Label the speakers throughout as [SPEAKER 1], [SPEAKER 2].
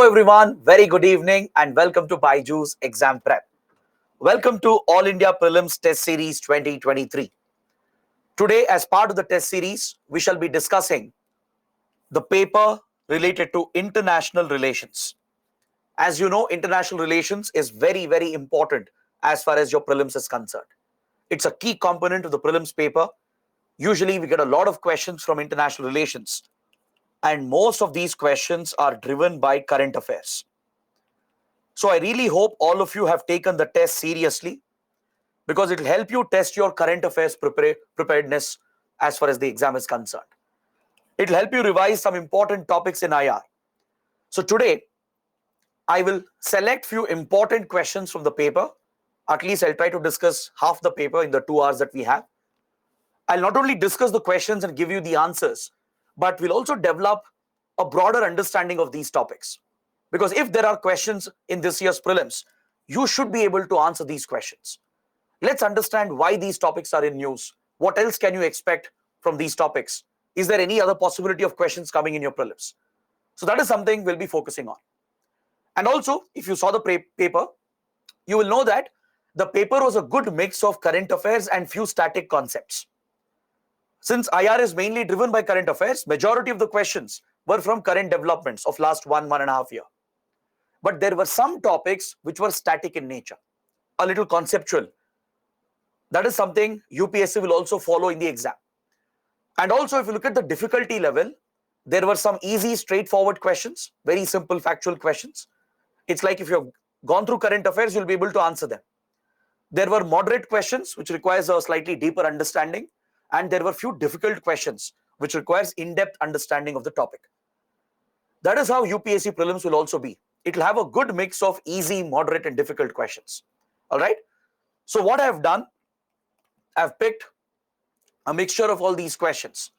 [SPEAKER 1] everyone, very good evening and welcome to Byju's Exam Prep. Welcome to All India Prelims Test Series 2023. Today, as part of the test series, we shall be discussing the paper related to international relations. As you know, international relations is very important as far as your prelims is concerned. It's a key component of the prelims paper. Usually, we get a lot of questions from international relations, and most of these questions are driven by current affairs. So I really hope all of you have taken the test seriously because it will help you test your current affairs preparedness as far as the exam is concerned. It will help you revise some important topics in IR. So today, I will select few important questions from the paper. At least I'll try to discuss half the paper in the 2 hours that we have. I'll not only discuss the questions and give you the answers, but we'll also develop a broader understanding of these topics. Because if there are questions in this year's prelims, you should be able to answer these questions. Let's understand why these topics are in news. What else can you expect from these topics? Is there any other possibility of questions coming in your prelims? So that is something we'll be focusing on. And also, if you saw the paper, you will know that the paper was a good mix of current affairs and few static concepts. Since IR is mainly driven by current affairs, majority of the questions were from current developments of last 1.5 years. But there were some topics which were static in nature, a little conceptual. That is something UPSC will also follow in the exam. And also, if you look at the difficulty level, there were some easy, straightforward questions, very simple factual questions. It's like if you've gone through current affairs, you'll be able to answer them. There were moderate questions, which requires a slightly deeper understanding. And there were few difficult questions, which requires in-depth understanding of the topic. That is how UPSC prelims will also be. It will have a good mix of easy, moderate, and difficult questions. All right. So what I have done, I've picked a mixture of all these questions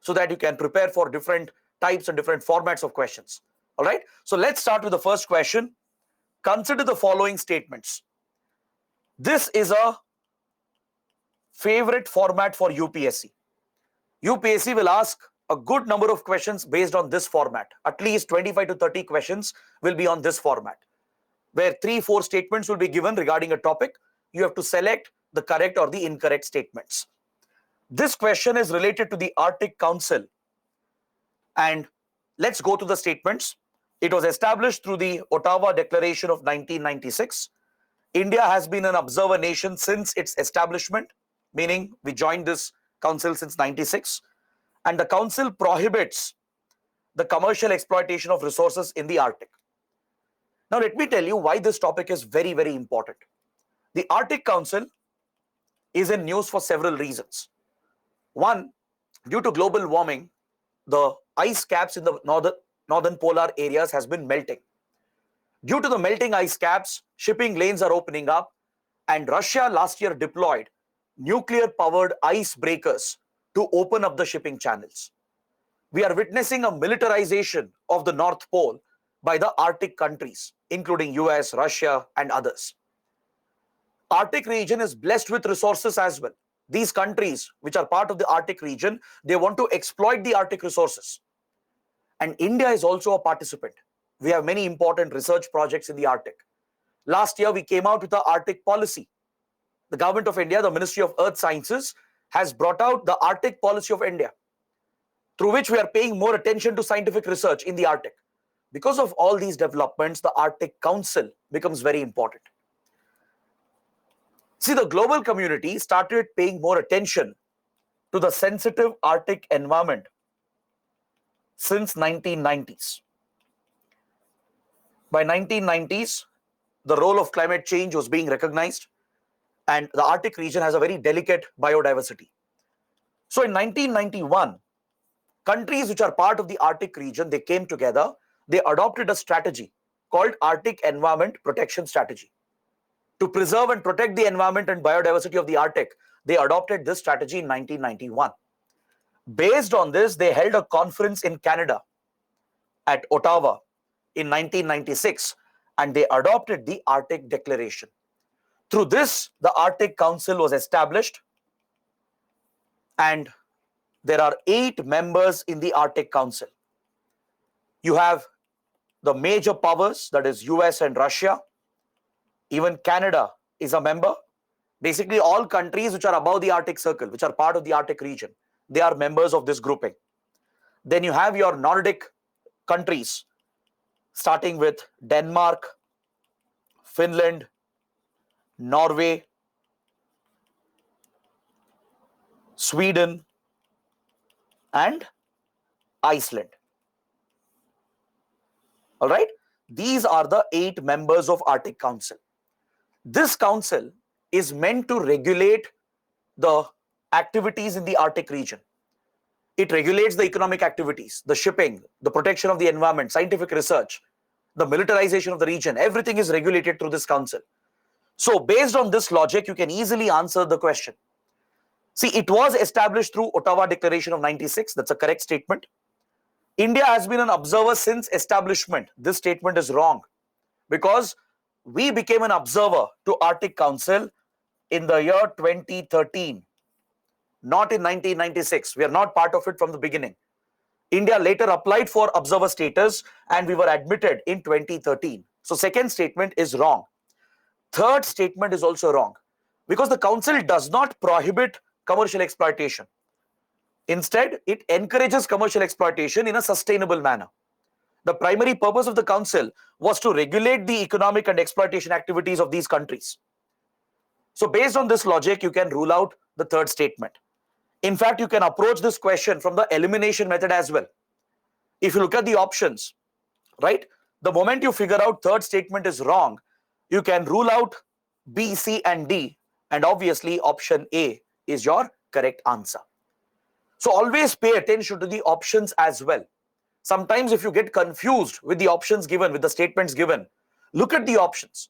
[SPEAKER 1] so that you can prepare for different types and different formats of questions. All right. So let's start with the first question. Consider the following statements. This is a favorite format for UPSC. UPSC will ask a good number of questions based on this format. At least 25 to 30 questions will be on this format, where 3-4 statements will be given regarding a topic. You have to select the correct or the incorrect statements. This question is related to the Arctic Council. And let's go to the statements. It was established through the Ottawa Declaration of 1996. India has been an observer nation since its establishment, meaning we joined this council since 96. And the council prohibits the commercial exploitation of resources in the Arctic. Now, let me tell you why this topic is very important. The Arctic Council is in news for several reasons. One, due to global warming, the ice caps in the northern polar areas has been melting. Due to the melting ice caps, shipping lanes are opening up, and Russia last year deployed nuclear-powered ice breakers to open up the shipping channels. We are witnessing a militarization of the North Pole by the Arctic countries, including US, Russia, and others. Arctic region is blessed with resources as well. These countries, which are part of the Arctic region, they want to exploit the Arctic resources. And India is also a participant. We have many important research projects in the Arctic. Last year, we came out with the Arctic policy. The government of India, the Ministry of Earth Sciences, has brought out the Arctic policy of India, through which we are paying more attention to scientific research in the Arctic. Because of all these developments, the Arctic Council becomes very important. See, the global community started paying more attention to the sensitive Arctic environment since 1990s. By 1990s, the role of climate change was being recognized, and the Arctic region has a very delicate biodiversity. So in 1991, countries which are part of the Arctic region, they came together, they adopted a strategy called Arctic Environment Protection Strategy. To preserve and protect the environment and biodiversity of the Arctic, they adopted this strategy in 1991. Based on this, they held a conference in Canada at Ottawa in 1996, and they adopted the Arctic Declaration. Through this, the Arctic Council was established, and there are 8 members in the Arctic Council. You have the major powers, that is US and Russia, even Canada is a member. Basically, all countries which are above the Arctic Circle, which are part of the Arctic region, they are members of this grouping. Then you have your Nordic countries, starting with Denmark, Finland, Norway, Sweden, and Iceland. All right, these are the 8 members of Arctic Council. This council is meant to regulate the activities in the Arctic region. It regulates the economic activities, the shipping, the protection of the environment, scientific research, the militarization of the region. Everything is regulated through this council. So based on this logic, you can easily answer the question. See, it was established through Ottawa Declaration of 96. That's a correct statement. India has been an observer since establishment. This statement is wrong, because we became an observer to Arctic Council in the year 2013, not in 1996. We are not part of it from the beginning. India later applied for observer status and we were admitted in 2013. So second statement is wrong. Third statement is also wrong, because the council does not prohibit commercial exploitation. Instead, it encourages commercial exploitation in a sustainable manner. The primary purpose of the council was to regulate the economic and exploitation activities of these countries. So based on this logic, you can rule out the third statement. In fact, you can approach this question from the elimination method as well. If you look at the options, right, the moment you figure out third statement is wrong, you can rule out B, C, and D, and obviously option A is your correct answer. So always pay attention to the options as well. Sometimes if you get confused with the options given, with the statements given, look at the options.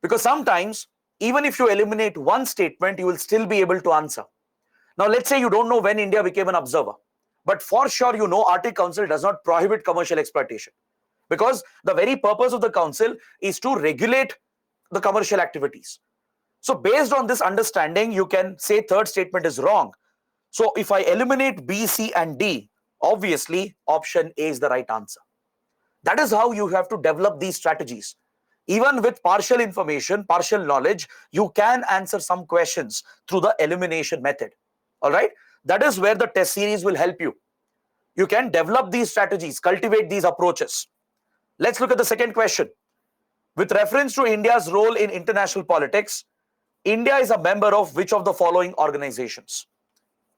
[SPEAKER 1] Because sometimes, even if you eliminate one statement, you will still be able to answer. Now, let's say you don't know when India became an observer, but for sure you know Arctic Council does not prohibit commercial exploitation, because the very purpose of the council is to regulate the commercial activities. So based on this understanding, you can say third statement is wrong. So if I eliminate B, C, and D, obviously option A is the right answer. That is how you have to develop these strategies. Even with partial information, partial knowledge, you can answer some questions through the elimination method. All right, that is where the test series will help you. You can develop these strategies, cultivate these approaches. Let's look at the second question. With reference to India's role in international politics, India is a member of which of the following organizations?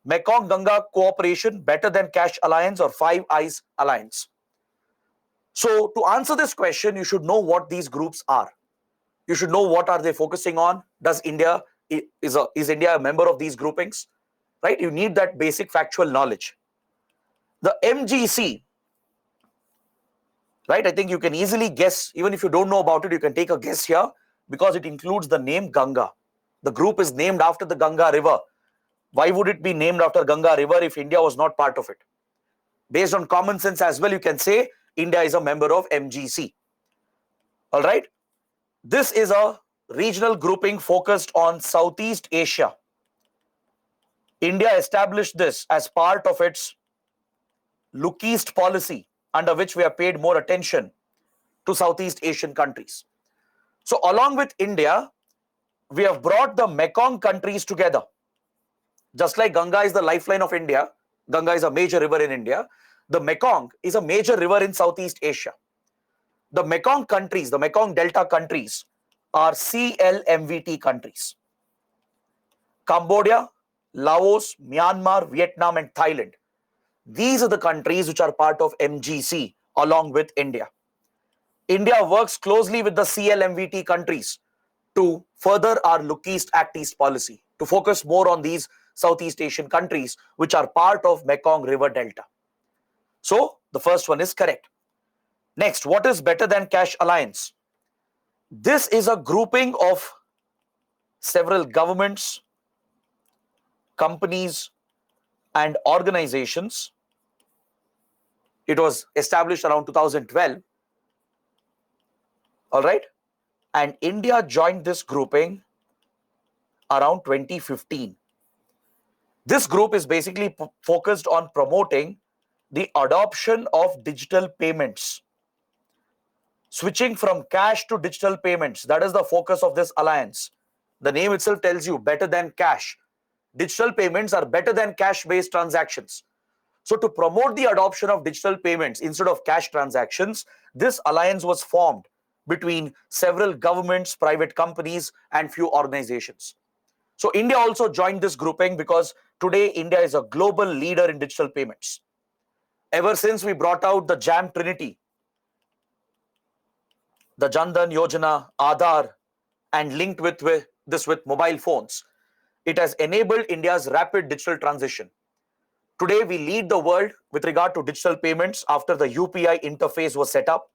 [SPEAKER 1] Mekong-Ganga Cooperation, Better Than Cash Alliance, or Five Eyes Alliance? So to answer this question, you should know what these groups are. You should know what are they focusing on. Is India a member of these groupings? Right? You need that basic factual knowledge. The MGC, right? I think you can easily guess, even if you don't know about it, you can take a guess here, because it includes the name Ganga. The group is named after the Ganga River. Why would it be named after Ganga River if India was not part of it? Based on common sense as well, you can say India is a member of MGC. All right. This is a regional grouping focused on Southeast Asia. India established this as part of its Look East policy, under which we have paid more attention to Southeast Asian countries. So along with India, we have brought the Mekong countries together. Just like Ganga is the lifeline of India, Ganga is a major river in India, the Mekong is a major river in Southeast Asia. The Mekong countries, the Mekong Delta countries, are CLMVT countries. Cambodia, Laos, Myanmar, Vietnam, and Thailand. These are the countries which are part of MGC along with India. India works closely with the CLMVT countries to further our Look East, Act East policy, to focus more on these Southeast Asian countries which are part of Mekong River Delta. So the first one is correct. Next, what is Better Than Cash Alliance? This is a grouping of several governments, companies, and organizations. It was established around 2012. All right. And India joined this grouping around 2015. This group is basically focused on promoting the adoption of digital payments Switching from cash to digital payments, that is the focus of this alliance. The name itself tells you better than cash. Digital payments are better than cash-based transactions. So to promote the adoption of digital payments instead of cash transactions, this alliance was formed between several governments, private companies, and few organizations. So India also joined this grouping because today India is a global leader in digital payments. Ever since we brought out the JAM Trinity, the Jan Dhan Yojana, Aadhaar, and linked with this with mobile phones, it has enabled India's rapid digital transition. Today, we lead the world with regard to digital payments after the UPI interface was set up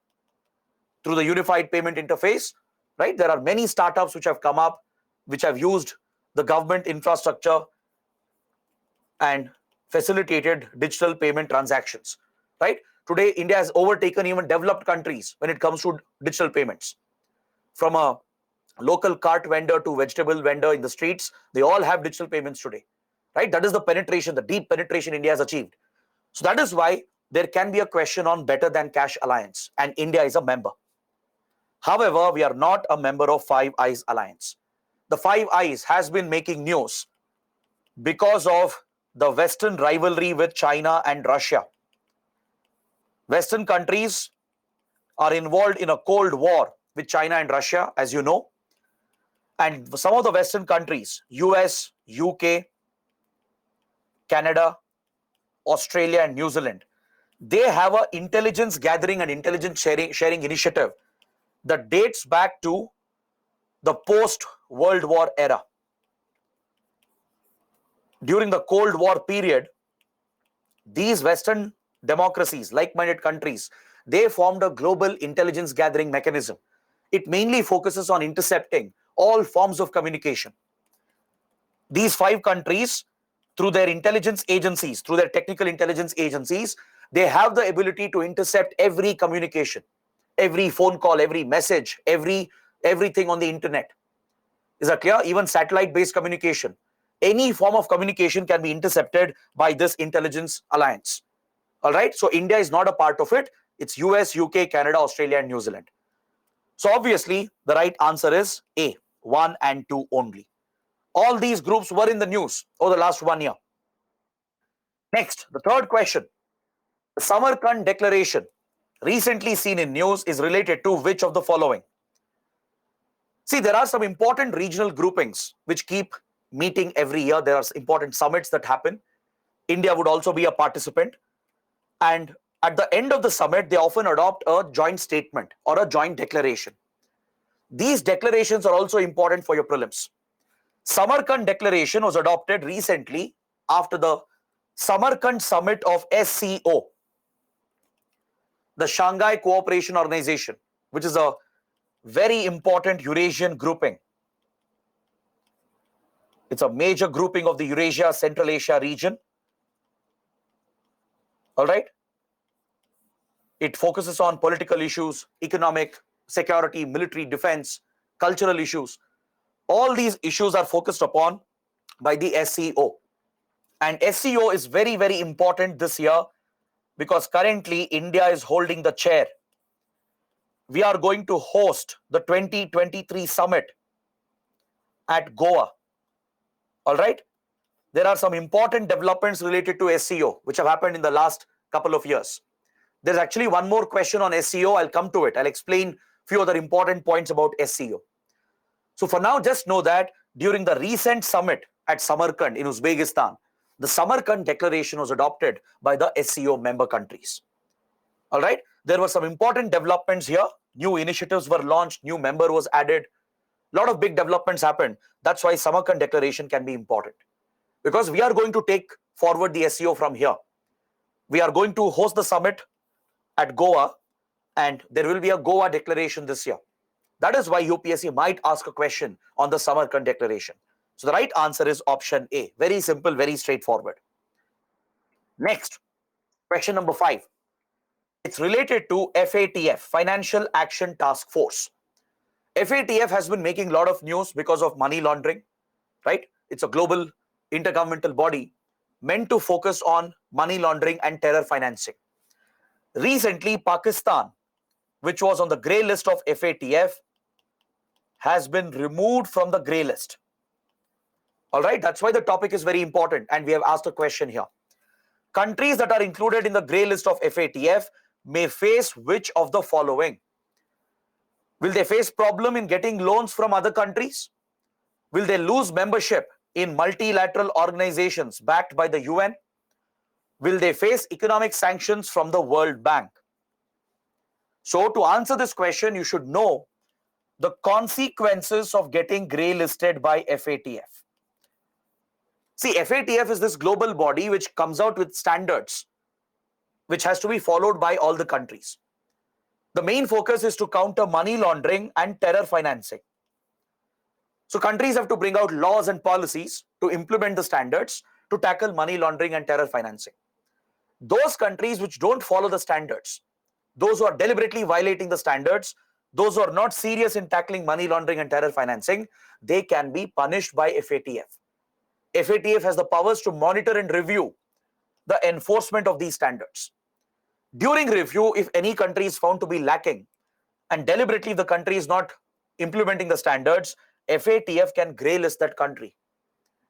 [SPEAKER 1] through the Unified Payment Interface, right? There are many startups which have come up, which have used the government infrastructure and facilitated digital payment transactions, right? Today, India has overtaken even developed countries when it comes to digital payments. From a local cart vendor to vegetable vendor in the streets, they all have digital payments today, right? That is the penetration, the deep penetration India has achieved. So that is why there can be a question on better than cash alliance, and India is a member. However, we are not a member of Five Eyes Alliance. The Five Eyes has been making news because of the Western rivalry with China and Russia. Western countries are involved in a cold war with China and Russia, as you know. And some of the Western countries, US, UK, Canada, Australia, and New Zealand, they have an intelligence gathering and intelligence sharing initiative that dates back to the post-World War era. During the Cold War period, these Western democracies, like-minded countries, they formed a global intelligence gathering mechanism. It mainly focuses on intercepting all forms of communication. These five countries, through their intelligence agencies, through their technical intelligence agencies, they have the ability to intercept every communication, every phone call, every message, everything on the internet. Is that clear? Even satellite-based communication. Any form of communication can be intercepted by this intelligence alliance. All right. So India is not a part of it. It's US, UK, Canada, Australia, and New Zealand. So obviously, the right answer is A, 1 and 2 only. All these groups were in the news over the last 1 year. Next, the third question. The Samarkand Declaration, recently seen in news, is related to which of the following? See, there are some important regional groupings which keep meeting every year. There are important summits that happen. India would also be a participant. And at the end of the summit, they often adopt a joint statement or a joint declaration. These declarations are also important for your prelims. Samarkand Declaration was adopted recently after the Samarkand Summit of SCO, the Shanghai Cooperation Organization, which is a very important Eurasian grouping. It's a major grouping of the Eurasia, Central Asia region. All right. It focuses on political issues, economic, security, military, defense, cultural issues. All these issues are focused upon by the SCO. And SCO is very, very important this year because currently India is holding the chair. We are going to host the 2023 summit at Goa. All right. There are some important developments related to SCO which have happened in the last couple of years. There's actually one more question on SCO. I'll come to it. I'll explain a few other important points about SCO. So for now, just know that during the recent summit at Samarkand in Uzbekistan, the Samarkand Declaration was adopted by the SCO member countries. All right. There were some important developments here. New initiatives were launched. New member was added. A lot of big developments happened. That's why Samarkand Declaration can be important. Because we are going to take forward the SCO from here. We are going to host the summit at Goa, and there will be a Goa Declaration this year. That is why UPSC might ask a question on the Samarkand Declaration. So the right answer is option A. Very simple, very straightforward. Next, question number 5. It's related to FATF, Financial Action Task Force. FATF has been making a lot of news because of money laundering, right? It's a global intergovernmental body meant to focus on money laundering and terror financing. Recently, Pakistan which was on the grey list of FATF, has been removed from the grey list. All right, that's why the topic is very important, and we have asked a question here. Countries that are included in the grey list of FATF may face which of the following? Will they face problem in getting loans from other countries? Will they lose membership in multilateral organizations backed by the UN? Will they face economic sanctions from the World Bank? So to answer this question, you should know the consequences of getting grey listed by FATF. See, FATF is this global body which comes out with standards which has to be followed by all the countries. The main focus is to counter money laundering and terror financing. So countries have to bring out laws and policies to implement the standards to tackle money laundering and terror financing. Those countries which don't follow the standards, those who are deliberately violating the standards, those who are not serious in tackling money laundering and terror financing, they can be punished by FATF. FATF has the powers to monitor and review the enforcement of these standards. During review, if any country is found to be lacking and deliberately the country is not implementing the standards, FATF can grey list that country.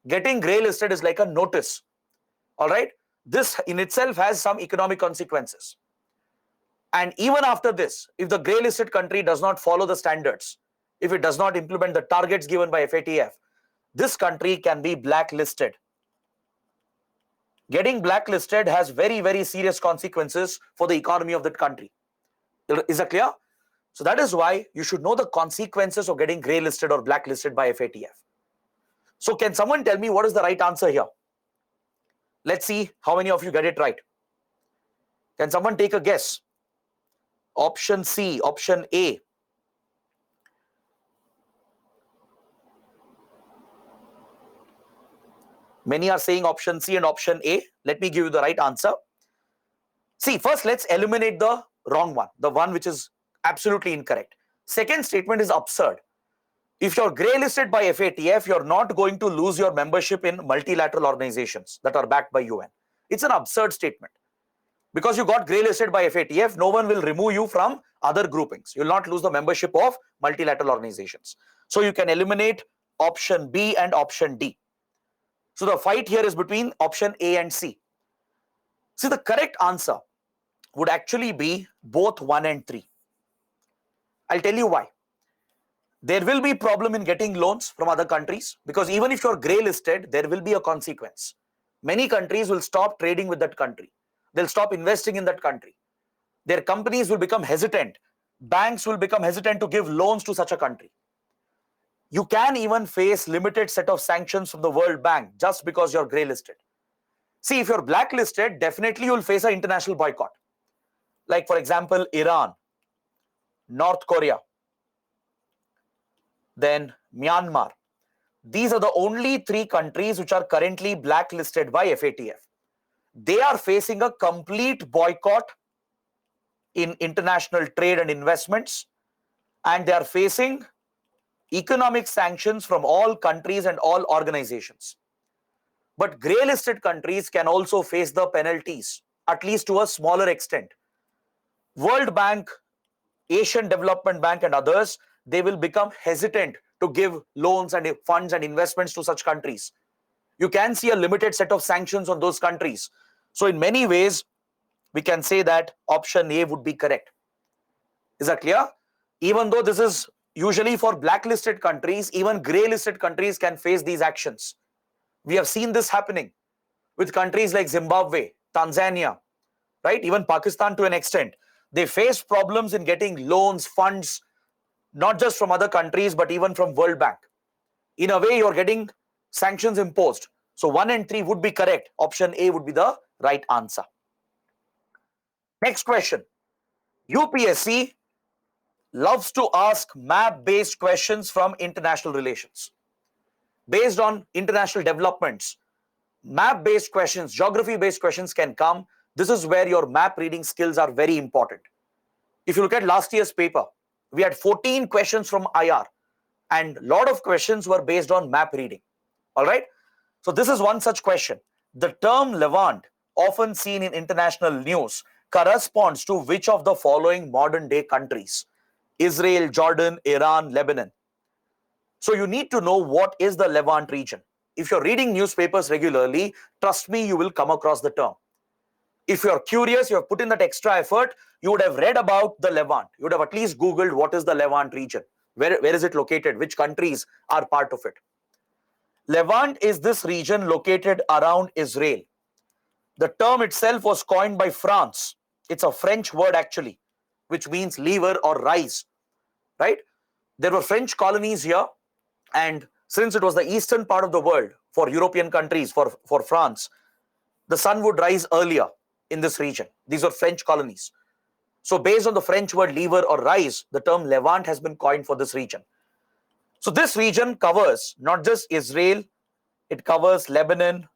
[SPEAKER 1] Getting grey listed is like a notice. All right. This in itself has some economic consequences. And even after this, if the grey listed country does not follow the standards, if it does not implement the targets given by FATF, this country can be blacklisted. Getting blacklisted has very, very serious consequences for the economy of that country. Is that clear? So that is why you should know the consequences of getting grey listed or blacklisted by FATF. So can someone tell me what is the right answer here? Let's see how many of you get it right. Can someone take a guess? Option C, option A. Many are saying option C and option A. Let me give you the right answer. See, first let's eliminate the wrong one, the one which is absolutely incorrect. Second statement is absurd. If you're grey listed by FATF, you're not going to lose your membership in multilateral organizations that are backed by UN. It's an absurd statement. Because you got grey listed by FATF, no one will remove you from other groupings. You'll not lose the membership of multilateral organizations. So you can eliminate option B and option D. So the fight here is between option A and C. See, the correct answer would actually be both 1 and 3. I'll tell you why. There will be problem in getting loans from other countries because even if you're grey listed, there will be a consequence. Many countries will stop trading with that country. They'll stop investing in that country. Their companies will become hesitant. Banks will become hesitant to give loans to such a country. You can even face limited set of sanctions from the World Bank just because you're grey listed. See, if you're blacklisted, definitely you'll face an international boycott. Like for example, Iran, North Korea, then Myanmar. These are the only 3 countries which are currently blacklisted by FATF. They are facing a complete boycott in international trade and investments, and they are facing economic sanctions from all countries and all organizations. But grey listed countries can also face the penalties, at least to a smaller extent. World Bank, Asian Development Bank and others, they will become hesitant to give loans and funds and investments to such countries. You can see a limited set of sanctions on those countries. So in many ways, we can say that option A would be correct. Is that clear? Even though this is usually for blacklisted countries, even grey listed countries can face these actions. We have seen this happening with countries like Zimbabwe, Tanzania, right? Even Pakistan to an extent. They face problems in getting loans, funds, not just from other countries, but even from World Bank. In a way, you're getting sanctions imposed. So 1 and 3 would be correct. Option A would be the right answer. Next question. UPSC loves to ask map-based questions from international relations. Based on international developments, map-based questions, geography-based questions can come. This is where your map reading skills are very important. If you look at last year's paper, we had 14 questions from IR and a lot of questions were based on map reading. All right. So this is one such question. The term Levant, often seen in international news, corresponds to which of the following modern day countries? Israel, Jordan, Iran, Lebanon. So you need to know what is the Levant region. If you're reading newspapers regularly, trust me, you will come across the term. If you're curious, you have put in that extra effort, you would have read about the Levant. You would have at least Googled what is the Levant region. Where is it located? Which countries are part of it? Levant is this region located around Israel. The term itself was coined by France. It's a French word actually, which means lever or rise, right? There were French colonies here, and since it was the eastern part of the world for European countries, for France, the sun would rise earlier in this region. These were French colonies. So based on the French word lever or rise, the term Levant has been coined for this region. So this region covers not just Israel, it covers Lebanon,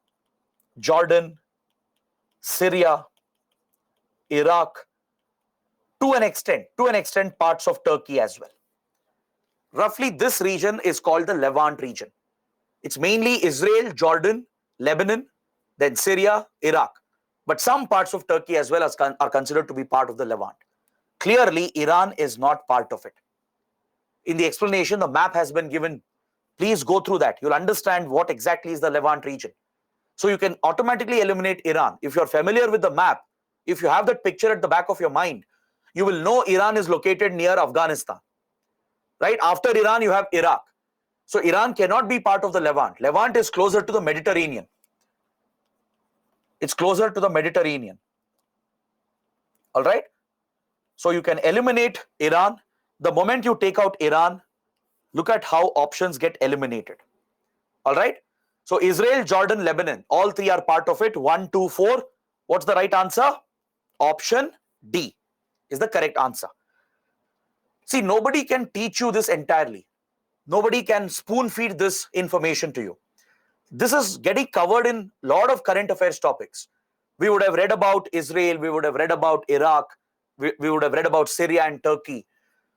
[SPEAKER 1] Jordan, Syria, Iraq, to an extent parts of Turkey as well. Roughly this region is called the Levant region. It's mainly Israel, Jordan, Lebanon, then Syria, Iraq. But some parts of Turkey as well are considered to be part of the Levant. Clearly, Iran is not part of it. In the explanation, the map has been given. Please go through that. You'll understand what exactly is the Levant region. So you can automatically eliminate Iran. If you're familiar with the map, if you have that picture at the back of your mind, you will know Iran is located near Afghanistan. Right? After Iran, you have Iraq. So Iran cannot be part of the Levant. Levant is closer to the Mediterranean. It's closer to the Mediterranean. All right? So you can eliminate Iran. The moment you take out Iran, look at how options get eliminated. All right? So Israel, Jordan, Lebanon, all three are part of it. 1, 2, 4. What's the right answer? Option D is the correct answer. See, nobody can teach you this entirely. Nobody can spoon feed this information to you. This is getting covered in a lot of current affairs topics. We would have read about Israel, we would have read about Iraq, we would have read about Syria and Turkey.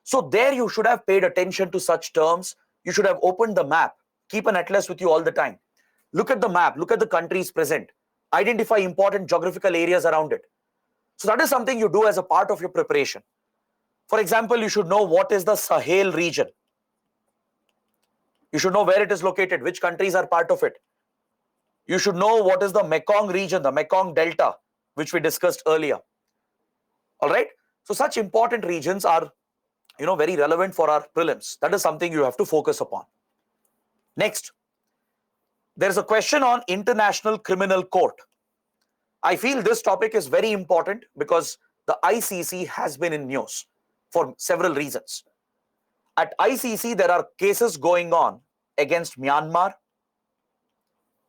[SPEAKER 1] So there you should have paid attention to such terms. You should have opened the map. Keep an atlas with you all the time. Look at the map, look at the countries present. Identify important geographical areas around it. So that is something you do as a part of your preparation. For example, you should know what is the Sahel region. You should know where it is located, which countries are part of it. You should know what is the Mekong region, the Mekong Delta, which we discussed earlier. All right. So such important regions are, very relevant for our prelims. That is something you have to focus upon. Next, there is a question on International Criminal Court. I feel this topic is very important because the ICC has been in news for several reasons. At ICC, there are cases going on against Myanmar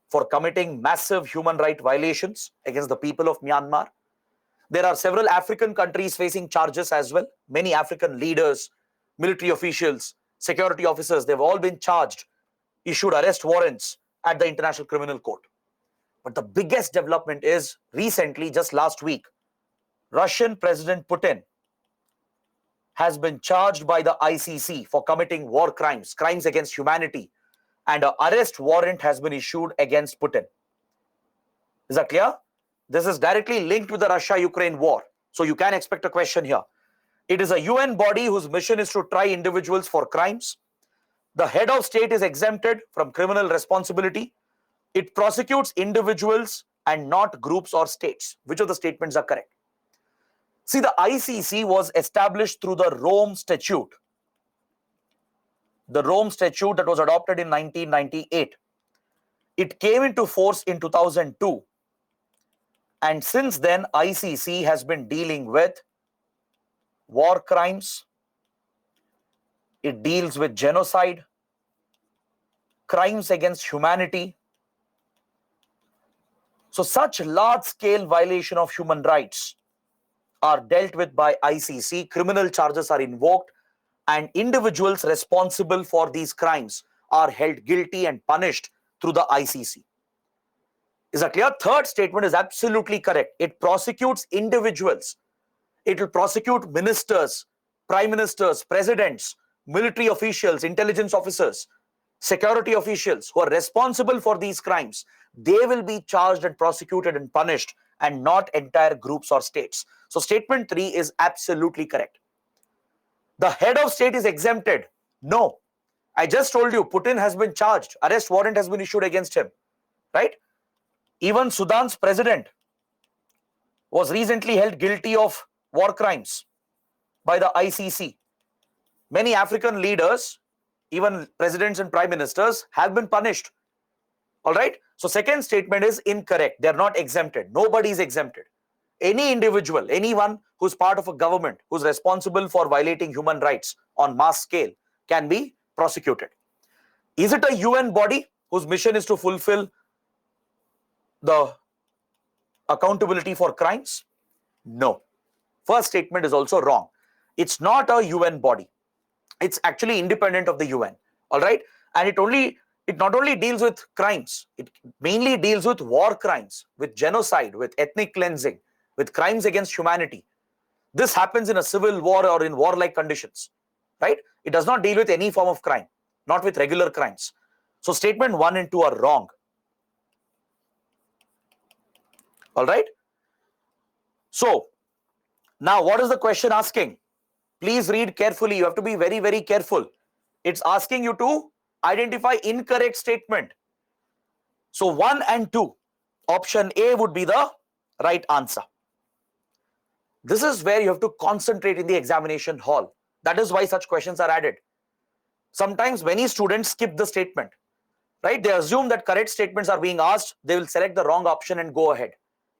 [SPEAKER 1] for committing massive human rights violations against the people of Myanmar. There are several African countries facing charges as well. Many African leaders, military officials, security officers, they've all been charged, issued arrest warrants at the International Criminal Court. But the biggest development is recently, just last week, Russian President Putin has been charged by the ICC for committing war crimes, crimes against humanity, and an arrest warrant has been issued against Putin. Is that clear? This is directly linked with the Russia-Ukraine war. So you can expect a question here. It is a UN body whose mission is to try individuals for crimes. The head of state is exempted from criminal responsibility. It prosecutes individuals and not groups or states. Which of the statements are correct? See, the ICC was established through the Rome Statute. The Rome Statute that was adopted in 1998. It came into force in 2002. And since then, ICC has been dealing with war crimes. It deals with genocide, crimes against humanity. So such large-scale violation of human rights are dealt with by ICC, criminal charges are invoked, and individuals responsible for these crimes are held guilty and punished through the ICC. Is that clear? Third statement is absolutely correct. It prosecutes individuals. It will prosecute ministers, prime ministers, presidents, military officials, intelligence officers, security officials who are responsible for these crimes. They will be charged and prosecuted and punished, and not entire groups or states. So statement 3 is absolutely correct. The head of state is exempted. No. I just told you, Putin has been charged. Arrest warrant has been issued against him, right? Even Sudan's president was recently held guilty of war crimes by the ICC. Many African leaders, even presidents and prime ministers, have been punished. All right. So second statement is incorrect. They're not exempted. Nobody is exempted. Any individual, anyone who's part of a government who's responsible for violating human rights on mass scale can be prosecuted. Is it a UN body whose mission is to fulfill the accountability for crimes? No. First statement is also wrong. It's not a UN body. It's actually independent of the UN. All right. And it not only deals with crimes, it mainly deals with war crimes, with genocide, with ethnic cleansing, with crimes against humanity. This happens in a civil war or in warlike conditions, right? It does not deal with any form of crime, not with regular crimes. So statement 1 and 2 are wrong. All right. So now what is the question asking? Please read carefully. You have to be very, very careful. It's asking you to identify incorrect statement. So 1 and 2, option A would be the right answer. This is where you have to concentrate in the examination hall. That is why such questions are added. Sometimes many students skip the statement, right? They assume that correct statements are being asked. They will select the wrong option and go ahead.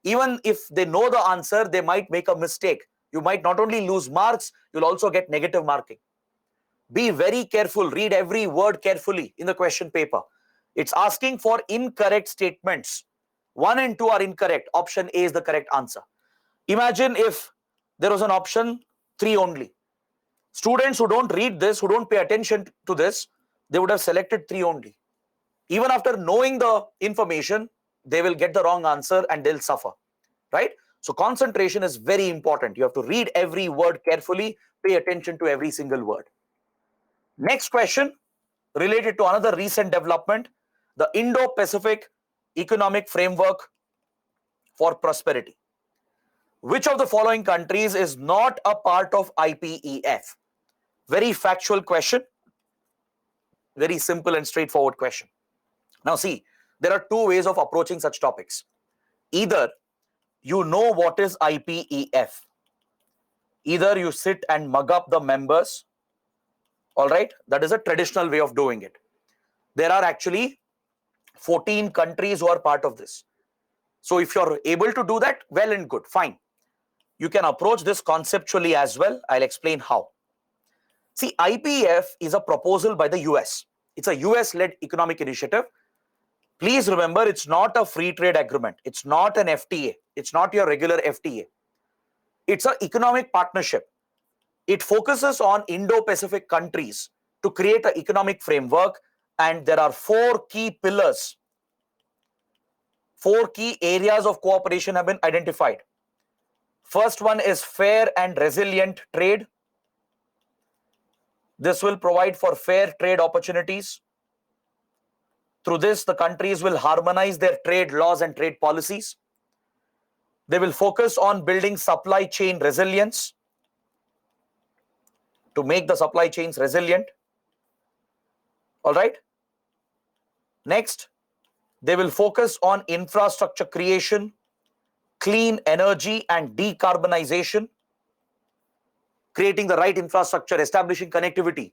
[SPEAKER 1] Even if they know the answer, they might make a mistake. You might not only lose marks, you'll also get negative marking. Be very careful. Read every word carefully in the question paper. It's asking for incorrect statements. 1 and 2 are incorrect. Option A is the correct answer. Imagine if there was an option 3 only. Students who don't read this, who don't pay attention to this, they would have selected 3 only. Even after knowing the information, they will get the wrong answer and they'll suffer, right? So concentration is very important. You have to read every word carefully, pay attention to every single word. Next question related to another recent development, the Indo-Pacific Economic Framework for Prosperity. Which of the following countries is not a part of IPEF? Very factual question. Very simple and straightforward question. Now see, there are 2 ways of approaching such topics. Either you know what is IPEF. Either you sit and mug up the members. All right. That is a traditional way of doing it. There are actually 14 countries who are part of this. So if you're able to do that, well and good, fine. You can approach this conceptually as well. I'll explain how. See, IPEF is a proposal by the US. It's a US-led economic initiative. Please remember, it's not a free trade agreement. It's not an FTA. It's not your regular FTA. It's an economic partnership. It focuses on Indo-Pacific countries to create an economic framework, and there are 4 key pillars. 4 key areas of cooperation have been identified. First one is fair and resilient trade. This will provide for fair trade opportunities. Through this, the countries will harmonize their trade laws and trade policies. They will focus on building supply chain resilience to make the supply chains resilient. All right. Next, they will focus on infrastructure creation, clean energy and decarbonization, creating the right infrastructure, establishing connectivity,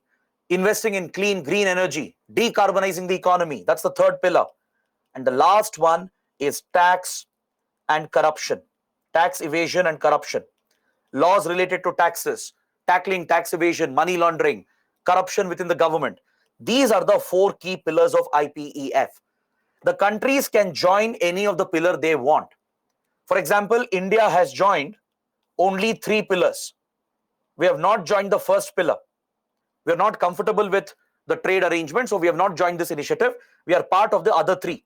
[SPEAKER 1] investing in clean, green energy, decarbonizing the economy. That's the third pillar. And the last one is tax and corruption, tax evasion and corruption, laws related to taxes, tackling tax evasion, money laundering, corruption within the government. These are the 4 key pillars of IPEF. The countries can join any of the pillar they want. For example, India has joined only 3 pillars. We have not joined the first pillar. We are not comfortable with the trade arrangement, so we have not joined this initiative. We are part of the other 3.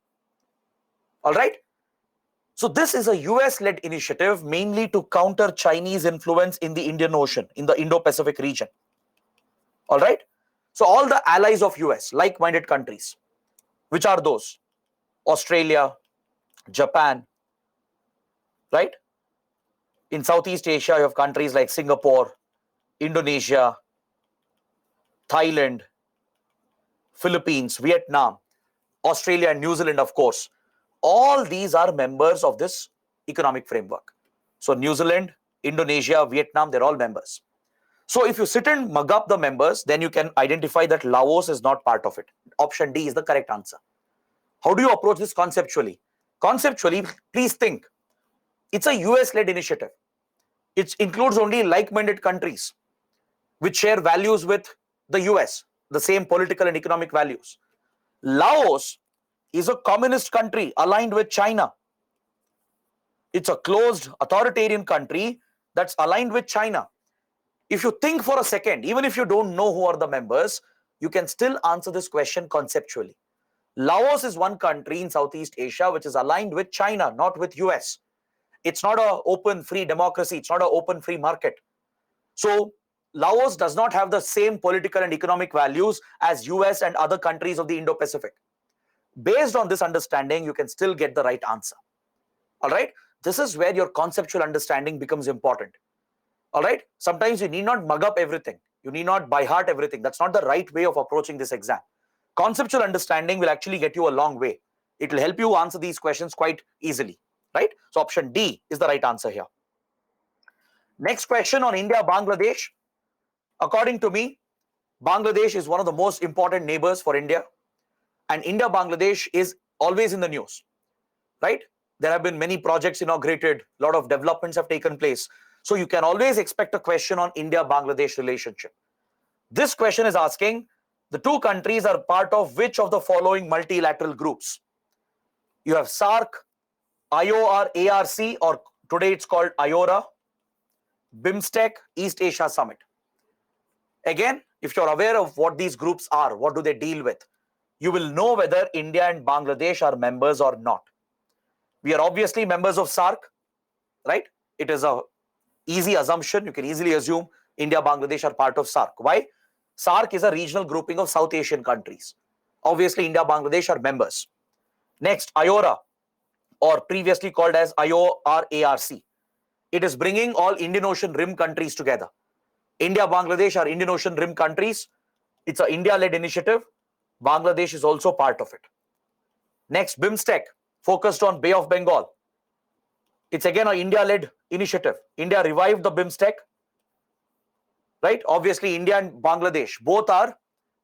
[SPEAKER 1] All right. So this is a US-led initiative mainly to counter Chinese influence in the Indian Ocean, in the Indo-Pacific region. All right. So all the allies of US, like-minded countries, which are those? Australia, Japan, right? In Southeast Asia, you have countries like Singapore, Indonesia, Thailand, Philippines, Vietnam, Australia, and New Zealand, of course. All these are members of this economic framework. So New Zealand, Indonesia, Vietnam, they're all members. So if you sit and mug up the members, then you can identify that Laos is not part of it. Option D is the correct answer. How do you approach this conceptually? Conceptually, please think. It's a US-led initiative. It includes only like-minded countries which share values with the US, the same political and economic values. Laos is a communist country aligned with China. It's a closed authoritarian country that's aligned with China. If you think for a second, even if you don't know who are the members, you can still answer this question conceptually. Laos is one country in Southeast Asia which is aligned with China, not with US. It's not an open, free democracy. It's not an open, free market. So Laos does not have the same political and economic values as US and other countries of the Indo-Pacific. Based on this understanding, you can still get the right answer. All right? This is where your conceptual understanding becomes important. All right? Sometimes you need not mug up everything. You need not by heart everything. That's not the right way of approaching this exam. Conceptual understanding will actually get you a long way. It will help you answer these questions quite easily. Right? So option D is the right answer here. Next question on India-Bangladesh. According to me, Bangladesh is one of the most important neighbors for India. And India-Bangladesh is always in the news. Right? There have been many projects inaugurated. A lot of developments have taken place. So you can always expect a question on India-Bangladesh relationship. This question is asking, the two countries are part of which of the following multilateral groups? You have SAARC, IOR-ARC, or today it's called IORA, BIMSTEC, East Asia Summit. Again, if you're aware of what these groups are, what do they deal with, you will know whether India and Bangladesh are members or not. We are obviously members of SAARC, right? It is a easy assumption. You can easily assume India, Bangladesh are part of SAARC. Why? SAARC is a regional grouping of South Asian countries. Obviously, India, Bangladesh are members. Next, IORA, or previously called as IOR-ARC. It is bringing all Indian Ocean Rim countries together. India, Bangladesh are Indian Ocean Rim countries. It's an India-led initiative. Bangladesh is also part of it. Next, BIMSTEC, focused on Bay of Bengal. It's again an India-led initiative. India revived the BIMSTEC, right? Obviously, India and Bangladesh, both are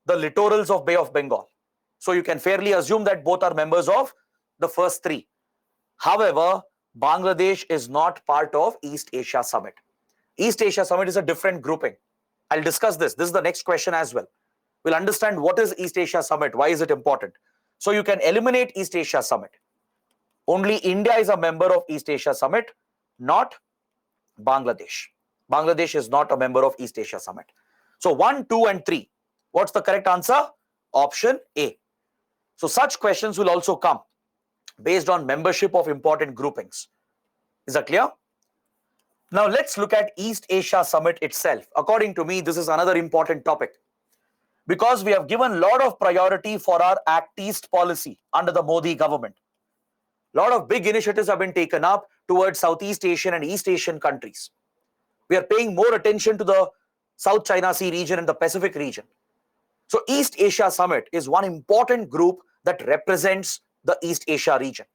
[SPEAKER 1] the littorals of Bay of Bengal. So you can fairly assume that both are members of the first three. However, Bangladesh is not part of East Asia Summit. East Asia Summit is a different grouping. I'll discuss this. This is the next question as well. We'll understand what is East Asia Summit, why is it important. So you can eliminate East Asia Summit. Only India is a member of East Asia Summit, not Bangladesh. Bangladesh is not a member of East Asia Summit. So 1, 2, and 3. What's the correct answer? Option A. So such questions will also come based on membership of important groupings. Is that clear? Now let's look at East Asia Summit itself. According to me, this is another important topic because we have given a lot of priority for our Act East policy under the Modi government. A lot of big initiatives have been taken up towards Southeast Asian and East Asian countries. We are paying more attention to the South China Sea region and the Pacific region. So East Asia Summit is one important group that represents the East Asia region.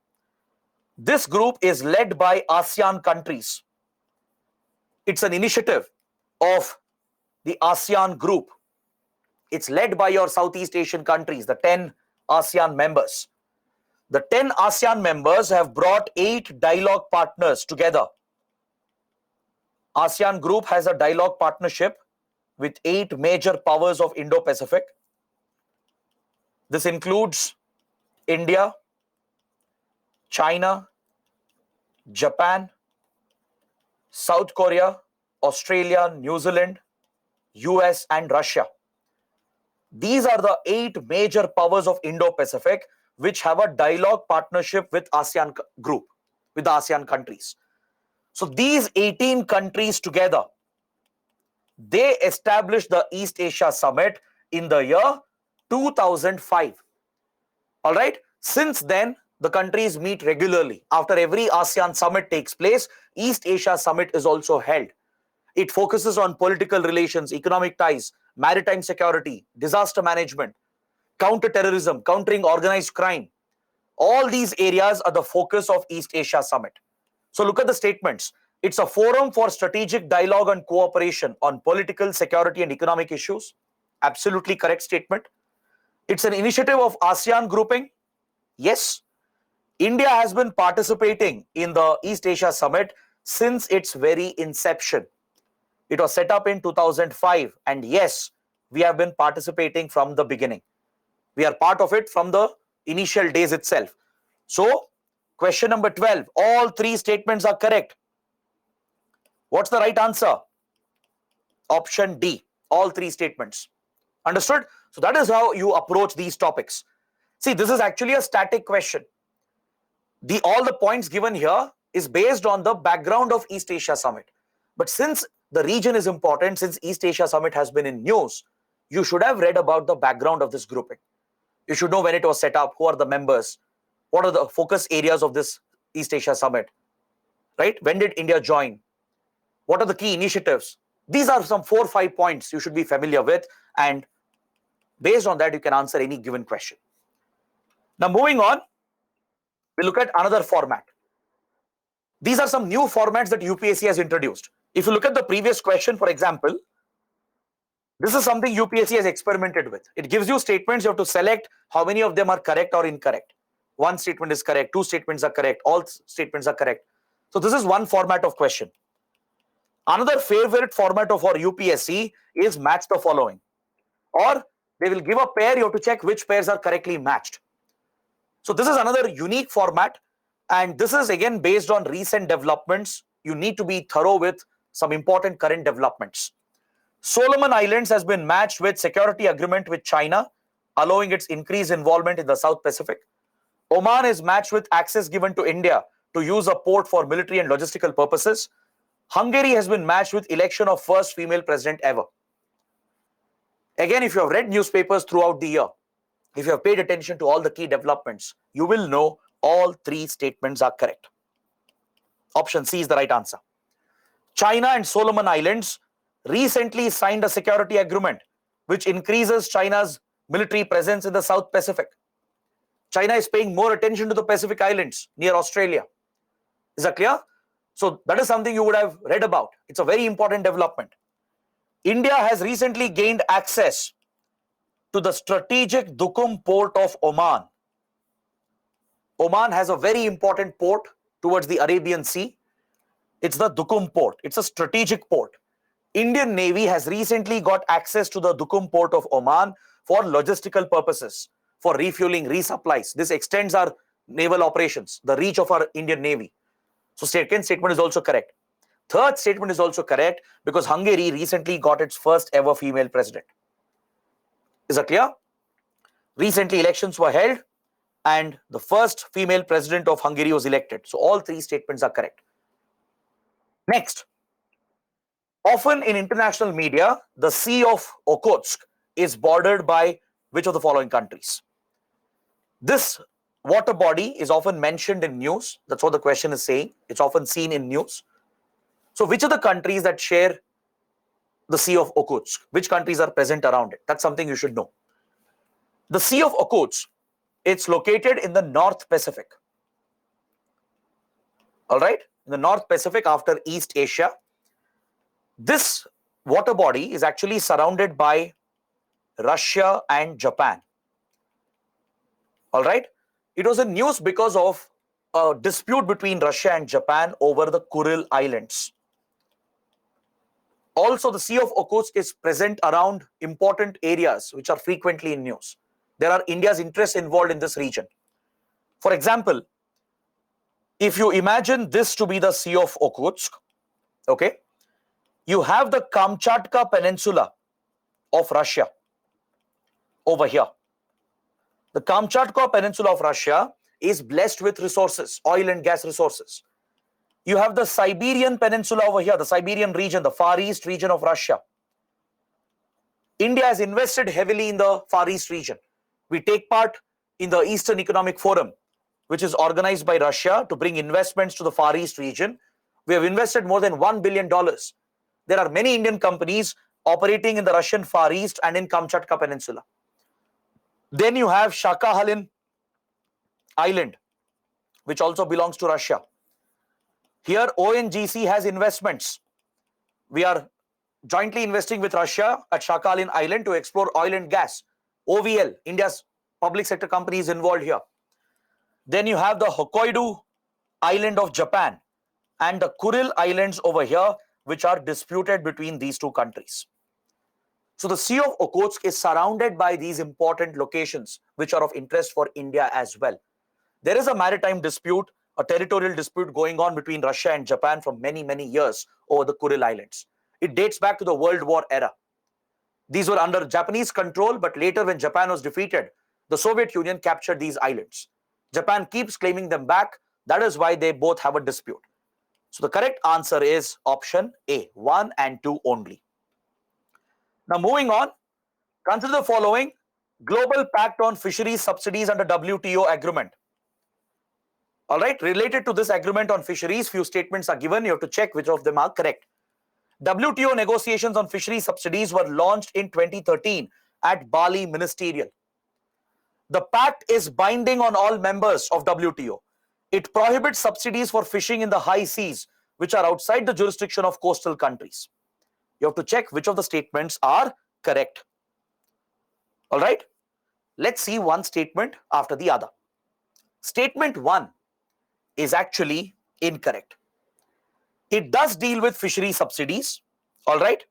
[SPEAKER 1] This group is led by ASEAN countries. It's an initiative of the ASEAN group. It's led by your Southeast Asian countries, the 10 ASEAN members. The 10 ASEAN members have brought 8 dialogue partners together. ASEAN group has a dialogue partnership with 8 major powers of Indo-Pacific. This includes India, China, Japan, South Korea, Australia, New Zealand, US, and Russia. These are the 8 major powers of Indo-Pacific which have a dialogue partnership with ASEAN group, with the ASEAN countries. So these 18 countries together, they established the East Asia Summit in the year 2005. All right. Since then, the countries meet regularly. After every ASEAN summit takes place, East Asia Summit is also held. It focuses on political relations, economic ties, maritime security, disaster management, counter-terrorism, countering organized crime. All these areas are the focus of East Asia Summit. So look at the statements. It's a forum for strategic dialogue and cooperation on political, security, and economic issues. Absolutely correct statement. It's an initiative of ASEAN grouping. Yes. India has been participating in the East Asia Summit since its very inception. It was set up in 2005, and yes, we have been participating from the beginning. We are part of it from the initial days itself. So, question number 12, all three statements are correct. What's the right answer? Option D, all three statements. Understood? So that is how you approach these topics. See, this is actually a static question. All the points given here is based on the background of East Asia Summit. But since the region is important, since East Asia Summit has been in news, you should have read about the background of this grouping. You should know when it was set up, who are the members, what are the focus areas of this East Asia Summit, right? When did India join? What are the key initiatives? These are some 4 or 5 points you should be familiar with, and based on that, you can answer any given question. Now, moving on, we look at another format. These are some new formats that UPSC has introduced. If you look at the previous question, for example, this is something UPSC has experimented with. It gives you statements, you have to select how many of them are correct or incorrect. One statement is correct, two statements are correct, all statements are correct. So this is one format of question. Another favorite format of our UPSC is match the following. Or they will give a pair, you have to check which pairs are correctly matched. So this is another unique format, and this is again based on recent developments. You need to be thorough with some important current developments. Solomon Islands has been matched with security agreement with China, allowing its increased involvement in the South Pacific. Oman is matched with access given to India to use a port for military and logistical purposes. Hungary has been matched with election of first female president ever. Again, if you have read newspapers throughout the year, if you have paid attention to all the key developments, you will know all three statements are correct. Option C is the right answer. China and Solomon Islands recently signed a security agreement which increases China's military presence in the South Pacific. China is paying more attention to the Pacific Islands near Australia. Is that clear? So that is something you would have read about. It's a very important development. India has recently gained access to the strategic Duqm port of Oman. Oman has a very important port towards the Arabian Sea. It's the Duqm port. It's a strategic port. Indian Navy has recently got access to the Duqm port of Oman for logistical purposes, for refueling, resupplies. This extends our naval operations, the reach of our Indian Navy. So second statement is also correct. Third statement is also correct because Hungary recently got its first ever female president. Is that clear? Recently elections were held and the first female president of Hungary was elected. So all three statements are correct. Next, often in international media, the Sea of Okhotsk is bordered by which of the following countries? This water body is often mentioned in news. That's what the question is saying. It's often seen in news. So which of the countries that share the Sea of Okhotsk? Which countries are present around it? That's something you should know. The Sea of Okhotsk, it's located in the North Pacific. All right? In the North Pacific after East Asia. This water body is actually surrounded by Russia and Japan. All right? It was in news because of a dispute between Russia and Japan over the Kuril Islands. Also, the Sea of Okhotsk is present around important areas which are frequently in news. There are India's interests involved in this region. For example, if you imagine this to be the Sea of Okhotsk, okay, you have the Kamchatka Peninsula of Russia over here. The Kamchatka Peninsula of Russia is blessed with resources, oil and gas resources. You have the Siberian Peninsula over here, the Siberian region, the Far East region of Russia. India has invested heavily in the Far East region. We take part in the Eastern Economic Forum. which is organized by Russia to bring investments to the Far East region. We have invested more than $1 billion. There are many Indian companies operating in the Russian Far East and in Kamchatka Peninsula. Then you have Sakhalin Island, which also belongs to Russia. Here, ONGC has investments. We are jointly investing with Russia at Sakhalin Island to explore oil and gas. OVL, India's public sector company, is involved here. Then you have the Hokkaido Island of Japan and the Kuril Islands over here, which are disputed between these two countries. So the Sea of Okhotsk is surrounded by these important locations, which are of interest for India as well. There is a maritime dispute, a territorial dispute going on between Russia and Japan for many, many years over the Kuril Islands. It dates back to the World War era. These were under Japanese control, but later when Japan was defeated, the Soviet Union captured these islands. Japan keeps claiming them back. That is why they both have a dispute. So the correct answer is option A, 1 and 2 only. Now moving on, consider the following: Global Pact on Fisheries Subsidies under WTO Agreement. All right, related to this agreement on fisheries, few statements are given. You have to check which of them are correct. WTO negotiations on fisheries subsidies were launched in 2013 at Bali Ministerial. The pact is binding on all members of WTO. It prohibits subsidies for fishing in the high seas, which are outside the jurisdiction of coastal countries. You have to check which of the statements are correct. All right, let's see one statement after the other. Statement 1 is actually incorrect. It does deal with fishery subsidies. All right,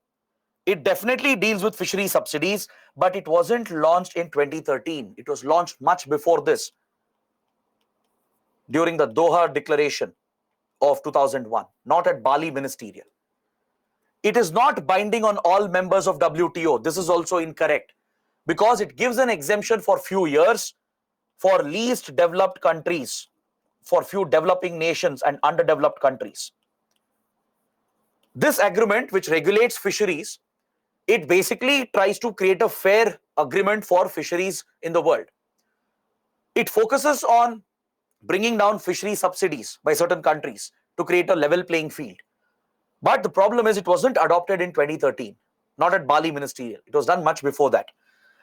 [SPEAKER 1] it definitely deals with fishery subsidies, but it wasn't launched in 2013. It was launched much before this, during the Doha Declaration of 2001, not at Bali Ministerial. It is not binding on all members of WTO. This is also incorrect because it gives an exemption for few years for least developed countries, for few developing nations and underdeveloped countries. This agreement, which regulates fisheries, it basically tries to create a fair agreement for fisheries in the world. It focuses on bringing down fishery subsidies by certain countries to create a level playing field. But the problem is it wasn't adopted in 2013, not at Bali Ministerial. It was done much before that.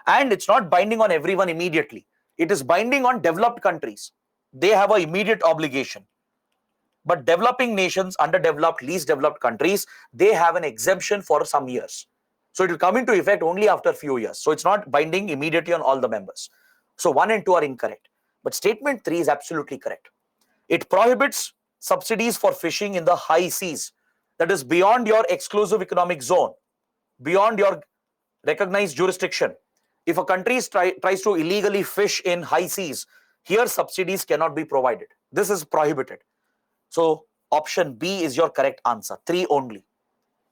[SPEAKER 1] And it's not binding on everyone immediately. It is binding on developed countries. They have an immediate obligation. But developing nations, underdeveloped, least developed countries, they have an exemption for some years. So it will come into effect only after a few years. So it's not binding immediately on all the members. So 1 and 2 are incorrect. But statement 3 is absolutely correct. It prohibits subsidies for fishing in the high seas, that is beyond your exclusive economic zone, beyond your recognized jurisdiction. If a country tries to illegally fish in high seas, here subsidies cannot be provided. This is prohibited. So option B is your correct answer, 3 only.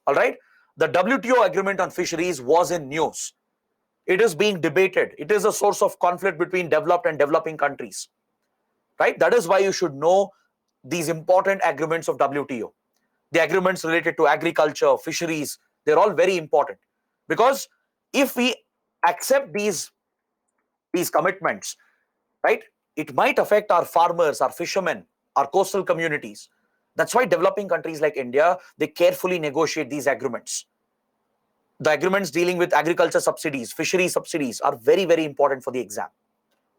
[SPEAKER 1] All right. The WTO agreement on fisheries was in news. It is being debated. It is a source of conflict between developed and developing countries. Right. That is why you should know these important agreements of WTO. The agreements related to agriculture, fisheries, they're all very important. Because if we accept these commitments, right, it might affect our farmers, our fishermen, our coastal communities. That's why developing countries like India, they carefully negotiate these agreements. The agreements dealing with agriculture subsidies, fishery subsidies are very, very important for the exam.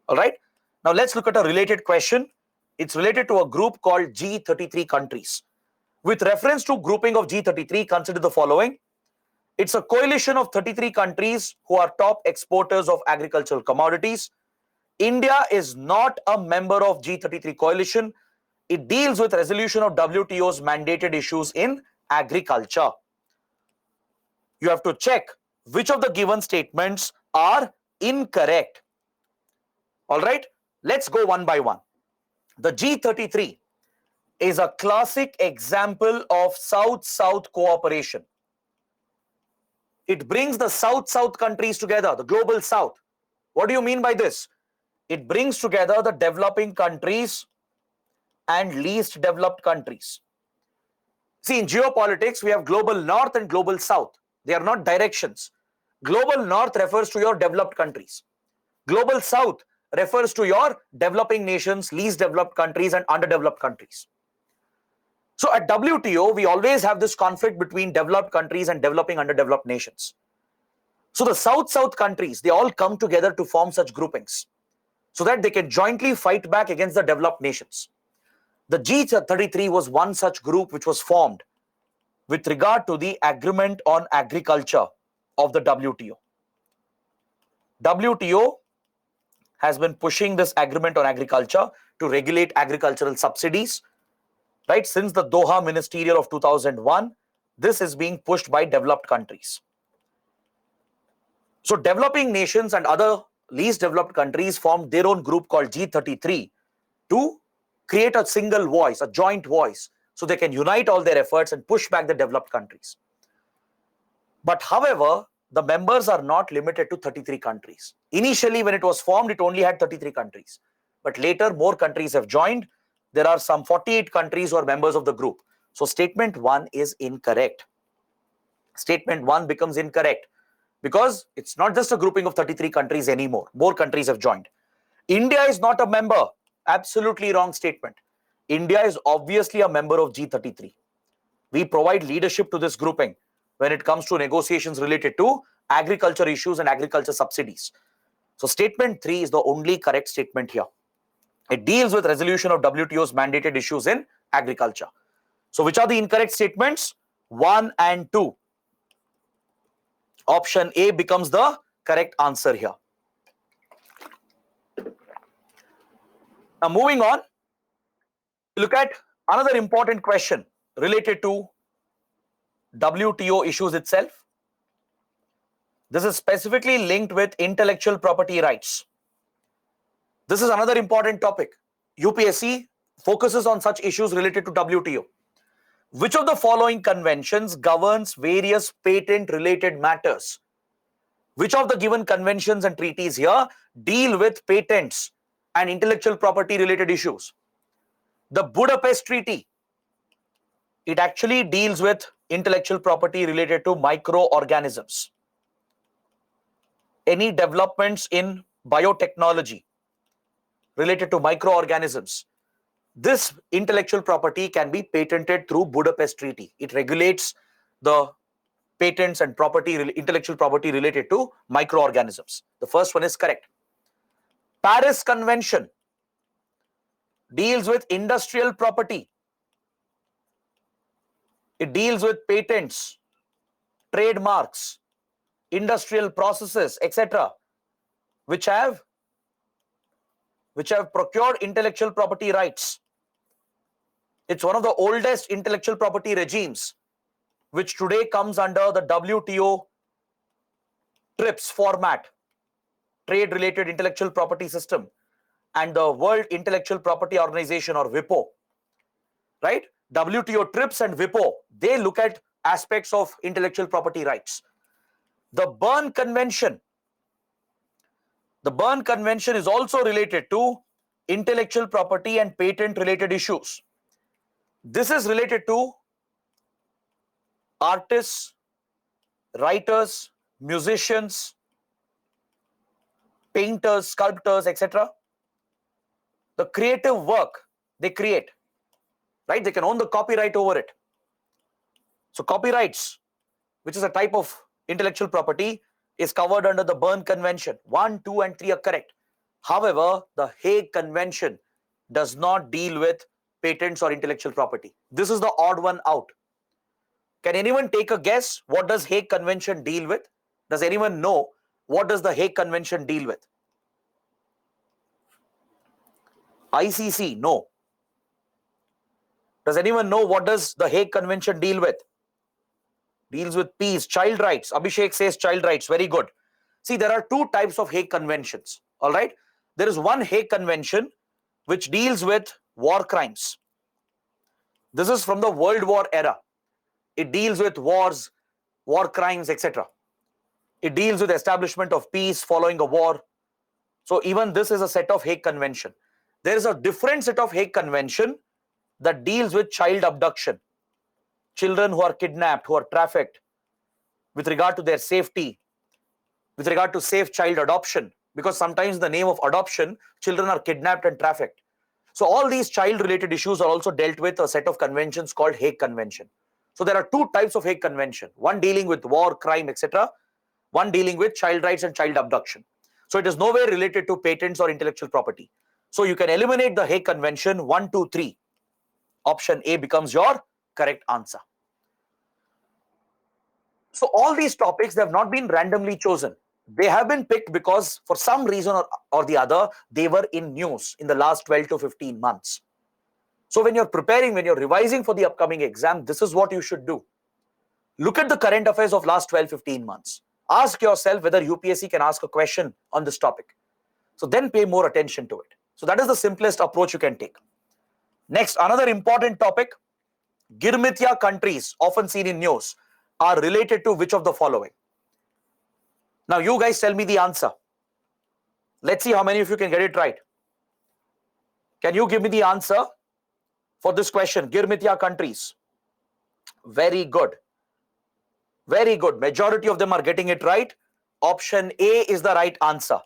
[SPEAKER 1] All right. Now let's look at a related question. It's related to a group called G33 countries. With reference to grouping of G33, consider the following. It's a coalition of 33 countries who are top exporters of agricultural commodities. India is not a member of G33 coalition. It deals with resolution of WTO's mandated issues in agriculture. You have to check which of the given statements are incorrect. All right, let's go one by one. The G33 is a classic example of South-South cooperation. It brings the South-South countries together, the global South. What do you mean by this? It brings together the developing countries and least developed countries. See, in geopolitics, we have global North and global South. They are not directions. Global North refers to your developed countries. Global South refers to your developing nations, least developed countries, and underdeveloped countries. So at WTO, we always have this conflict between developed countries and developing underdeveloped nations. So the South-South countries, they all come together to form such groupings so that they can jointly fight back against the developed nations. The G33 was one such group which was formed with regard to the agreement on agriculture of the WTO. WTO has been pushing this agreement on agriculture to regulate agricultural subsidies, right? Since the Doha Ministerial of 2001, this is being pushed by developed countries. So developing nations and other least developed countries formed their own group called G33 to create a single voice, a joint voice, so they can unite all their efforts and push back the developed countries. But however, the members are not limited to 33 countries. Initially, when it was formed, it only had 33 countries. But later, more countries have joined. There are some 48 countries who are members of the group. So statement 1 is incorrect. Statement 1 becomes incorrect because it's not just a grouping of 33 countries anymore. More countries have joined. India is not a member. Absolutely wrong statement. India is obviously a member of G33. We provide leadership to this grouping when it comes to negotiations related to agriculture issues and agriculture subsidies. So statement 3 is the only correct statement here. It deals with resolution of WTO's mandated issues in agriculture. So which are the incorrect statements? 1 and 2. Option A becomes the correct answer here. Now moving on, look at another important question related to WTO issues itself. This is specifically linked with intellectual property rights. This is another important topic. UPSC focuses on such issues related to WTO. Which of the following conventions governs various patent-related matters? Which of the given conventions and treaties here deal with patents and intellectual property-related issues? The Budapest Treaty, it actually deals with intellectual property related to microorganisms. Any developments in biotechnology related to microorganisms, this intellectual property can be patented through Budapest Treaty. It regulates the patents and intellectual property related to microorganisms. The first one is correct. Paris Convention deals with industrial property. It deals with patents, trademarks, industrial processes, etc., which have procured intellectual property rights. It's one of the oldest intellectual property regimes, which today comes under the WTO TRIPS format, trade-related intellectual property system, and the World Intellectual Property Organization, or WIPO, right? WTO TRIPS and WIPO, they look at aspects of intellectual property rights. The Berne Convention is also related to intellectual property and patent-related issues. This is related to artists, writers, musicians, painters, sculptors, etc. The creative work they create, right? They can own the copyright over it. So copyrights, which is a type of intellectual property, is covered under the Berne Convention. 1, 2, and 3 are correct. However, the Hague Convention does not deal with patents or intellectual property. This is the odd one out. Can anyone take a guess? What does Hague Convention deal with? Does anyone know what does the Hague Convention deal with? ICC, no. Does anyone know what does the Hague Convention deal with? Deals with peace, child rights. Abhishek says child rights. Very good. See, there are two types of Hague Conventions. All right. There is one Hague Convention which deals with war crimes. This is from the World War era. It deals with wars, war crimes, etc. It deals with establishment of peace following a war. So even this is a set of Hague Convention. There is a different set of Hague Convention that deals with child abduction. Children who are kidnapped, who are trafficked, with regard to their safety, with regard to safe child adoption. because sometimes in the name of adoption, children are kidnapped and trafficked. So all these child-related issues are also dealt with a set of conventions called Hague Convention. So there are two types of Hague Convention, one dealing with war, crime, etc., one dealing with child rights and child abduction. So it is nowhere related to patents or intellectual property. So you can eliminate the Hague Convention 1, 2, 3. Option A becomes your correct answer. So all these topics, they have not been randomly chosen. They have been picked because for some reason or the other, they were in news in the last 12 to 15 months. So when you're preparing, when you're revising for the upcoming exam, this is what you should do. Look at the current affairs of last 12, 15 months. Ask yourself whether UPSC can ask a question on this topic. So then pay more attention to it. So that is the simplest approach you can take. Next, another important topic, Girmithya countries often seen in news are related to which of the following? Now you guys tell me the answer. Let's see how many of you can get it right. Can you give me the answer for this question? Girmithya countries. Very good. Very good. Majority of them are getting it right. Option A is the right answer.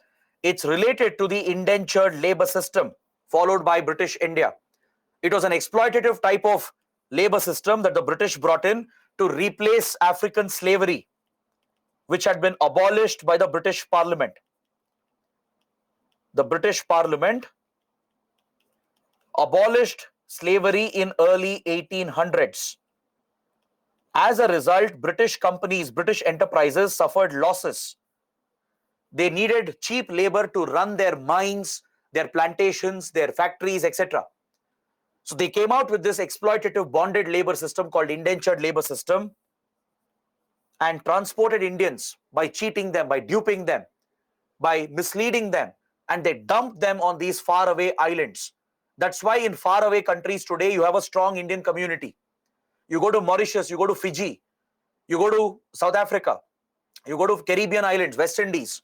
[SPEAKER 1] It's related to the indentured labor system followed by British India. It was an exploitative type of labor system that the British brought in to replace African slavery, which had been abolished by the British Parliament. The British Parliament abolished slavery in early 1800s. As a result, British companies, British enterprises suffered losses. They needed cheap labor to run their mines, their plantations, their factories, etc. So they came out with this exploitative bonded labor system called indentured labor system and transported Indians by cheating them, by duping them, by misleading them, and they dumped them on these faraway islands. That's why in faraway countries today, you have a strong Indian community. You go to Mauritius, you go to Fiji, you go to South Africa, you go to Caribbean islands, West Indies,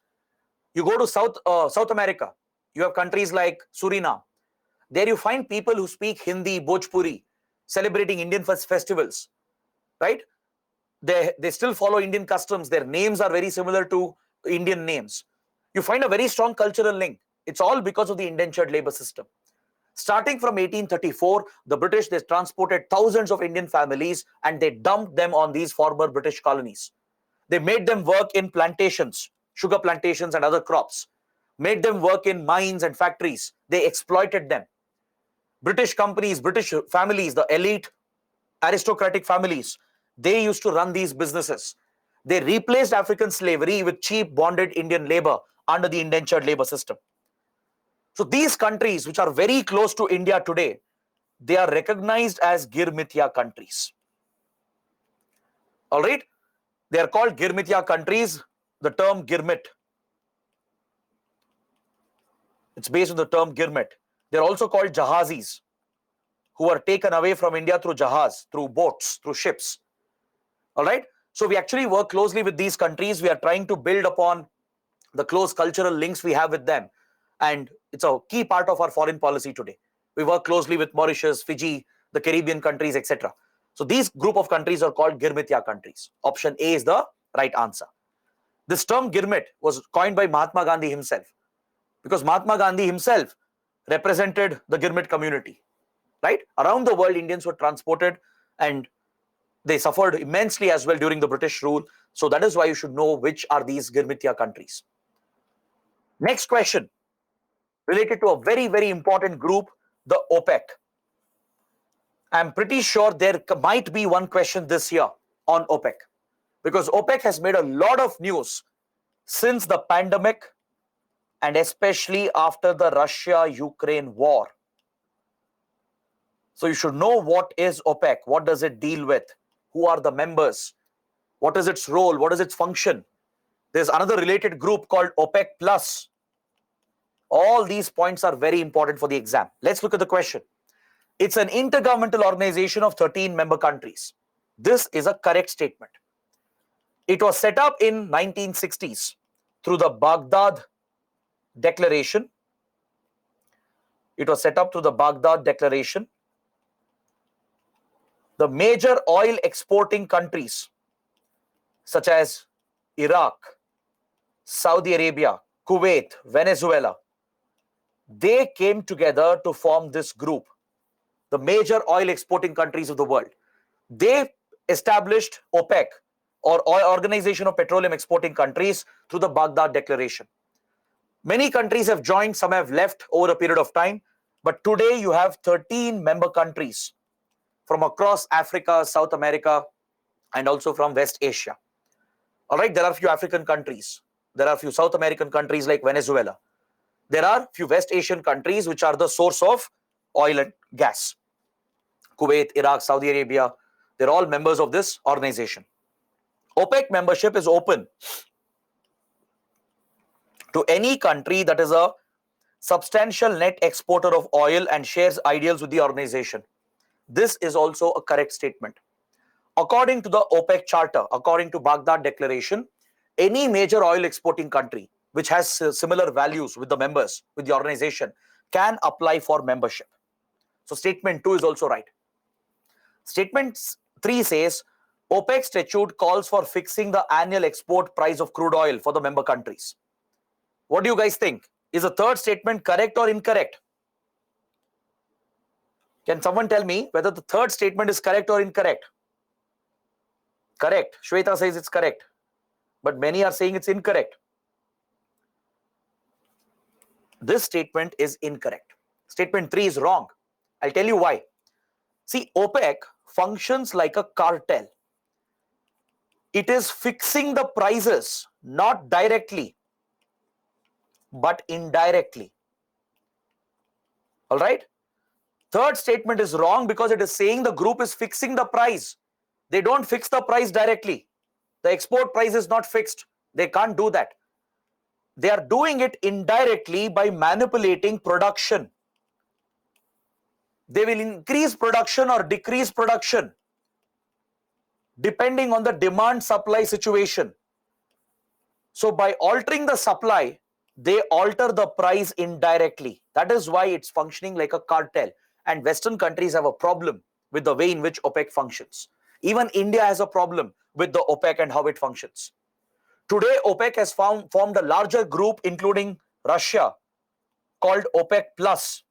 [SPEAKER 1] you go to South America, you have countries like Suriname. There you find people who speak Hindi, Bhojpuri, celebrating Indian festivals, right? They still follow Indian customs. Their names are very similar to Indian names. You find a very strong cultural link. It's all because of the indentured labor system. Starting from 1834, the British, they transported thousands of Indian families and they dumped them on these former British colonies. They made them work in plantations, sugar plantations and other crops, made them work in mines and factories. They exploited them. British companies, British families, the elite aristocratic families, they used to run these businesses. They replaced African slavery with cheap bonded Indian labor under the indentured labor system. So these countries, which are very close to India today, they are recognized as Girmithya countries. All right? They are called Girmithya countries. The term Girmit, it's based on the term Girmit. They're also called Jahazis, who are taken away from India through Jahaz, through boats, through ships. All right? So we actually work closely with these countries. We are trying to build upon the close cultural links we have with them. And it's a key part of our foreign policy today. We work closely with Mauritius, Fiji, the Caribbean countries, etc. So these group of countries are called Girmithya countries. Option A is the right answer. This term Girmit was coined by Mahatma Gandhi himself, because Mahatma Gandhi himself represented the Girmit community, right? Around the world, Indians were transported and they suffered immensely as well during the British rule. So that is why you should know which are these Girmithya countries. Next question, related to a very, very important group, the OPEC. I'm pretty sure there might be one question this year on OPEC, because OPEC has made a lot of news since the pandemic and especially after the Russia-Ukraine war. So you should know what is OPEC, what does it deal with, who are the members, what is its role, what is its function. There's another related group called OPEC Plus. All these points are very important for the exam. Let's look at the question. It's an intergovernmental organization of 13 member countries. This is a correct statement. It was set up in 1960s through the Baghdad Declaration. It was set up through the Baghdad Declaration. The major oil exporting countries such as Iraq, Saudi Arabia, Kuwait, Venezuela, they came together to form this group, the major oil exporting countries of the world. They established OPEC, or Organization of Petroleum Exporting Countries, through the Baghdad Declaration. Many countries have joined, some have left over a period of time, but today you have 13 member countries from across Africa, South America, and also from West Asia. All right, there are a few African countries. There are a few South American countries like Venezuela. There are a few West Asian countries which are the source of oil and gas. Kuwait, Iraq, Saudi Arabia, they're all members of this organization. OPEC membership is open to any country that is a substantial net exporter of oil and shares ideals with the organization. This is also a correct statement. According to the OPEC Charter, according to Baghdad Declaration, any major oil exporting country which has similar values with the members, with the organization, can apply for membership. So statement 2 is also right. Statement 3 says, OPEC statute calls for fixing the annual export price of crude oil for the member countries. What do you guys think? Is the third statement correct or incorrect? Can someone tell me whether the third statement is correct or incorrect? Correct. Shweta says it's correct, but many are saying it's incorrect. This statement is incorrect. Statement 3 is wrong. I'll tell you why. See, OPEC functions like a cartel. It is fixing the prices, not directly, but indirectly. All right? Third statement is wrong because it is saying the group is fixing the price. They don't fix the price directly. The export price is not fixed. They can't do that. They are doing it indirectly by manipulating production. They will increase production or decrease production depending on the demand-supply situation. So by altering the supply, they alter the price indirectly. That is why it's functioning like a cartel. And Western countries have a problem with the way in which OPEC functions. Even India has a problem with the OPEC and how it functions. Today, OPEC has formed a larger group, including Russia, called OPEC Plus.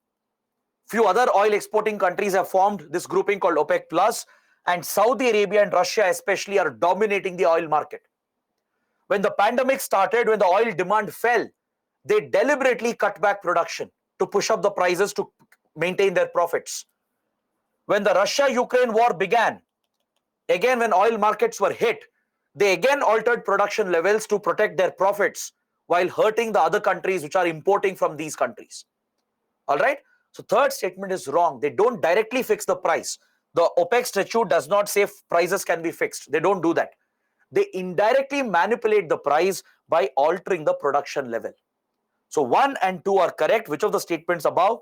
[SPEAKER 1] Few other oil exporting countries have formed this grouping called OPEC Plus, and Saudi Arabia and Russia especially are dominating the oil market. When the pandemic started, when the oil demand fell, they deliberately cut back production to push up the prices to maintain their profits. When the Russia-Ukraine war began, again when oil markets were hit, they again altered production levels to protect their profits while hurting the other countries which are importing from these countries. All right? So third statement is wrong. They don't directly fix the price. The OPEC statute does not say prices can be fixed. They don't do that. They indirectly manipulate the price by altering the production level. So 1 and 2 are correct. Which of the statements above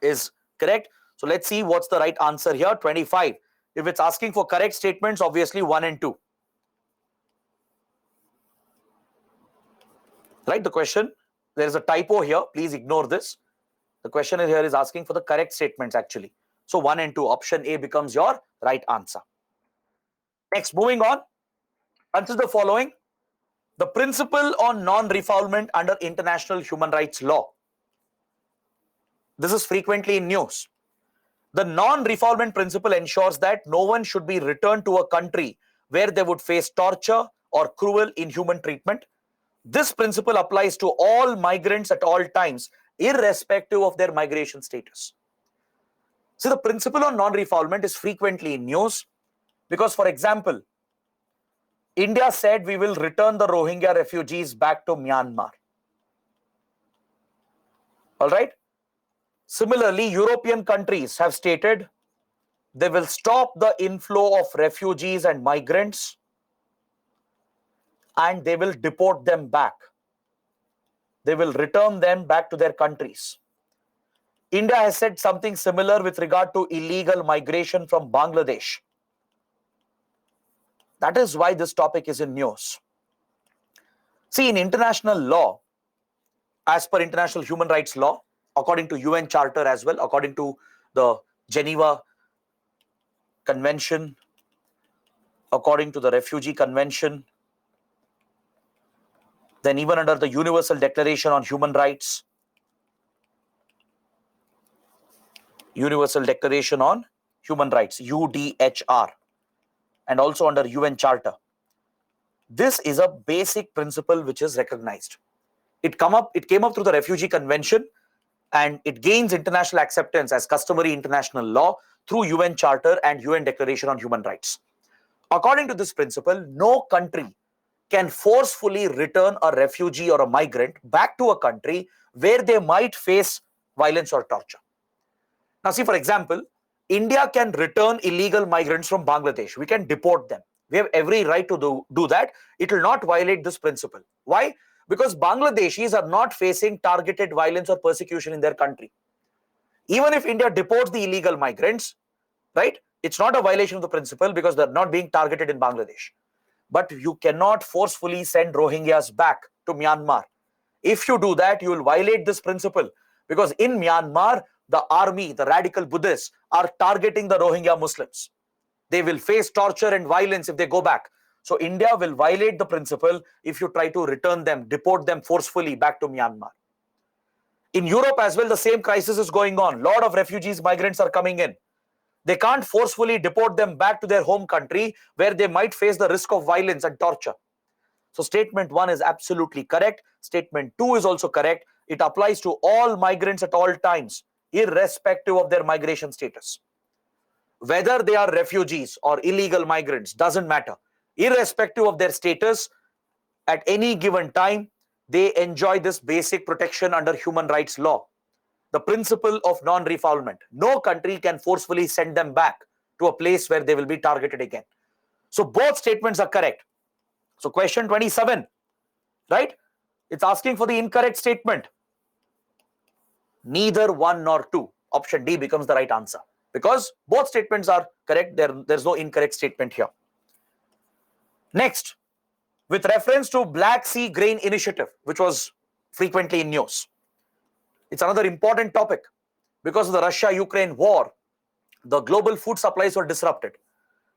[SPEAKER 1] is correct? So let's see what's the right answer here. 25. If it's asking for correct statements, obviously 1 and 2. Right? The question, there is a typo here. Please ignore this. The question here is asking for the correct statements actually. So 1 and 2, option A becomes your right answer. Next, moving on. Answer the following. The principle on non-refoulement under international human rights law. This is frequently in news. The non-refoulement principle ensures that no one should be returned to a country where they would face torture or cruel, inhuman treatment. This principle applies to all migrants at all times, irrespective of their migration status. So the principle on non-refoulement is frequently in news because, for example, India said we will return the Rohingya refugees back to Myanmar. All right. Similarly, European countries have stated they will stop the inflow of refugees and migrants and they will deport them back. They will return them back to their countries. India has said something similar with regard to illegal migration from Bangladesh. That is why this topic is in news. See, in international law, as per international human rights law, according to UN Charter as well, according to the Geneva Convention, according to the Refugee Convention, Then even under the Universal Declaration on Human Rights, Universal Declaration on Human Rights, UDHR, and also under UN Charter. This is a basic principle which is recognized. It came up through the Refugee Convention, and it gains international acceptance as customary international law through UN Charter and UN Declaration on Human Rights. According to this principle, no country can forcefully return a refugee or a migrant back to a country where they might face violence or torture. Now, see, for example, India can return illegal migrants from Bangladesh. We can deport them. We have every right to do that. It will not violate this principle. Why? Because Bangladeshis are not facing targeted violence or persecution in their country. Even if India deports the illegal migrants, right, it's not a violation of the principle because they're not being targeted in Bangladesh. But you cannot forcefully send Rohingyas back to Myanmar. If you do that, you will violate this principle, because in Myanmar, the army, the radical Buddhists, are targeting the Rohingya Muslims. They will face torture and violence if they go back. So India will violate the principle if you try to return them, deport them forcefully back to Myanmar. In Europe as well, the same crisis is going on. A lot of refugees, migrants are coming in. They can't forcefully deport them back to their home country where they might face the risk of violence and torture. So statement 1 is absolutely correct. Statement 2 is also correct. It applies to all migrants at all times, irrespective of their migration status. Whether they are refugees or illegal migrants, doesn't matter. Irrespective of their status, at any given time, they enjoy this basic protection under human rights law. The principle of non-refoulement. No country can forcefully send them back to a place where they will be targeted again. So both statements are correct. So question 27, right? It's asking for the incorrect statement. Neither 1 nor 2. Option D becomes the right answer, because both statements are correct. There's no incorrect statement here. Next, with reference to Black Sea Grain Initiative, which was frequently in news. It's another important topic. Because of the Russia-Ukraine war, the global food supplies were disrupted,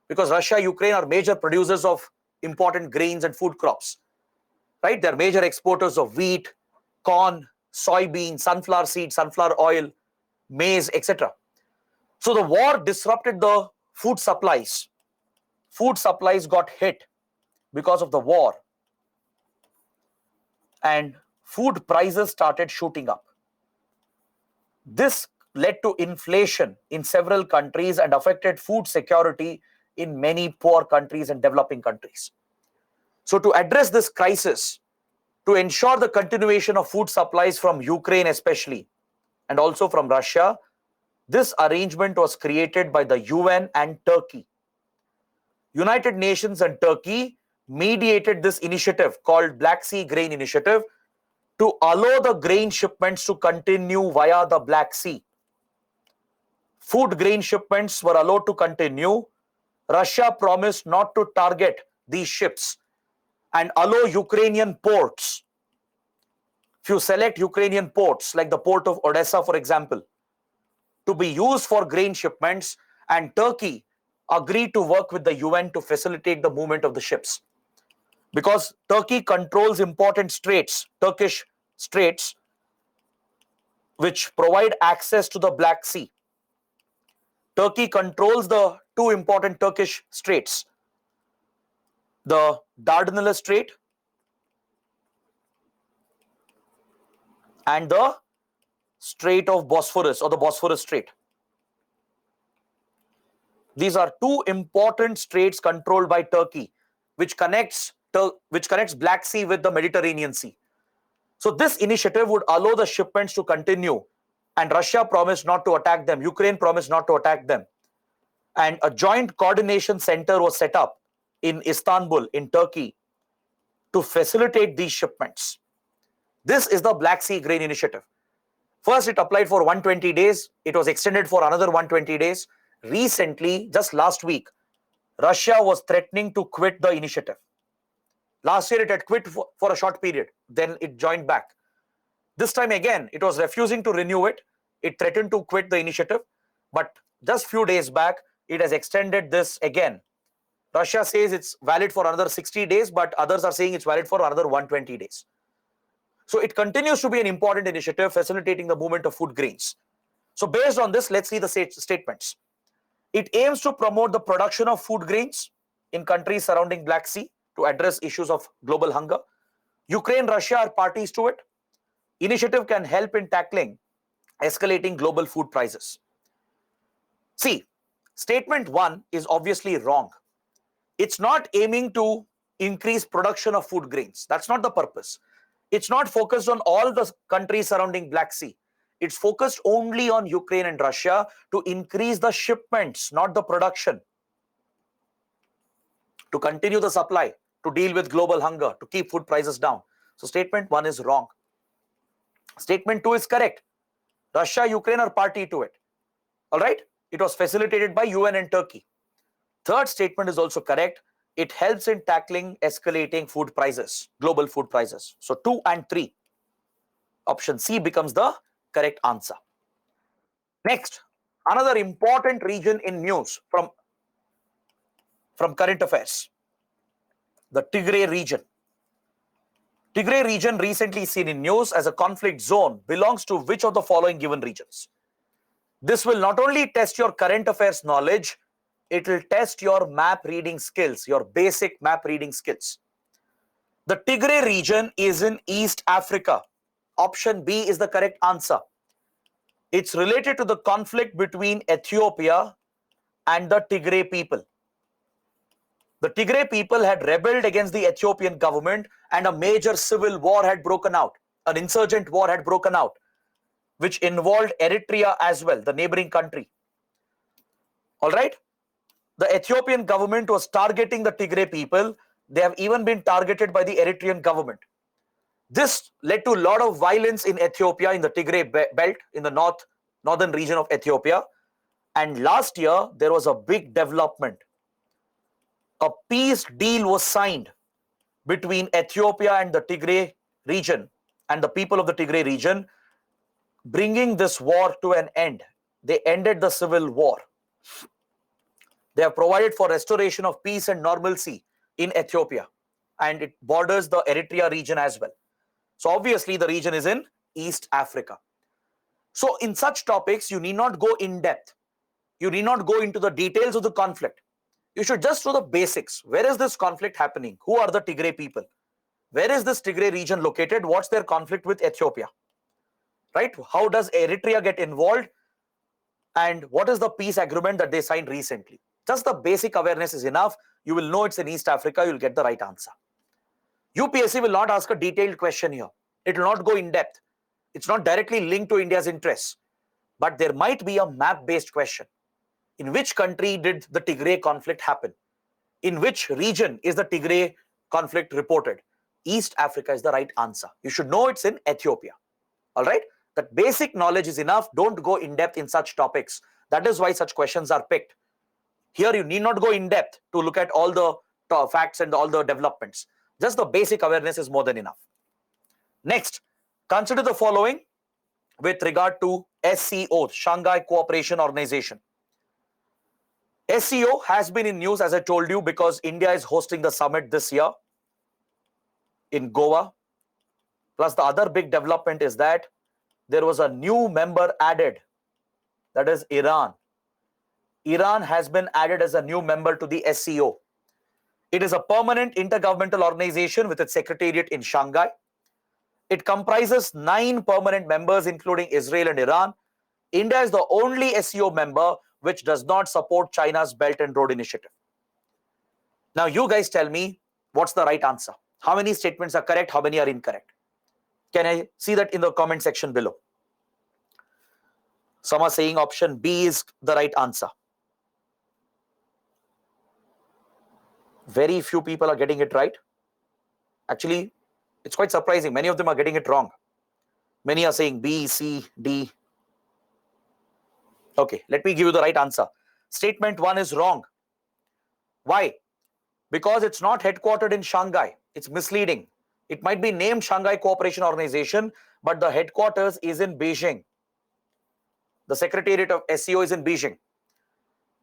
[SPEAKER 1] because Russia, Ukraine are major producers of important grains and food crops, right? They're major exporters of wheat, corn, soybean, sunflower seed, sunflower oil, maize, etc. So the war disrupted the food supplies. Food supplies got hit because of the war, and food prices started shooting up. This led to inflation in several countries and affected food security in many poor countries and developing countries. So to address this crisis, to ensure the continuation of food supplies from Ukraine especially, and also from Russia, this arrangement was created by the UN and Turkey. United Nations and Turkey mediated this initiative called Black Sea Grain Initiative to allow the grain shipments to continue via the Black Sea. Food grain shipments were allowed to continue. Russia promised not to target these ships and allow Ukrainian ports. If you select Ukrainian ports, like the port of Odessa, for example, to be used for grain shipments, and Turkey agreed to work with the UN to facilitate the movement of the ships. Because Turkey controls important straits, Turkish straits, which provide access to the Black Sea. Turkey controls the two important Turkish straits, the Dardanelles Strait and the Strait of Bosphorus, or the Bosphorus Strait. These are two important straits controlled by Turkey, which connects Black Sea with the Mediterranean Sea. So this initiative would allow the shipments to continue, and Russia promised not to attack them. Ukraine promised not to attack them. And a joint coordination center was set up in Istanbul, in Turkey, to facilitate these shipments. This is the Black Sea Grain Initiative. First, it applied for 120 days. It was extended for another 120 days. Recently, just last week, Russia was threatening to quit the initiative. Last year, it had quit for a short period. Then it joined back. This time again, it was refusing to renew it. It threatened to quit the initiative. But just few days back, it has extended this again. Russia says it's valid for another 60 days, but others are saying it's valid for another 120 days. So it continues to be an important initiative facilitating the movement of food grains. So based on this, let's see the statements. It aims to promote the production of food grains in countries surrounding Black Sea to address issues of global hunger. Ukraine, Russia are parties to it. Initiative can help in tackling escalating global food prices. See, statement 1 is obviously wrong. It's not aiming to increase production of food grains. That's not the purpose. It's not focused on all the countries surrounding Black Sea. It's focused only on Ukraine and Russia to increase the shipments, not the production, to continue the supply, to deal with global hunger, to keep food prices down. So statement 1 is wrong. Statement 2 is correct. Russia, Ukraine are party to it. All right? It was facilitated by UN and Turkey. Third statement is also correct. It helps in tackling escalating food prices, global food prices. So 2 and 3. Option C becomes the correct answer. Next, another important region in news from current affairs. The Tigray region. Tigray region, recently seen in news as a conflict zone, belongs to which of the following given regions? This will not only test your current affairs knowledge, it will test your map reading skills, your basic map reading skills. The Tigray region is in East Africa. Option B is the correct answer. It's related to the conflict between Ethiopia and the Tigray people. The Tigray people had rebelled against the Ethiopian government and a major civil war had broken out. An insurgent war had broken out, which involved Eritrea as well, the neighboring country. All right? The Ethiopian government was targeting the Tigray people. They have even been targeted by the Eritrean government. This led to a lot of violence in Ethiopia, in the Tigray belt, in the northern region of Ethiopia. And last year, there was a big development. A peace deal was signed between Ethiopia and the Tigray region and the people of the Tigray region, bringing this war to an end. They ended the civil war. They have provided for restoration of peace and normalcy in Ethiopia, and it borders the Eritrea region as well. So obviously the region is in East Africa. So in such topics, you need not go in depth. You need not go into the details of the conflict. You should just know the basics. Where is this conflict happening? Who are the Tigray people? Where is this Tigray region located? What's their conflict with Ethiopia? Right? How does Eritrea get involved? And what is the peace agreement that they signed recently? Just the basic awareness is enough. You will know it's in East Africa. You'll get the right answer. UPSC will not ask a detailed question here. It will not go in depth. It's not directly linked to India's interests. But there might be a map-based question. In which country did the Tigray conflict happen? In which region is the Tigray conflict reported? East Africa is the right answer. You should know it's in Ethiopia. All right? That basic knowledge is enough. Don't go in depth in such topics. That is why such questions are picked. Here you need not go in depth to look at all the facts and all the developments. Just the basic awareness is more than enough. Next, consider the following with regard to SCO, Shanghai Cooperation Organization. SCO has been in news, as I told you, because India is hosting the summit this year in Goa. Plus, the other big development is that there was a new member added, that is Iran. Iran has been added as a new member to the SCO. It is a permanent intergovernmental organization with its secretariat in Shanghai. It comprises 9 permanent members, including Israel and Iran. India is the only SCO member which does not support China's Belt and Road Initiative. Now, you guys tell me what's the right answer. How many statements are correct? How many are incorrect? Can I see that in the comment section below? Some are saying option B is the right answer. Very few people are getting it right. Actually, it's quite surprising. Many of them are getting it wrong. Many are saying B, C, D. Okay, let me give you the right answer. Statement 1 is wrong. Why? Because it's not headquartered in Shanghai. It's misleading. It might be named Shanghai Cooperation Organization, but the headquarters is in Beijing. The secretariat of SCO is in Beijing.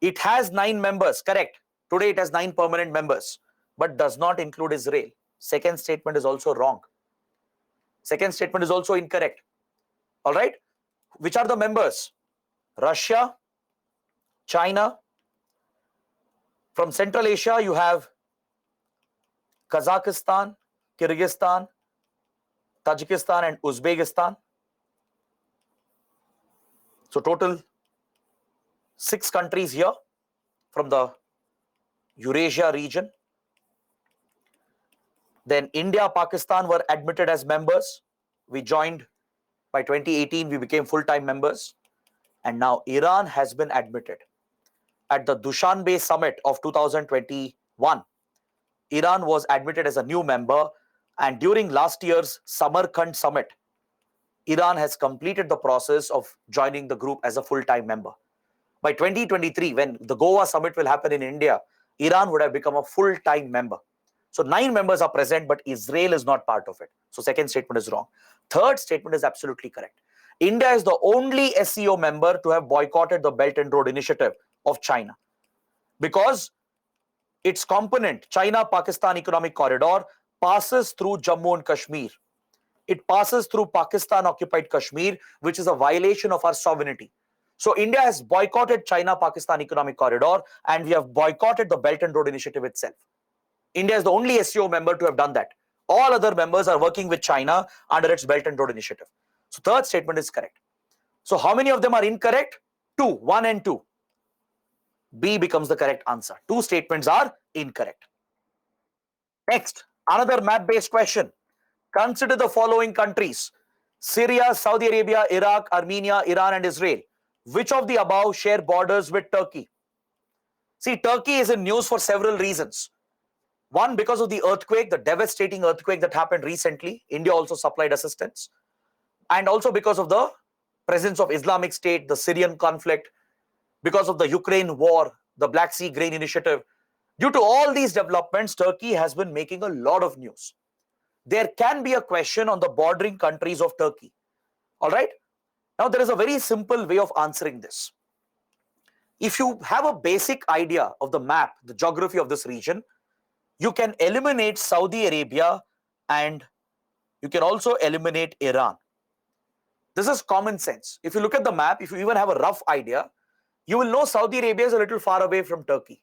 [SPEAKER 1] It has 9 members, correct. Today it has 9 permanent members, but does not include Israel. Second statement is also wrong. Second statement is also incorrect. All right. Which are the members? Russia, China. From Central Asia, you have Kazakhstan, Kyrgyzstan, Tajikistan, and Uzbekistan. So total 6 countries here from the Eurasia region. Then India, Pakistan were admitted as members. We joined by 2018, we became full-time members. And now Iran has been admitted. At the Dushanbe summit of 2021, Iran was admitted as a new member. And during last year's Samarkand summit, Iran has completed the process of joining the group as a full-time member. By 2023, when the Goa summit will happen in India, Iran would have become a full-time member. So 9 members are present, but Israel is not part of it. So second statement is wrong. Third statement is absolutely correct. India is the only SCO member to have boycotted the Belt and Road Initiative of China, because its component, China-Pakistan Economic Corridor, passes through Jammu and Kashmir. It passes through Pakistan-occupied Kashmir, which is a violation of our sovereignty. So India has boycotted China-Pakistan Economic Corridor, and we have boycotted the Belt and Road Initiative itself. India is the only SCO member to have done that. All other members are working with China under its Belt and Road Initiative. So third statement is correct. So how many of them are incorrect? 2, 1 and 2. B becomes the correct answer. 2 statements are incorrect. Next, another map-based question. Consider the following countries: Syria, Saudi Arabia, Iraq, Armenia, Iran, and Israel. Which of the above share borders with Turkey? See, Turkey is in news for several reasons. One, because of the earthquake, the devastating earthquake that happened recently. India also supplied assistance. And also because of the presence of Islamic State, the Syrian conflict, because of the Ukraine war, the Black Sea Grain Initiative. Due to all these developments, Turkey has been making a lot of news. There can be a question on the bordering countries of Turkey. All right. Now, there is a very simple way of answering this. If you have a basic idea of the map, the geography of this region, you can eliminate Saudi Arabia and you can also eliminate Iran. This is common sense. If you look at the map, if you even have a rough idea, you will know Saudi Arabia is a little far away from Turkey.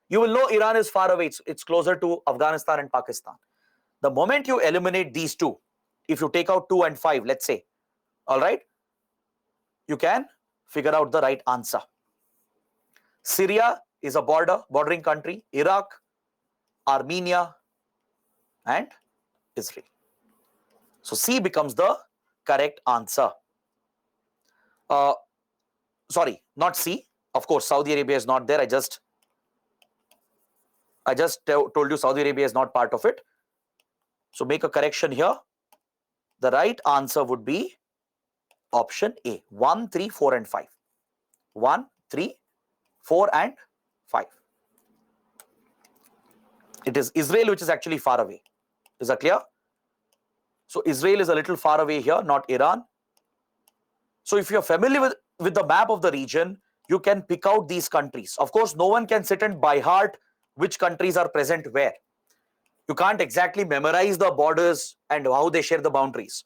[SPEAKER 1] You will know Iran is far away. It's closer to Afghanistan and Pakistan. The moment you eliminate these two, if you take out 2 and 5, let's say, all right, you can figure out the right answer. Syria is a bordering country, Iraq, Armenia, and Israel. So C becomes the correct answer. Sorry, not C. Of course, Saudi Arabia is not there. I just told you Saudi Arabia is not part of it. So make a correction here. The right answer would be option A, 1, 3, 4, and 5. 1, 3, 4, and 5. It is Israel which is actually far away. Is that clear? So Israel is a little far away here, not Iran. So if you're familiar with the map of the region, you can pick out these countries. Of course, no one can sit and by heart which countries are present where. You can't exactly memorize the borders and how they share the boundaries.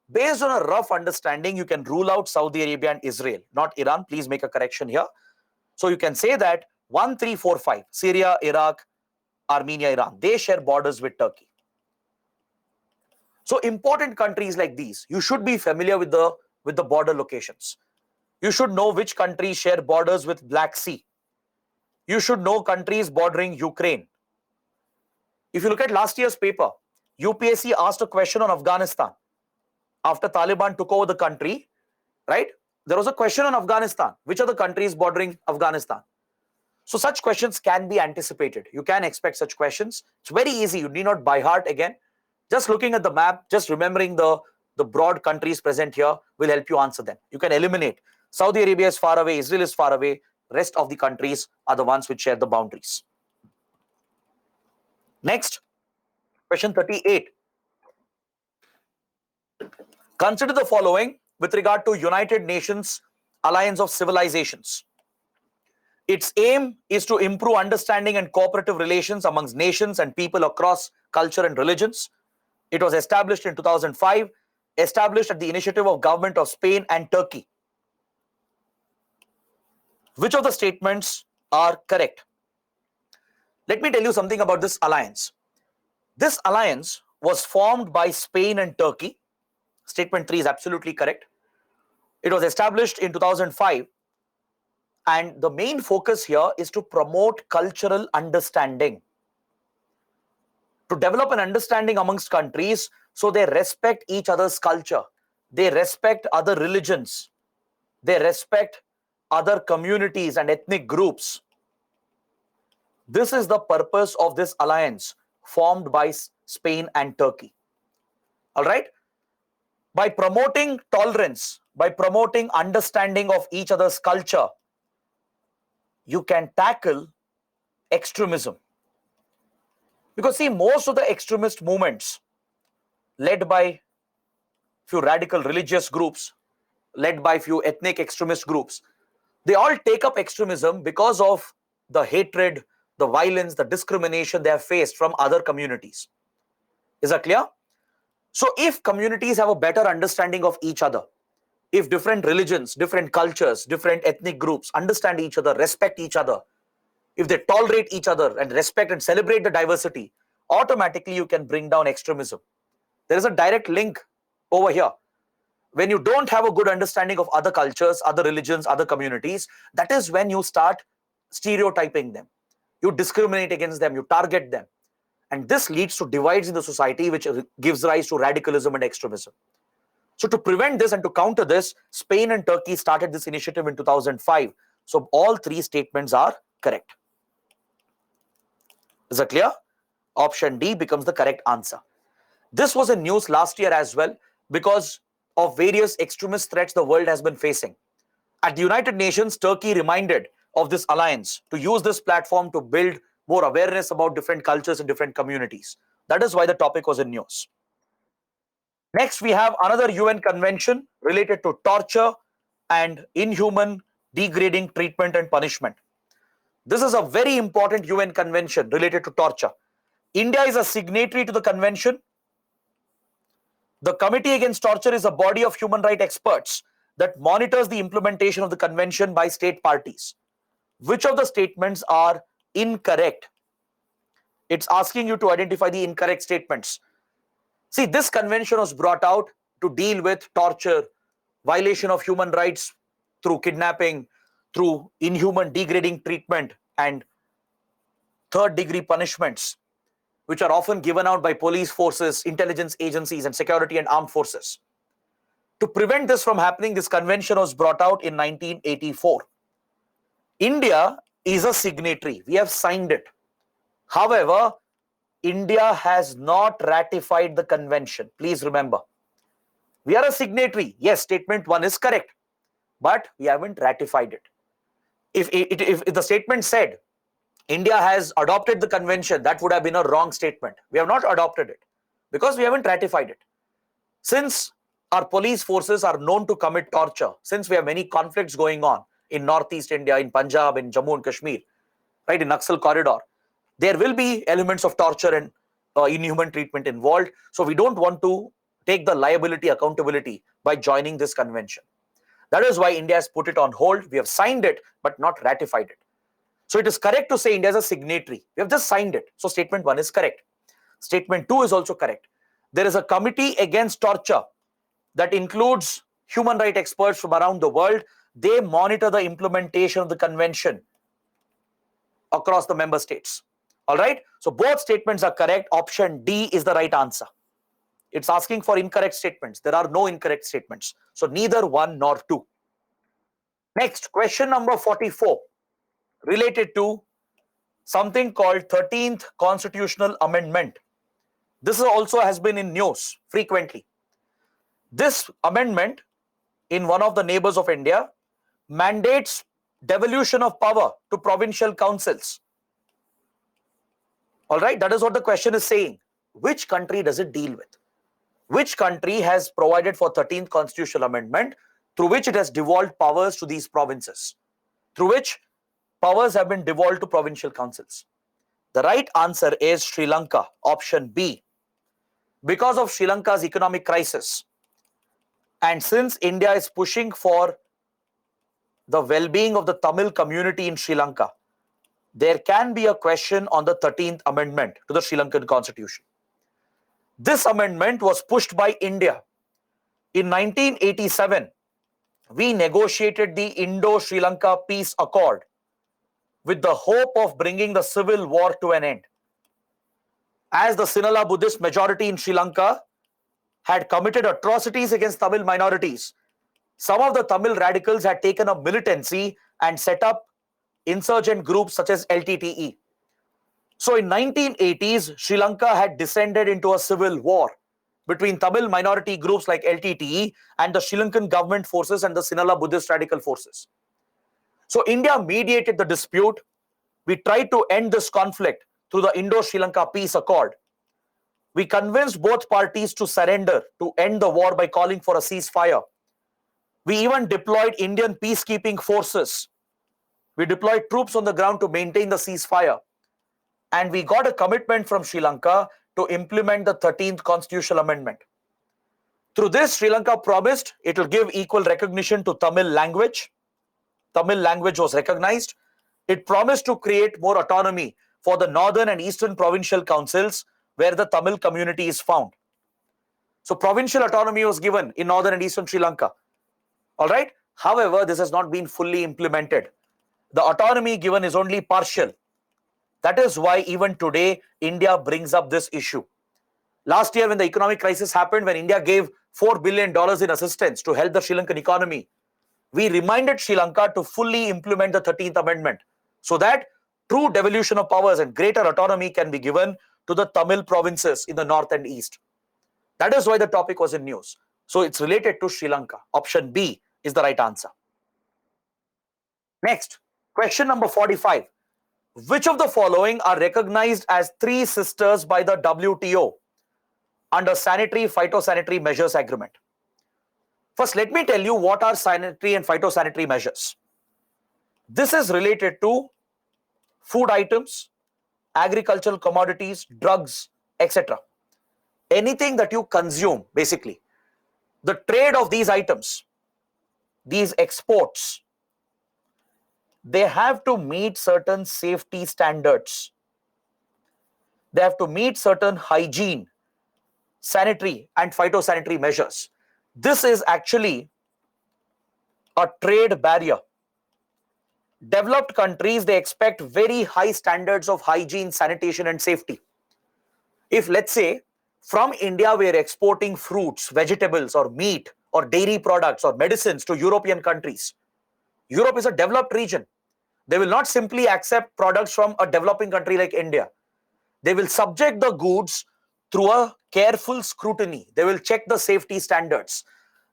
[SPEAKER 1] Based on a rough understanding, you can rule out Saudi Arabia and Israel, not Iran. Please make a correction here. So you can say that 1, 3, 4, 5, Syria, Iraq, Armenia, Iran, they share borders with Turkey. So important countries like these, you should be familiar with the border locations. You should know which countries share borders with Black Sea. You should know countries bordering Ukraine. If you look at last year's paper, UPSC asked a question on Afghanistan. After Taliban took over the country, right? There was a question on Afghanistan. Which are the countries bordering Afghanistan? So such questions can be anticipated. You can expect such questions. It's very easy. You need not by heart again. Just looking at the map, just remembering the broad countries present here will help you answer them. You can eliminate. Saudi Arabia is far away. Israel is far away. Rest of the countries are the ones which share the boundaries. Next, question 38. Consider the following with regard to United Nations Alliance of Civilizations. Its aim is to improve understanding and cooperative relations amongst nations and people across culture and religions. It was established in 2005. established at the initiative of government of Spain and Turkey. Which of the statements are correct? Let me tell you something about this alliance. This alliance was formed by Spain and Turkey. Statement 3 is absolutely correct. It was established in 2005, and the main focus here is to promote cultural understanding, to develop an understanding amongst countries so they respect each other's culture, they respect other religions, they respect other communities and ethnic groups. This is the purpose of this alliance formed by Spain and Turkey. All right? By promoting tolerance, by promoting understanding of each other's culture, you can tackle extremism. Because see, most of the extremist movements led by few radical religious groups, led by few ethnic extremist groups, they all take up extremism because of the hatred, the violence, the discrimination they have faced from other communities. Is that clear? So if communities have a better understanding of each other, if different religions, different cultures, different ethnic groups understand each other, respect each other, if they tolerate each other and respect and celebrate the diversity, automatically you can bring down extremism. There is a direct link over here. When you don't have a good understanding of other cultures, other religions, other communities, that is when you start stereotyping them. You discriminate against them, you target them. And this leads to divides in the society, which gives rise to radicalism and extremism. So to prevent this and to counter this, Spain and Turkey started this initiative in 2005. So all three statements are correct. Is that clear? Option D becomes the correct answer. This was in news last year as well because of various extremist threats the world has been facing. At the United Nations, Turkey reminded of this alliance to use this platform to build more awareness about different cultures and different communities. That is why the topic was in news. Next, we have another UN convention related to torture and inhuman, degrading treatment and punishment. This is a very important UN convention related to torture. India is a signatory to the convention. The Committee Against Torture is a body of human rights experts that monitors the implementation of the convention by state parties. Which of the statements are incorrect? It's asking you to identify the incorrect statements. See, this convention was brought out to deal with torture, violation of human rights through kidnapping, through inhuman, degrading treatment, and third-degree punishments, which are often given out by police forces, intelligence agencies, and security and armed forces. To prevent this from happening, this convention was brought out in 1984. India is a signatory. We have signed it. However, India has not ratified the convention. Please remember. We are a signatory. Yes, statement 1 is correct, but we haven't ratified it. If the statement said India has adopted the convention, that would have been a wrong statement. We have not adopted it because we haven't ratified it. Since our police forces are known to commit torture, since we have many conflicts going on in Northeast India, in Punjab, in Jammu and Kashmir, right, in Naxal corridor, there will be elements of torture and inhuman treatment involved. So we don't want to take the liability, accountability by joining this convention. That is why India has put it on hold. We have signed it, but not ratified it. So it is correct to say India is a signatory. We have just signed it. So statement 1 is correct. Statement 2 is also correct. There is a Committee Against Torture that includes human rights experts from around the world. They monitor the implementation of the convention across the member states. All right. So both statements are correct. Option D is the right answer. It's asking for incorrect statements. There are no incorrect statements. So neither 1 nor 2. Next, question number 44, related to something called 13th Constitutional Amendment. This also has been in news frequently. This amendment in one of the neighbors of India mandates devolution of power to provincial councils. All right, that is what the question is saying. Which country does it deal with? Which country has provided for 13th Constitutional Amendment through which it has devolved powers to these provinces, through which powers have been devolved to provincial councils? The right answer is Sri Lanka, option B. Because of Sri Lanka's economic crisis, And since India is pushing for the well-being of the Tamil community in Sri Lanka, there can be a question on the 13th Amendment to the Sri Lankan Constitution. This amendment was pushed by India. In 1987, we negotiated the Indo-Sri Lanka Peace Accord with the hope of bringing the civil war to an end. As the Sinhala Buddhist majority in Sri Lanka had committed atrocities against Tamil minorities, some of the Tamil radicals had taken up militancy and set up insurgent groups such as LTTE. So in 1980s, Sri Lanka had descended into a civil war between Tamil minority groups like LTTE and the Sri Lankan government forces and the Sinhala Buddhist radical forces. So India mediated the dispute. We tried to end this conflict through the Indo-Sri Lanka Peace Accord. We convinced both parties to surrender, to end the war by calling for a ceasefire. We even deployed Indian peacekeeping forces. We deployed troops on the ground to maintain the ceasefire. And we got a commitment from Sri Lanka to implement the 13th Constitutional Amendment. Through this, Sri Lanka promised it will give equal recognition to Tamil language. Tamil language was recognized. It promised to create more autonomy for the northern and eastern provincial councils where the Tamil community is found. So provincial autonomy was given in northern and eastern Sri Lanka. All right. However, this has not been fully implemented. The autonomy given is only partial. That is why even today, India brings up this issue. Last year, when the economic crisis happened, when India gave $4 billion in assistance to help the Sri Lankan economy, we reminded Sri Lanka to fully implement the 13th Amendment so that true devolution of powers and greater autonomy can be given to the Tamil provinces in the north and east. That is why the topic was in news. So it's related to Sri Lanka. Option B is the right answer. Next, question number 45. Which of the following are recognized as three sisters by the WTO under Sanitary Phytosanitary Measures Agreement? First, let me tell you what are sanitary and phytosanitary measures. This is related to food items, agricultural commodities, drugs, etc. Anything that you consume, basically. The trade of these items, these exports, they have to meet certain safety standards. They have to meet certain hygiene, sanitary and phytosanitary measures. This is actually a trade barrier. Developed countries, they expect very high standards of hygiene, sanitation and safety. If, let's say, from India we are exporting fruits, vegetables or meat or dairy products or medicines to European countries, Europe is a developed region. They will not simply accept products from a developing country like India. They will subject the goods through a careful scrutiny. They will check the safety standards.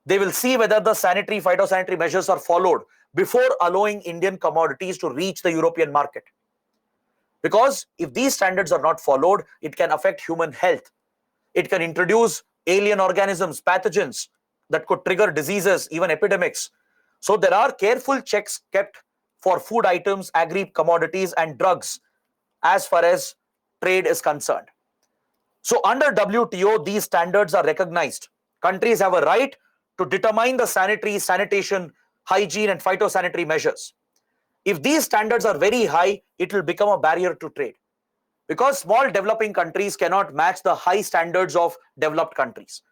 [SPEAKER 1] They will see whether the sanitary, phytosanitary measures are followed before allowing Indian commodities to reach the European market. Because if these standards are not followed, it can affect human health. It can introduce alien organisms, pathogens that could trigger diseases, even epidemics. So there are careful checks kept for food items, agri commodities and drugs as far as trade is concerned. So under WTO, these standards are recognized. Countries have a right to determine the sanitary, sanitation, hygiene and phytosanitary measures. If these standards are very high, it will become a barrier to trade. Because small developing countries cannot match the high standards of developed countries.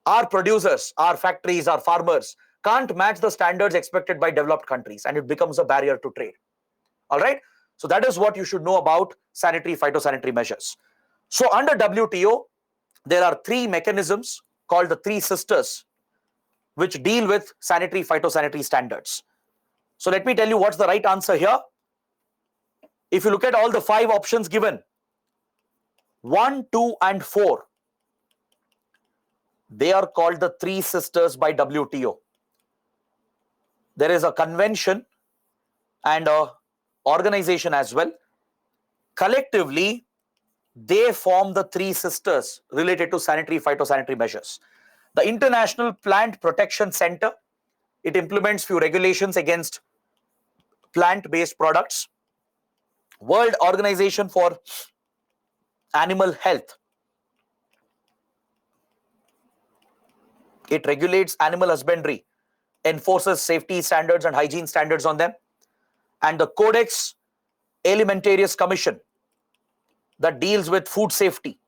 [SPEAKER 1] Our producers, our factories, our farmers can't match the standards expected by developed countries, and it becomes a barrier to trade. All right. So that is what you should know about sanitary, phytosanitary measures. So under WTO, there are three mechanisms called the three sisters, which deal with sanitary, phytosanitary standards. So let me tell you what's the right answer here. If you look at all the five options given, 1, 2 and 4, they are called the three sisters by WTO. There is a convention and a organization as well. Collectively, they form the three sisters related to sanitary, phytosanitary measures. The International Plant Protection Center, it implements few regulations against plant-based products. World Organization for Animal Health, It regulates animal husbandry, enforces safety standards and hygiene standards on them. And the Codex Alimentarius Commission that deals with food safety.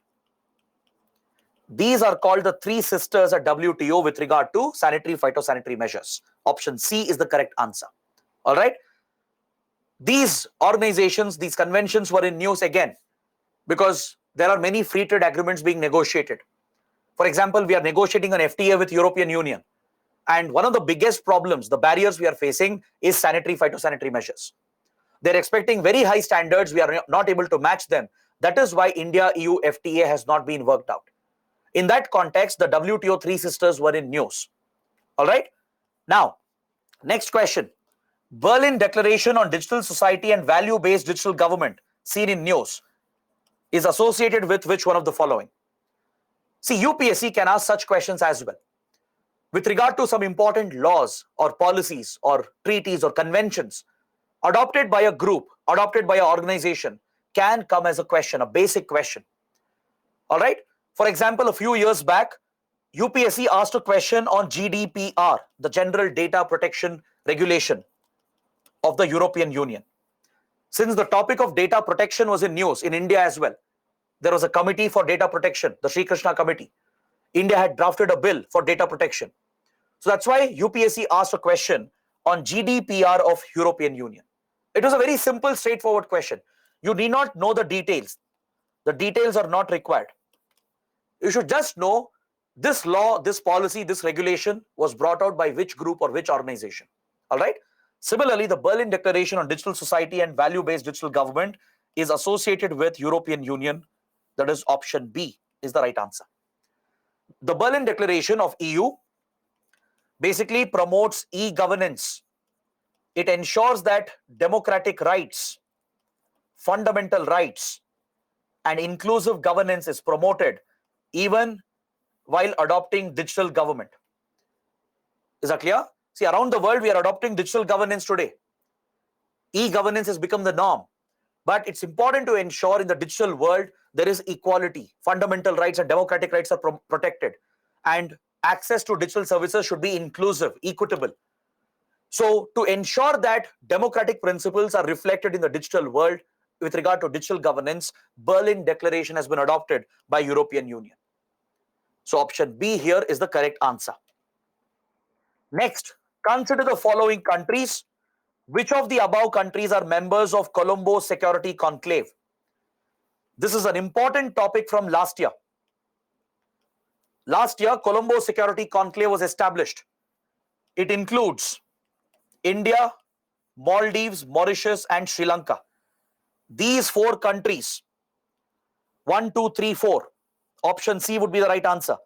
[SPEAKER 1] These are called the three sisters at WTO with regard to sanitary phytosanitary measures. Option C is the correct answer. All right. These organizations, these conventions were in news again because there are many free trade agreements being negotiated. For example, we are negotiating an FTA with European Union. And one of the biggest problems, the barriers we are facing is sanitary phytosanitary measures. They're expecting very high standards. We are not able to match them. That is why India-EU FTA has not been worked out. In that context, the WTO three sisters were in news. All right. Now, next question. Berlin Declaration on Digital Society and Value-Based Digital Government, seen in news, is associated with which one of the following? See, UPSC can ask such questions as well. With regard to some important laws or policies or treaties or conventions adopted by a group, adopted by an organization, can come as a question, a basic question. All right. For example, a few years back, UPSC asked a question on GDPR, the General Data Protection Regulation of the European Union. Since the topic of data protection was in news in India as well, there was a committee for data protection, the Sri Krishna Committee. India had drafted a bill for data protection. So that's why UPSC asked a question on GDPR of European Union. It was a very simple, straightforward question. You need not know the details. The details are not required. You should just know this law, this policy, this regulation was brought out by which group or which organization. All right. Similarly, the Berlin Declaration on Digital Society and Value-Based Digital Government is associated with European Union. That is option B is the right answer. The Berlin Declaration of EU basically promotes e-governance. It ensures that democratic rights, fundamental rights, and inclusive governance is promoted even while adopting digital government. Is that clear? See, around the world, we are adopting digital governance today. E-governance has become the norm. But it's important to ensure in the digital world, there is equality, fundamental rights and democratic rights are protected. And access to digital services should be inclusive, equitable. So to ensure that democratic principles are reflected in the digital world with regard to digital governance, Berlin Declaration has been adopted by European Union. So option B here is the correct answer. Next, consider the following countries. Which of the above countries are members of Colombo Security Conclave? This is an important topic from last year. Last year, Colombo Security Conclave was established. It includes India, Maldives, Mauritius, and Sri Lanka. These four countries, 1, 2, 3, 4, option C would be the right answer.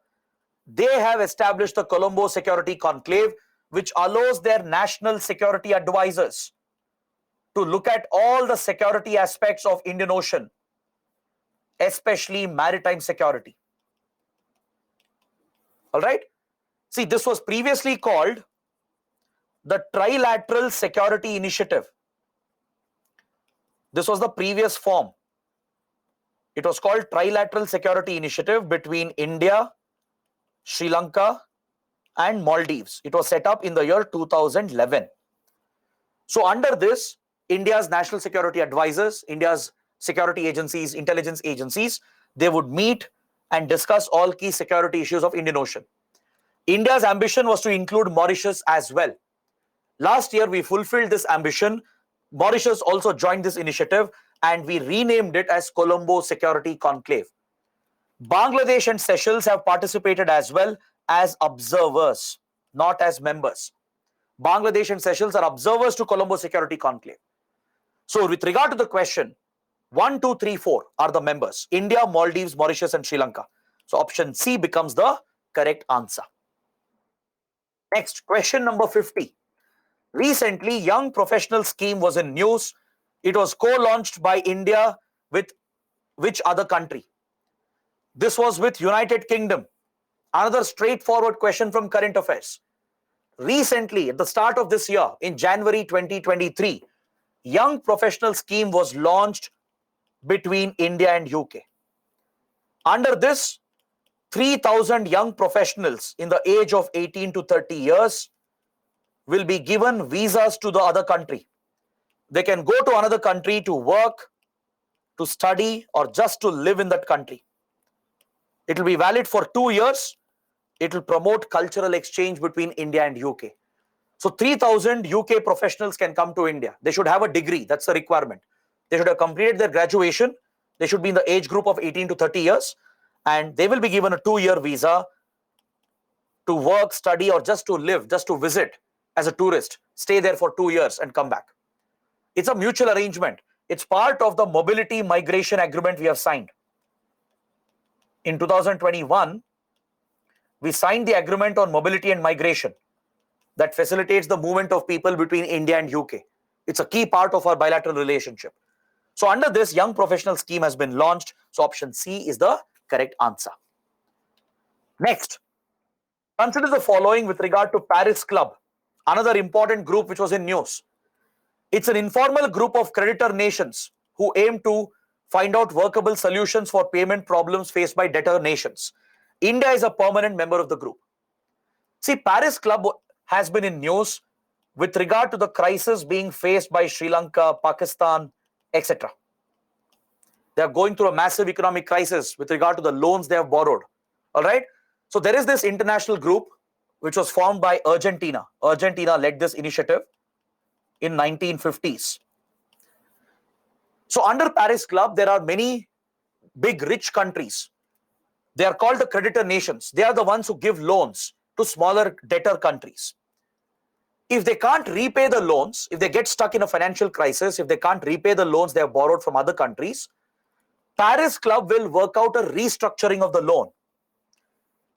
[SPEAKER 1] They have established the Colombo Security Conclave, which allows their national security advisors to look at all the security aspects of Indian Ocean, especially maritime security. All right. See, this was previously called the Trilateral Security Initiative. This was the previous form. It was called Trilateral Security Initiative between India, Sri Lanka, and Maldives. It was set up in the year 2011. So under this, India's national security advisors, India's security agencies, intelligence agencies, they would meet and discuss all key security issues of Indian Ocean. India's ambition was to include Mauritius as well. Last year, we fulfilled this ambition. Mauritius also joined this initiative and we renamed it as Colombo Security Conclave. Bangladesh and Seychelles have participated as well as observers, not as members. Bangladesh and Seychelles are observers to Colombo Security Conclave. So with regard to the question, 1, 2, 3, 4 are the members. India, Maldives, Mauritius, and Sri Lanka. So option C becomes the correct answer. Next, question number 50. Recently, Young Professional Scheme was in news. It was co-launched by India with which other country? This was with United Kingdom. Another straightforward question from current affairs. Recently, at the start of this year, in January 2023, Young Professional Scheme was launched between India and UK. Under this, 3,000 young professionals in the age of 18 to 30 years will be given visas to the other country. They can go to another country to work, to study, or just to live in that country. It will be valid for 2 years. It will promote cultural exchange between India and UK. So 3,000 UK professionals can come to India. They should have a degree. That's the requirement. They should have completed their graduation. They should be in the age group of 18 to 30 years. And they will be given a 2-year visa to work, study, or just to live, just to visit as a tourist. Stay there for 2 years and come back. It's a mutual arrangement. It's part of the mobility migration agreement we have signed. In 2021, we signed the agreement on mobility and migration that facilitates the movement of people between India and UK. It's a key part of our bilateral relationship. So under this, young professional scheme has been launched. So option C is the correct answer. Next, consider the following with regard to Paris Club, another important group which was in news. It's an informal group of creditor nations who aim to find out workable solutions for payment problems faced by debtor nations. India is a permanent member of the group. See, Paris Club has been in news with regard to the crisis being faced by Sri Lanka, Pakistan, etc. They are going through a massive economic crisis with regard to the loans they have borrowed. All right. So there is this international group which was formed by Argentina. Argentina led this initiative in 1950s. So under Paris Club, there are many big rich countries. They are called the creditor nations. They are the ones who give loans to smaller debtor countries. If they can't repay the loans, if they get stuck in a financial crisis, if they can't repay the loans they have borrowed from other countries, Paris Club will work out a restructuring of the loan.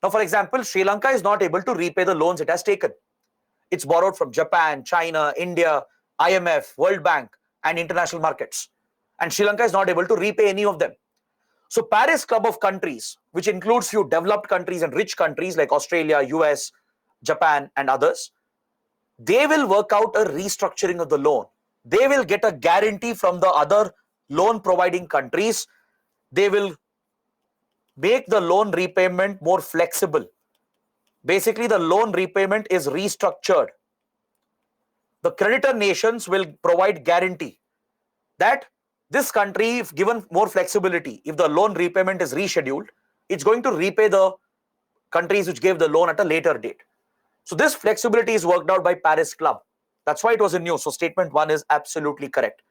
[SPEAKER 1] Now, for example, Sri Lanka is not able to repay the loans it has taken. It's borrowed from Japan, China, India, IMF, World Bank, and international markets. And Sri Lanka is not able to repay any of them. So Paris Club of countries, which includes few developed countries and rich countries like Australia, US, Japan, and others, they will work out a restructuring of the loan. They will get a guarantee from the other loan providing countries. They will make the loan repayment more flexible. Basically, the loan repayment is restructured. The creditor nations will provide guarantee that this country, if given more flexibility, if the loan repayment is rescheduled, it's going to repay the countries which gave the loan at a later date. So this flexibility is worked out by Paris Club. That's why it was in news. So statement 1 is absolutely correct.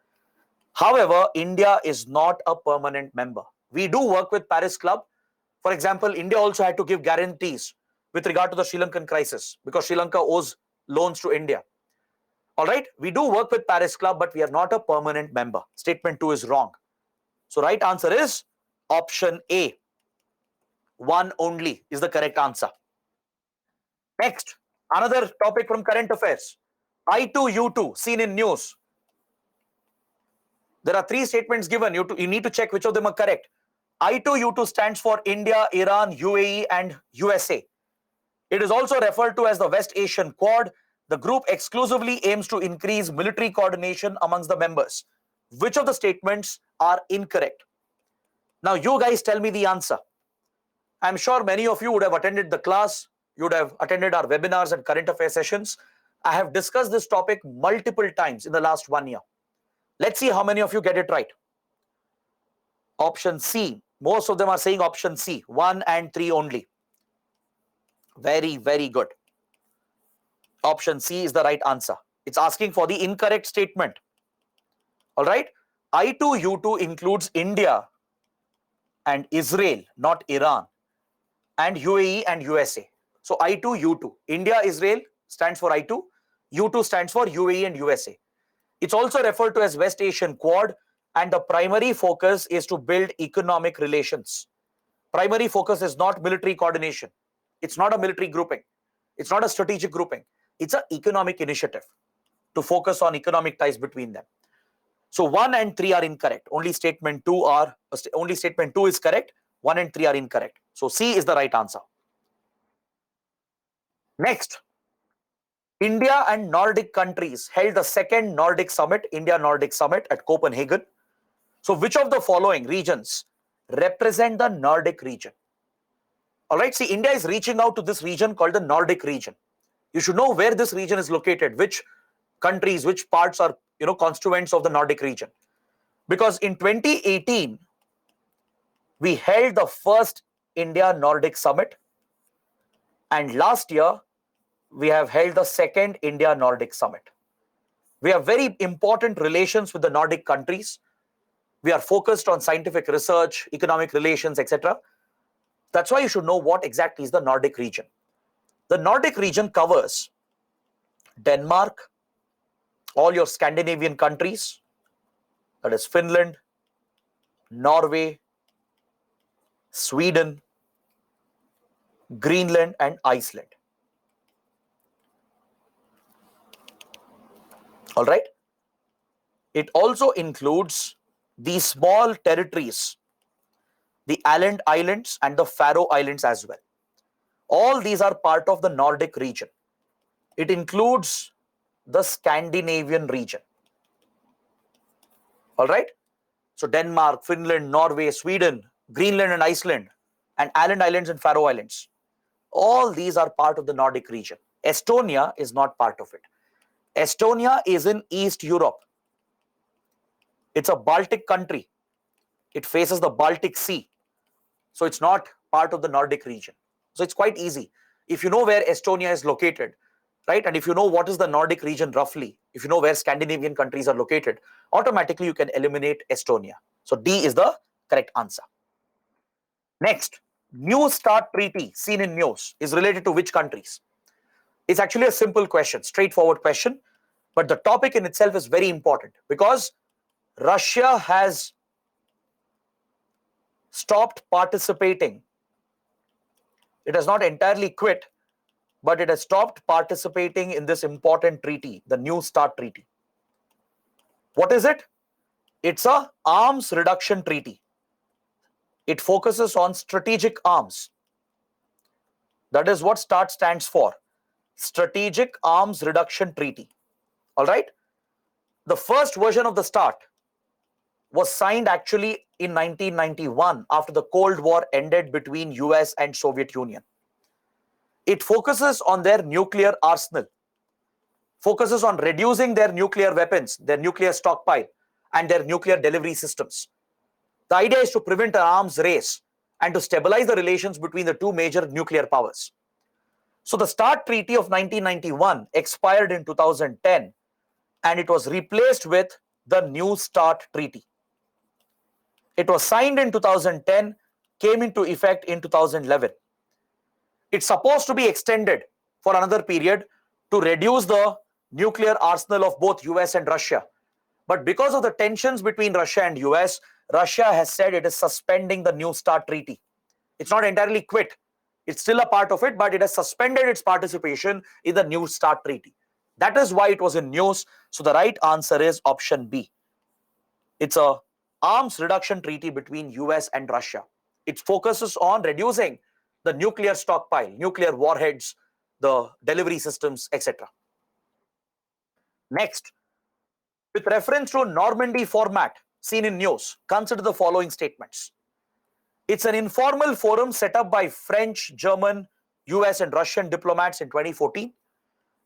[SPEAKER 1] However, India is not a permanent member. We do work with Paris Club. For example, India also had to give guarantees with regard to the Sri Lankan crisis because Sri Lanka owes loans to India. All right, we do work with Paris Club, but we are not a permanent member. Statement 2 is wrong. So right answer is option A. 1 only is the correct answer. Next, another topic from current affairs. I2U2 seen in news. There are 3 statements given. You need to check which of them are correct. I2U2 stands for India, Iran, UAE, and USA. It is also referred to as the West Asian Quad. The group exclusively aims to increase military coordination amongst the members. Which of the statements are incorrect? Now, you guys tell me the answer. I'm sure many of you would have attended the class. You would have attended our webinars and current affairs sessions. I have discussed this topic multiple times in the last 1 year. Let's see how many of you get it right. Option C. Most of them are saying option C. 1 and 3 only. Very, very good. Option C is the right answer. It's asking for the incorrect statement. All right. I2U2 includes India and Israel, not Iran, and UAE and USA. So I2U2. India, Israel stands for I2. U2 stands for UAE and USA. It's also referred to as West Asian Quad, and the primary focus is to build economic relations. Primary focus is not military coordination. It's not a military grouping. It's not a strategic grouping. It's an economic initiative to focus on economic ties between them. So 1 and 3 are incorrect. Only statement 2 is correct. 1 and 3 are incorrect. So C is the right answer. Next, India and Nordic countries held the second Nordic Summit, India-Nordic Summit at Copenhagen. So which of the following regions represent the Nordic region? All right. See, India is reaching out to this region called the Nordic region. You should know where this region is located, which countries, which parts are, constituents of the Nordic region. Because in 2018, we held the first India Nordic Summit. And last year, we have held the second India Nordic Summit. We have very important relations with the Nordic countries. We are focused on scientific research, economic relations, etc. That's why you should know what exactly is the Nordic region. The Nordic region covers Denmark, all your Scandinavian countries, that is Finland, Norway, Sweden, Greenland, and Iceland. All right. It also includes the small territories, the Åland Islands and the Faroe Islands as well. All these are part of the Nordic region. It includes the Scandinavian region. All right. So Denmark, Finland, Norway, Sweden, Greenland and Iceland, and Åland Islands and Faroe Islands. All these are part of the Nordic region. Estonia is not part of it. Estonia is in East Europe. It's a Baltic country. It faces the Baltic Sea. So it's not part of the Nordic region. So it's quite easy. If you know where Estonia is located, right? And if you know what is the Nordic region roughly, if you know where Scandinavian countries are located, automatically you can eliminate Estonia. So D is the correct answer. Next, New START Treaty seen in news is related to which countries? It's actually a simple question, straightforward question, but the topic in itself is very important because Russia has stopped participating. It has not entirely quit, but it has stopped participating in this important treaty, the New START Treaty. What is it? It's a arms reduction treaty. It focuses on strategic arms. That is what START stands for. Strategic Arms Reduction Treaty. All right? The first version of the START was signed actually in 1991 after the Cold War ended between US and Soviet Union. It focuses on their nuclear arsenal, focuses on reducing their nuclear weapons, their nuclear stockpile, and their nuclear delivery systems. The idea is to prevent an arms race and to stabilize the relations between the two major nuclear powers. So the START Treaty of 1991 expired in 2010 and it was replaced with the New START Treaty. It was signed in 2010, came into effect in 2011. It's supposed to be extended for another period to reduce the nuclear arsenal of both US and Russia. But because of the tensions between Russia and US, Russia has said it is suspending the New START Treaty. It's not entirely quit. It's still a part of it, but it has suspended its participation in the New START Treaty. That is why it was in news. So the right answer is option B. It's a arms reduction treaty between US and Russia. It focuses on reducing the nuclear stockpile, nuclear warheads, the delivery systems, etc. Next, with reference to Normandy format seen in news, consider the following statements. It's an informal forum set up by French, German, US and Russian diplomats in 2014.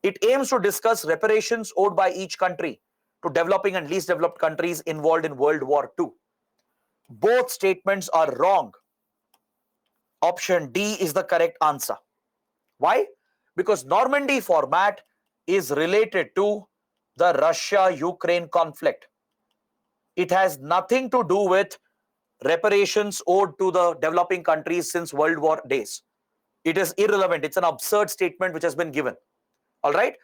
[SPEAKER 1] It aims to discuss reparations owed by each country to developing and least developed countries involved in World War II. Both statements are wrong. Option D is the correct answer. Why? Because Normandy format is related to the Russia-Ukraine conflict. It has nothing to do with reparations owed to the developing countries since World War days. It is irrelevant. It's an absurd statement which has been given. All right.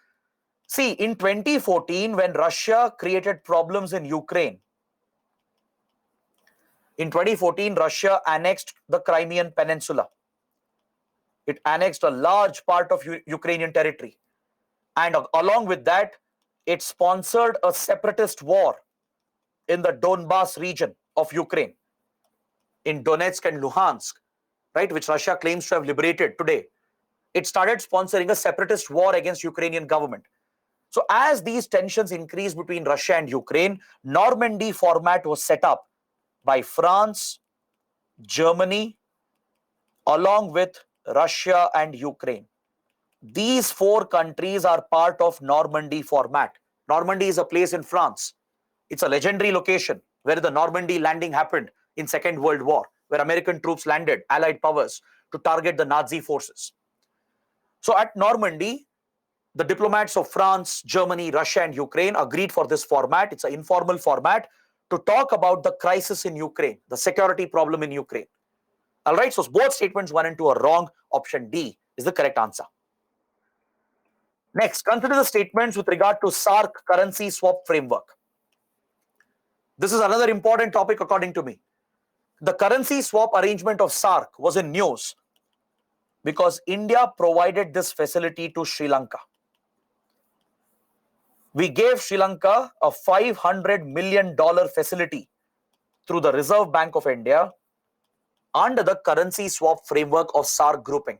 [SPEAKER 1] See, in 2014, when Russia created problems in Ukraine, in 2014, Russia annexed the Crimean Peninsula. It annexed a large part of Ukrainian territory. And along with that, it sponsored a separatist war in the Donbas region of Ukraine, in Donetsk and Luhansk, right, which Russia claims to have liberated today. It started sponsoring a separatist war against Ukrainian government. So as these tensions increased between Russia and Ukraine, Normandy format was set up by France, Germany, along with Russia, and Ukraine. These four countries are part of Normandy format. Normandy is a place in France. It's a legendary location where the Normandy landing happened in Second World War, where American troops landed, Allied powers, to target the Nazi forces. So at Normandy, the diplomats of France, Germany, Russia, and Ukraine agreed for this format. It's an informal format to talk about the crisis in Ukraine, the security problem in Ukraine. All right, so both statements 1 and 2 are wrong. Option D is the correct answer. Next, consider the statements with regard to SAARC currency swap framework. This is another important topic according to me. The currency swap arrangement of SAARC was in news because India provided this facility to Sri Lanka. We gave Sri Lanka a $500 million facility through the Reserve Bank of India under the currency swap framework of SAARC grouping.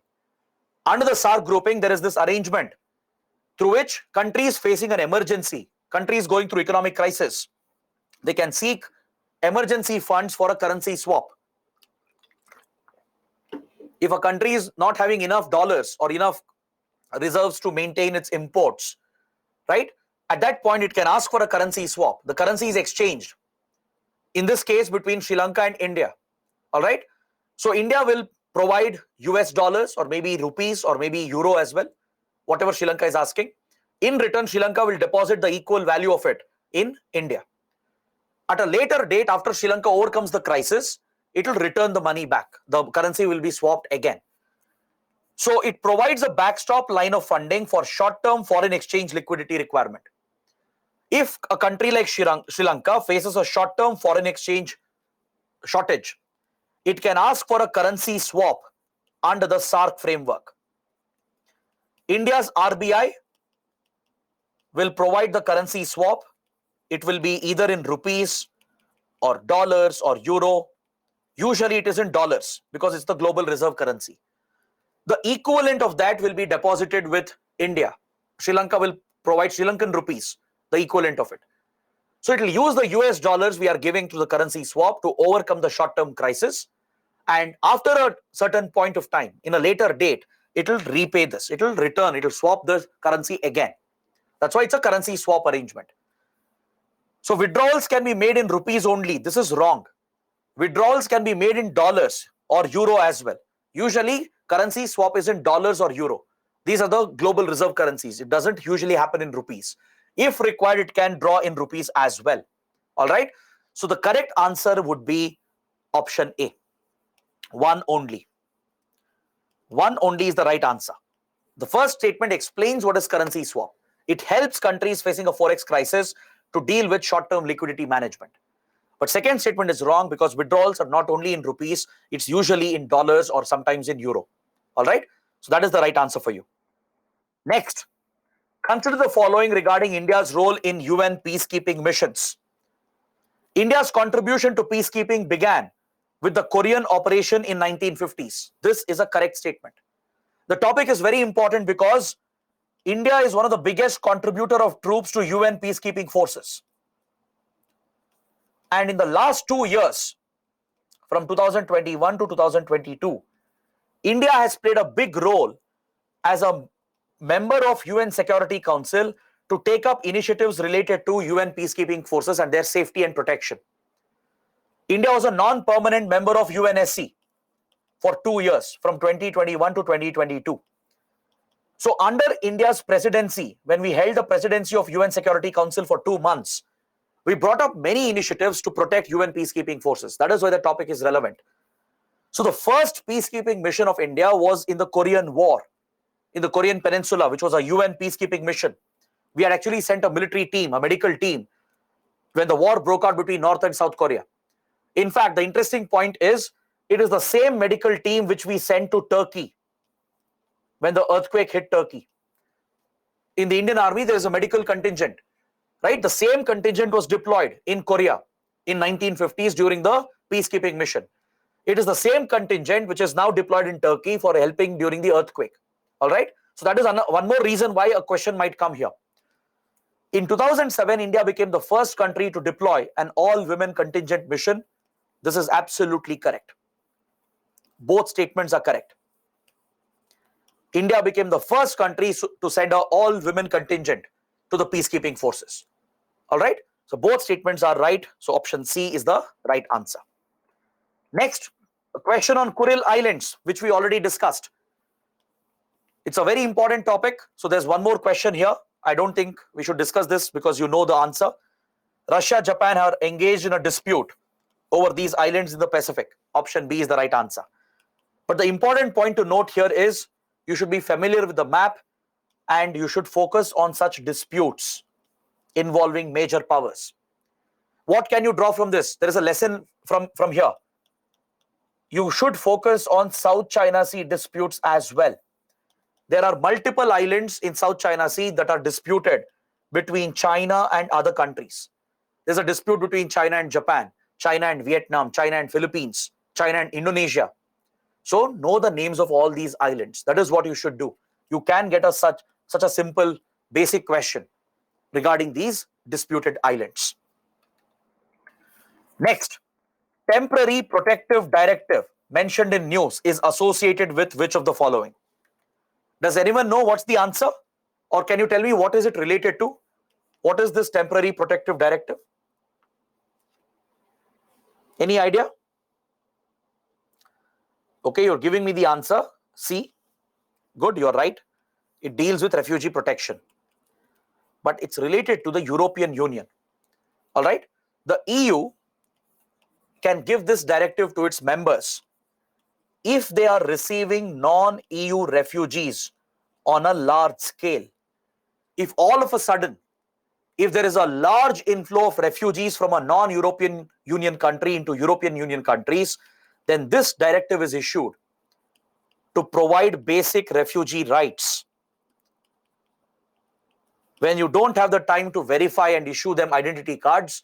[SPEAKER 1] Under the SAARC grouping, there is this arrangement through which countries facing an emergency, countries going through economic crisis, they can seek emergency funds for a currency swap. If a country is not having enough dollars or enough reserves to maintain its imports, right? At that point, it can ask for a currency swap. The currency is exchanged. In this case, between Sri Lanka and India. All right. So India will provide US dollars or maybe rupees or maybe euro as well, whatever Sri Lanka is asking. In return, Sri Lanka will deposit the equal value of it in India. At a later date, after Sri Lanka overcomes the crisis, it will return the money back. The currency will be swapped again. So it provides a backstop line of funding for short-term foreign exchange liquidity requirement. If a country like Sri Lanka faces a short-term foreign exchange shortage, it can ask for a currency swap under the SAARC framework. India's RBI will provide the currency swap. It will be either in rupees or dollars or euro. Usually it is in dollars because it's the global reserve currency. The equivalent of that will be deposited with India. Sri Lanka will provide Sri Lankan rupees, the equivalent of it. So it will use the US dollars we are giving to the currency swap to overcome the short-term crisis. And after a certain point of time, in a later date, it will repay this. It will return. It will swap the currency again. That's why it's a currency swap arrangement. So withdrawals can be made in rupees only. This is wrong. Withdrawals can be made in dollars or euro as well. Usually, currency swap is in dollars or euro. These are the global reserve currencies. It doesn't usually happen in rupees. If required, it can draw in rupees as well. All right. So the correct answer would be option A. One only. One only is the right answer. The first statement explains what is currency swap. It helps countries facing a forex crisis to deal with short-term liquidity management. But second statement is wrong because withdrawals are not only in rupees, it's usually in dollars or sometimes in euro. All right. So that is the right answer for you. Next, consider the following regarding India's role in UN peacekeeping missions. India's contribution to peacekeeping began with the Korean operation in 1950s. This is a correct statement. The topic is very important because India is one of the biggest contributor of troops to UN peacekeeping forces. And in the last 2 years, from 2021 to 2022, India has played a big role as a member of UN Security Council to take up initiatives related to UN peacekeeping forces and their safety and protection. India was a non-permanent member of UNSC for 2 years, from 2021 to 2022. So under India's presidency, when we held the presidency of UN Security Council for 2 months, we brought up many initiatives to protect UN peacekeeping forces. That is why the topic is relevant. So the first peacekeeping mission of India was in the Korean War, in the Korean Peninsula, which was a UN peacekeeping mission. We had actually sent a military team, a medical team, when the war broke out between North and South Korea. In fact, the interesting point is, it is the same medical team which we sent to Turkey when the earthquake hit Turkey. In the Indian Army, there is a medical contingent, right? The same contingent was deployed in Korea in 1950s during the peacekeeping mission. It is the same contingent which is now deployed in Turkey for helping during the earthquake. All right. So that is one more reason why a question might come here. In 2007, India became the first country to deploy an all-women contingent mission. This is absolutely correct. Both statements are correct. India became the first country to send an all-women contingent to the peacekeeping forces. All right. So both statements are right. So option C is the right answer. Next, a question on Kuril Islands, which we already discussed. It's a very important topic. So there's one more question here. I don't think we should discuss this because you know the answer. Russia, Japan are engaged in a dispute over these islands in the Pacific. Option B is the right answer. But the important point to note here is you should be familiar with the map and you should focus on such disputes involving major powers. What can you draw from this? There is a lesson from here. You should focus on South China Sea disputes as well. There are multiple islands in South China Sea that are disputed between China and other countries. There's a dispute between China and Japan, China and Vietnam, China and Philippines, China and Indonesia. So know the names of all these islands. That is what you should do. You can get such a simple basic question regarding these disputed islands. Next, temporary protective directive mentioned in news is associated with which of the following? Does anyone know what's the answer? Or can you tell me what is it related to? What is this temporary protective directive? Any idea? Okay, you're giving me the answer. C. Good, you're right. It deals with refugee protection. But it's related to the European Union. All right? The EU can give this directive to its members if they are receiving non-EU refugees on a large scale. If all of a sudden, if there is a large inflow of refugees from a non-European Union country into European Union countries, then this directive is issued to provide basic refugee rights. When you don't have the time to verify and issue them identity cards,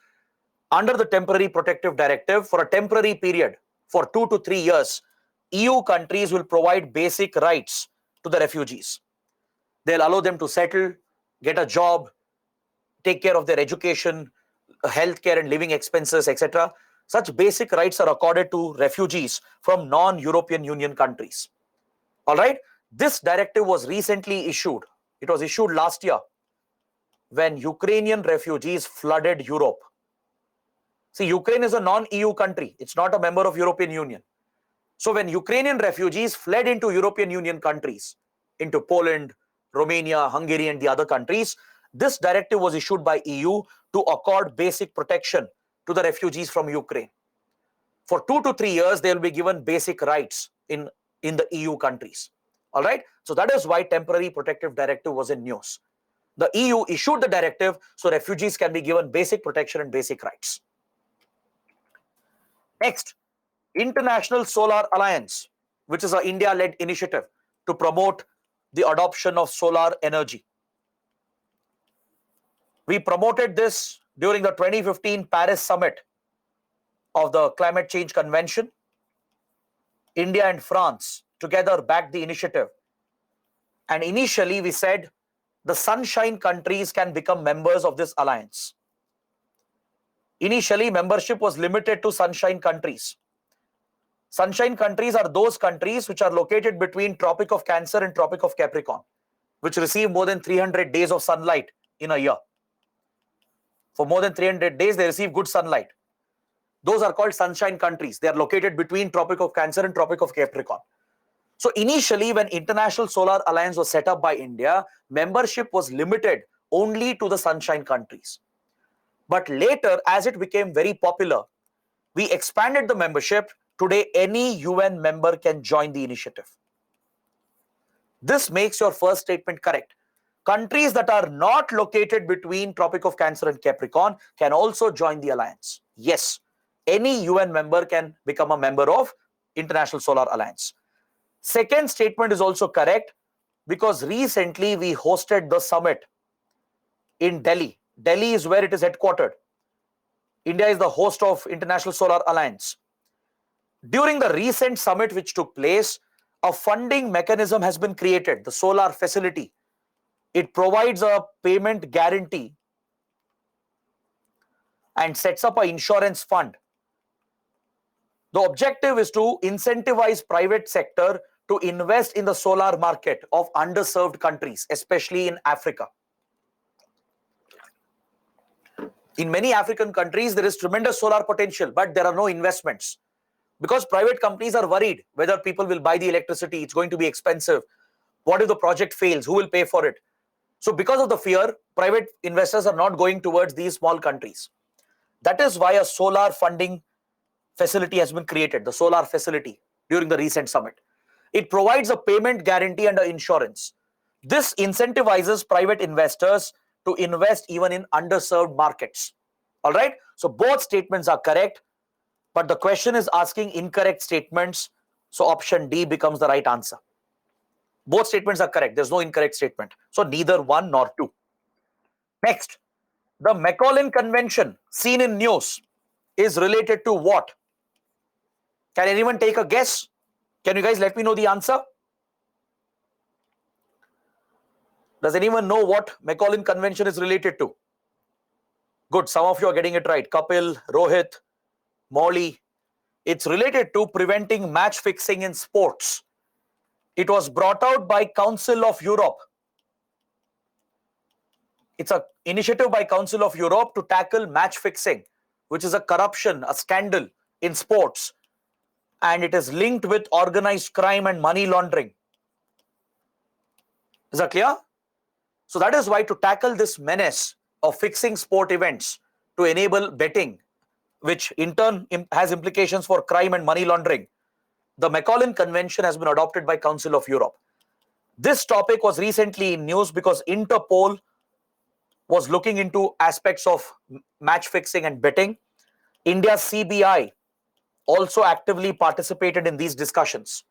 [SPEAKER 1] under the temporary protective directive, for a temporary period, for 2 to 3 years, EU countries will provide basic rights to the refugees. They'll allow them to settle, get a job, take care of their education, healthcare and living expenses, etc. Such basic rights are accorded to refugees from non-European Union countries. All right. This directive was recently issued. It was issued last year when Ukrainian refugees flooded Europe. See, Ukraine is a non-EU country. It's not a member of European Union. So when Ukrainian refugees fled into European Union countries, into Poland, Romania, Hungary, and the other countries, this directive was issued by EU to accord basic protection to the refugees from Ukraine. For 2 to 3 years, they will be given basic rights in the EU countries. All right. So that is why temporary protective directive was in news. The EU issued the directive so refugees can be given basic protection and basic rights. Next, International Solar Alliance, which is an India-led initiative to promote the adoption of solar energy. We promoted this during the 2015 Paris Summit of the Climate Change Convention. India and France together backed the initiative. And initially we said the sunshine countries can become members of this alliance. Initially, membership was limited to sunshine countries. Sunshine countries are those countries which are located between Tropic of Cancer and Tropic of Capricorn, which receive more than 300 days of sunlight in a year. For more than 300 days, they receive good sunlight. Those are called sunshine countries. They are located between Tropic of Cancer and Tropic of Capricorn. So initially, when International Solar Alliance was set up by India, membership was limited only to the sunshine countries. But later, as it became very popular, we expanded the membership. Today, any UN member can join the initiative. This makes your first statement correct. Countries that are not located between Tropic of Cancer and Capricorn can also join the alliance. Yes, any UN member can become a member of International Solar Alliance. Second statement is also correct because recently we hosted the summit in Delhi. Delhi is where it is headquartered. India is the host of International Solar Alliance. During the recent summit which took place, a funding mechanism has been created, the Solar Facility. It provides a payment guarantee and sets up an insurance fund. The objective is to incentivize private sector to invest in the solar market of underserved countries, especially in Africa. In many African countries, there is tremendous solar potential, but there are no investments because private companies are worried whether people will buy the electricity. It's going to be expensive. What if the project fails? Who will pay for it? So because of the fear, private investors are not going towards these small countries. That is why a solar funding facility has been created, the solar facility, during the recent summit. It provides a payment guarantee and an insurance. This incentivizes private investors to invest even in underserved markets. All right. So both statements are correct, but the question is asking incorrect statements. So option D becomes the right answer. Both statements are correct. There's no incorrect statement. So neither one nor two. Next, the Macaulay Convention seen in news is related to what? Can anyone take a guess? Can you guys let me know the answer? Does anyone know what Macaulay Convention is related to? Good, some of you are getting it right. Kapil, Rohit, Molly. It's related to preventing match fixing in sports. It was brought out by Council of Europe. It's an initiative by Council of Europe to tackle match fixing, which is a corruption, a scandal in sports. And it is linked with organized crime and money laundering. Is that clear? So that is why, to tackle this menace of fixing sport events to enable betting, which in turn has implications for crime and money laundering, the Macaulay Convention has been adopted by Council of Europe. This topic was recently in news because Interpol was looking into aspects of match fixing and betting. India's CBI also actively participated in these discussions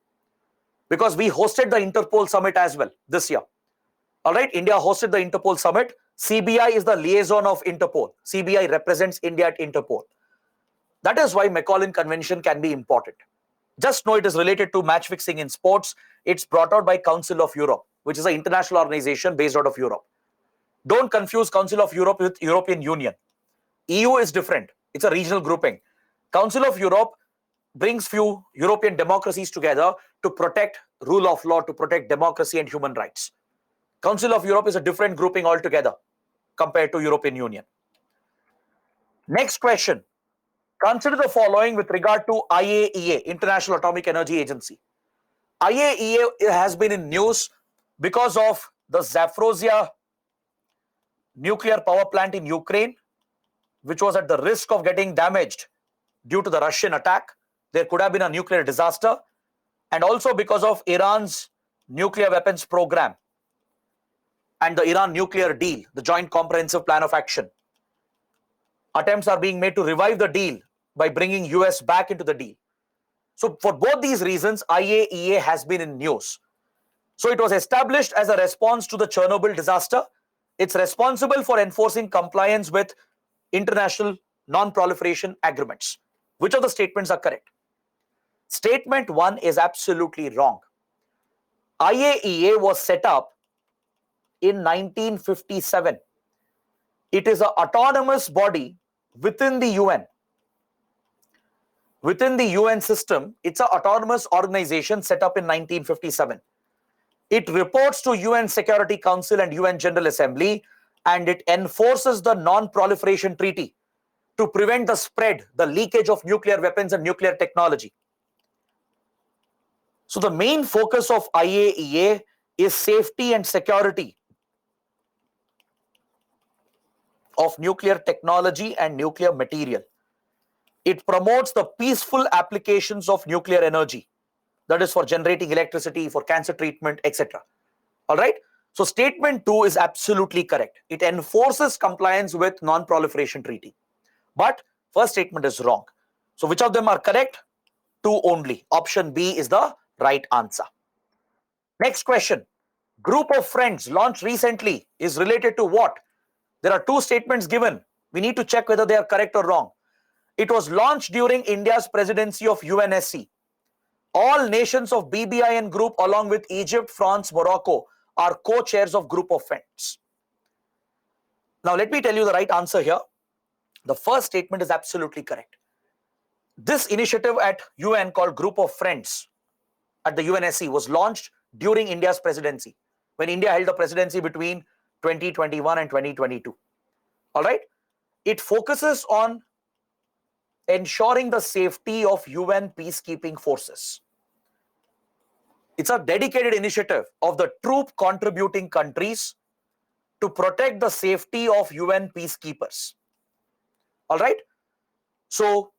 [SPEAKER 1] because we hosted the Interpol summit as well this year. All right, India hosted the Interpol summit. CBI is the liaison of Interpol. CBI represents India at Interpol. That is why Macaulay Convention can be important. Just know it is related to match fixing in sports. It's brought out by Council of Europe, which is an international organization based out of Europe. Don't confuse Council of Europe with European Union. EU is different. It's a regional grouping. Council of Europe brings few European democracies together to protect rule of law, to protect democracy and human rights. Council of Europe is a different grouping altogether compared to European Union. Next question. Consider the following with regard to IAEA, International Atomic Energy Agency. IAEA has been in news because of the Zaporozhye nuclear power plant in Ukraine, which was at the risk of getting damaged due to the Russian attack. There could have been a nuclear disaster, and also because of Iran's nuclear weapons program and the Iran nuclear deal, the Joint Comprehensive Plan of Action. Attempts are being made to revive the deal by bringing US back into the deal. So for both these reasons, IAEA has been in news. So it was established as a response to the Chernobyl disaster. It's responsible for enforcing compliance with international non-proliferation agreements. Which of the statements are correct? Statement 1 is absolutely wrong. IAEA was set up in 1957. It is an autonomous body within the UN. Within the UN system, it's an autonomous organization set up in 1957. It reports to UN Security Council and UN General Assembly, and it enforces the Non-Proliferation Treaty to prevent the spread, the leakage of nuclear weapons and nuclear technology. So the main focus of IAEA is safety and security of nuclear technology and nuclear material. It promotes the peaceful applications of nuclear energy, that is for generating electricity, for cancer treatment, etc. All right. So statement 2 is absolutely correct. It enforces compliance with non-proliferation treaty. But first statement is wrong. So which of them are correct? 2 only. Option B is the right answer. Next question. Group of friends launched recently is related to what? There are 2 statements given. We need to check whether they are correct or wrong. It was launched during India's presidency of UNSC. All nations of BBIN group along with Egypt, France, Morocco are co-chairs of group of friends. Now let me tell you the right answer here. The first statement is absolutely correct. This initiative at UN called Group of Friends at the UNSC was launched during India's presidency, when India held the presidency between 2021 and 2022. All right. It focuses on ensuring the safety of UN peacekeeping forces. It's a dedicated initiative of the troop contributing countries to protect the safety of UN peacekeepers. All right. So,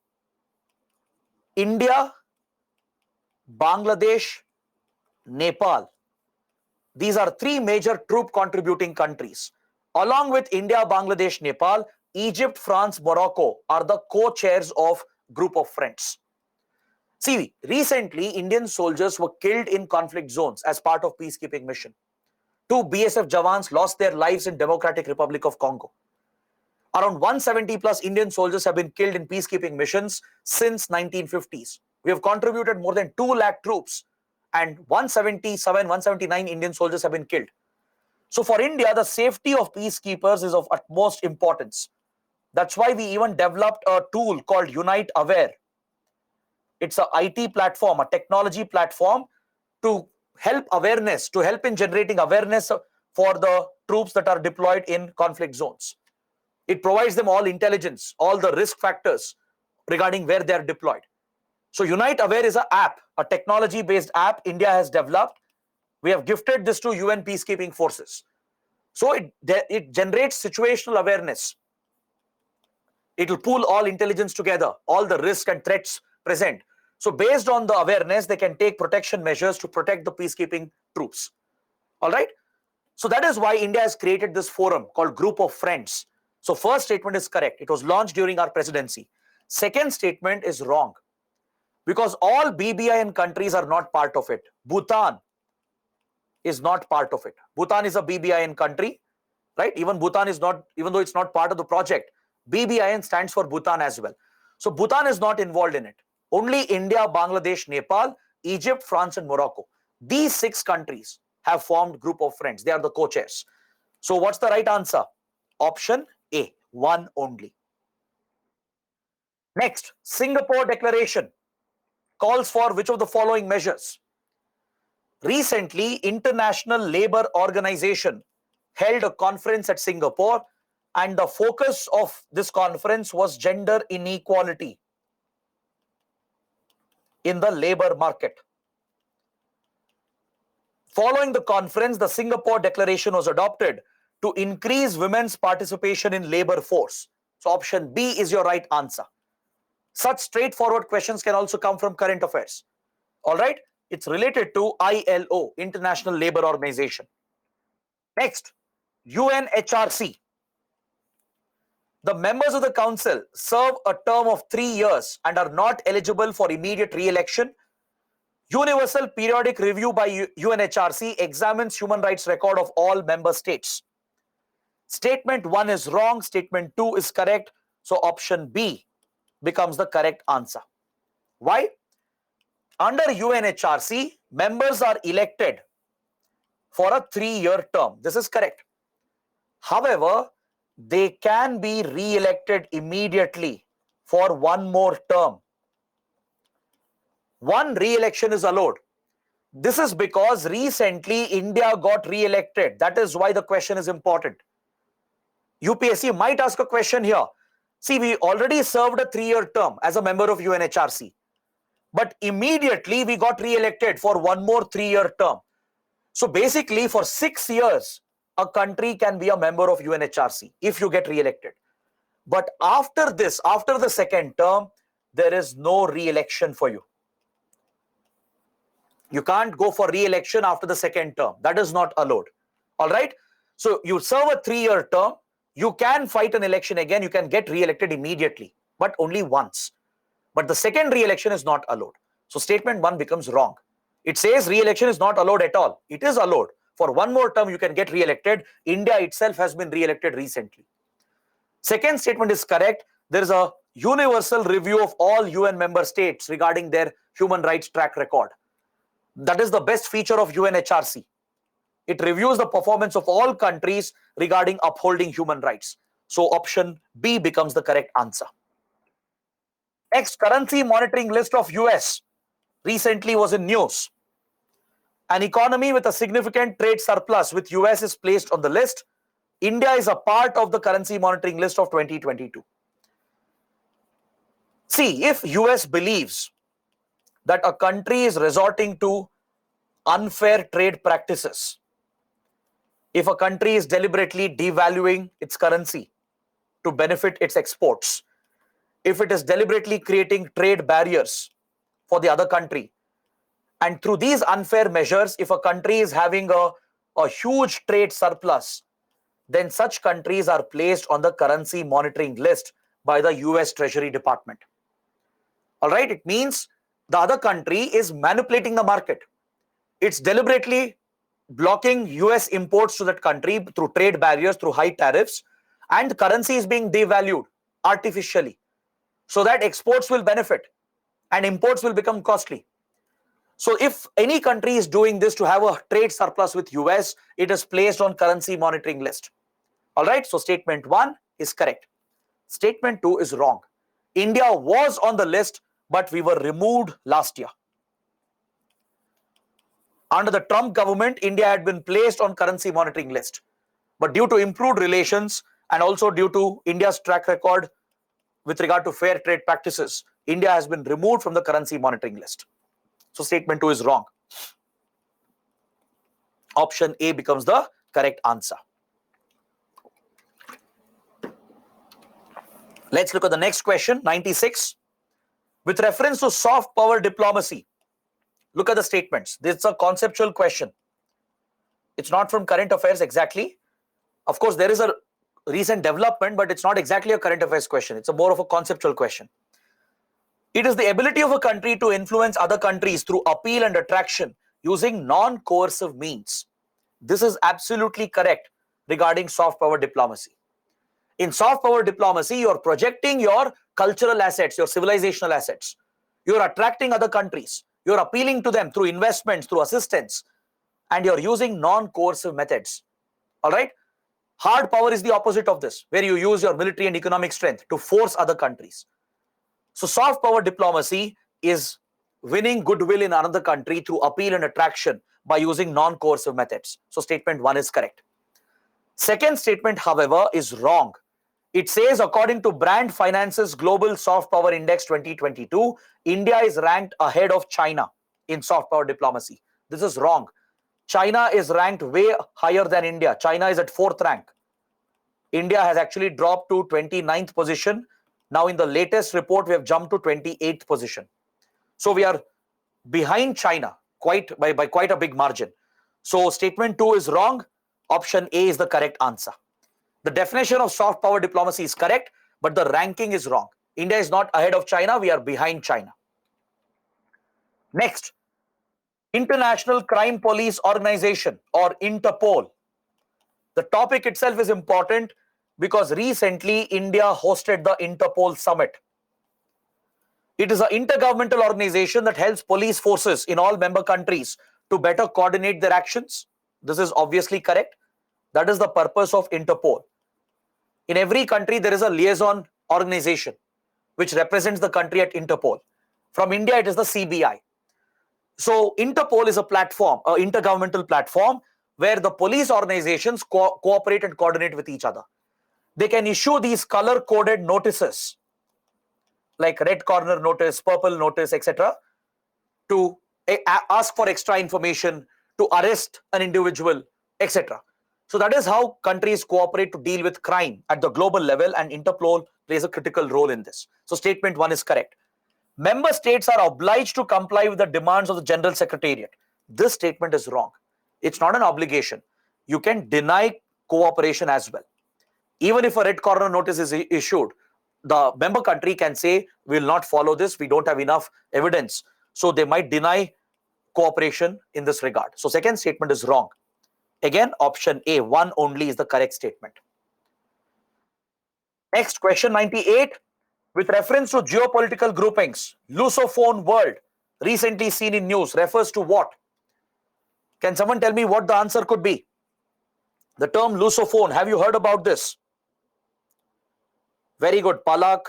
[SPEAKER 1] India, Bangladesh, Nepal, these are three major troop contributing countries. Along with India, Bangladesh, Nepal, Egypt, France, Morocco are the co-chairs of Group of Friends. See, recently Indian soldiers were killed in conflict zones as part of peacekeeping mission. 2 BSF Jawans lost their lives in Democratic Republic of Congo. Around 170 plus Indian soldiers have been killed in peacekeeping missions since 1950s. We have contributed more than 2 lakh troops and 177, 179 Indian soldiers have been killed. So for India, the safety of peacekeepers is of utmost importance. That's why we even developed a tool called Unite Aware. It's a IT platform, a technology platform to help awareness, to help in generating awareness for the troops that are deployed in conflict zones. It provides them all intelligence, all the risk factors regarding where they are deployed. So Unite Aware is an app, a technology-based app India has developed. We have gifted this to UN peacekeeping forces. So it generates situational awareness. It will pool all intelligence together, all the risk and threats present. So based on the awareness, they can take protection measures to protect the peacekeeping troops. All right. So that is why India has created this forum called Group of Friends. So first statement is correct. It was launched during our presidency. Second statement is wrong, because all BBIN countries are not part of it. Bhutan is not part of it. Bhutan is a BBIN country, right? Even Bhutan is not, even though it's not part of the project, BBIN stands for Bhutan as well. So Bhutan is not involved in it. Only India, Bangladesh, Nepal, Egypt, France, and Morocco. These 6 countries have formed Group of Friends. They are the co-chairs. So what's the right answer? Option A, 1 only. Next, Singapore Declaration calls for which of the following measures? Recently, International Labour Organization held a conference at Singapore, and the focus of this conference was gender inequality in the labour market. Following the conference, the Singapore Declaration was adopted to increase women's participation in labour force. So option B is your right answer. Such straightforward questions can also come from current affairs. All right, it's related to ILO, International Labour Organization. Next, UNHRC. The members of the council serve a term of 3 years and are not eligible for immediate re-election. Universal Periodic Review by UNHRC examines human rights record of all member states. Statement 1 is wrong, statement 2 is correct. So option B becomes the correct answer. Why? Under UNHRC, members are elected for a 3-year term. This is correct. However, they can be re-elected immediately for 1 more term. 1 re-election is allowed. This is because recently India got re-elected. That is why the question is important. UPSC might ask a question here. See, we already served a 3-year term as a member of UNHRC. But immediately we got re-elected for 1 more 3-year term. So basically for 6 years, a country can be a member of UNHRC if you get re-elected. But after this, after the 2nd term, there is no re-election for you. You can't go for re-election after the 2nd term. That is not allowed. All right. So you serve a 3-year term. You can fight an election again. You can get re-elected immediately, but only once. But the 2nd re-election is not allowed. So statement 1 becomes wrong. It says re-election is not allowed at all. It is allowed. For 1 more term, you can get re-elected. India itself has been re-elected recently. 2nd statement is correct. There is a universal review of all UN member states regarding their human rights track record. That is the best feature of UNHRC. It reviews the performance of all countries regarding upholding human rights. So option B becomes the correct answer. Next, currency monitoring list of US recently was in news. An economy with a significant trade surplus with US is placed on the list. India is a part of the currency monitoring list of 2022. See, if US believes that a country is resorting to unfair trade practices, if a country is deliberately devaluing its currency to benefit its exports, if it is deliberately creating trade barriers for the other country, and through these unfair measures, if a country is having a huge trade surplus, then such countries are placed on the currency monitoring list by the US Treasury Department. All right, it means the other country is manipulating the market. It's deliberately blocking US imports to that country through trade barriers, through high tariffs, and currency is being devalued artificially so that exports will benefit and imports will become costly. So if any country is doing this to have a trade surplus with US, it is placed on currency monitoring list. All right, so statement 1 is correct. Statement 2 is wrong. India was on the list, but we were removed last year. Under the Trump government, India had been placed on currency monitoring list. But due to improved relations and also due to India's track record with regard to fair trade practices, India has been removed from the currency monitoring list. So statement 2 is wrong. Option A becomes the correct answer. Let's look at the next question, 96. With reference to soft power diplomacy, look at the statements. This is a conceptual question. It's not from current affairs exactly. Of course, there is a recent development, but it's not exactly a current affairs question. It's more of a conceptual question. It is the ability of a country to influence other countries through appeal and attraction using non-coercive means. This is absolutely correct regarding soft power diplomacy. In soft power diplomacy, you're projecting your cultural assets, your civilizational assets. You're attracting other countries. You're appealing to them through investments, through assistance, and you're using non-coercive methods. All right? Hard power is the opposite of this, where you use your military and economic strength to force other countries. So soft power diplomacy is winning goodwill in another country through appeal and attraction by using non-coercive methods. So statement 1 is correct. Second statement, however, is wrong. It says, according to Brand Finance's Global Soft Power Index 2022, India is ranked ahead of China in soft power diplomacy. This is wrong. China is ranked way higher than India. China is at 4th rank. India has actually dropped to 29th position. Now in the latest report, we have jumped to 28th position. So we are behind China by quite a big margin. So statement 2 is wrong. Option A is the correct answer. The definition of soft power diplomacy is correct, but the ranking is wrong. India is not ahead of China. We are behind China. Next, International Crime Police Organization or Interpol. The topic itself is important because recently India hosted the Interpol Summit. It is an intergovernmental organization that helps police forces in all member countries to better coordinate their actions. This is obviously correct. That is the purpose of Interpol. In every country, there is a liaison organization which represents the country at Interpol. From India, it is the CBI. So Interpol is a platform, an intergovernmental platform where the police organizations cooperate and coordinate with each other. They can issue these color-coded notices like red corner notice, purple notice, etc. to ask for extra information, to arrest an individual, etc. So that is how countries cooperate to deal with crime at the global level, and Interpol plays a critical role in this. So statement 1 is correct. Member states are obliged to comply with the demands of the General Secretariat. This statement is wrong. It's not an obligation. You can deny cooperation as well. Even if a red corner notice is issued, the member country can say, we will not follow this, we don't have enough evidence. So they might deny cooperation in this regard. So second statement is wrong. Again, option A, 1 only is the correct statement. Next, question 98. With reference to geopolitical groupings, Lusophone world recently seen in news refers to what? Can someone tell me what the answer could be? The term Lusophone, have you heard about this? Very good. Palak,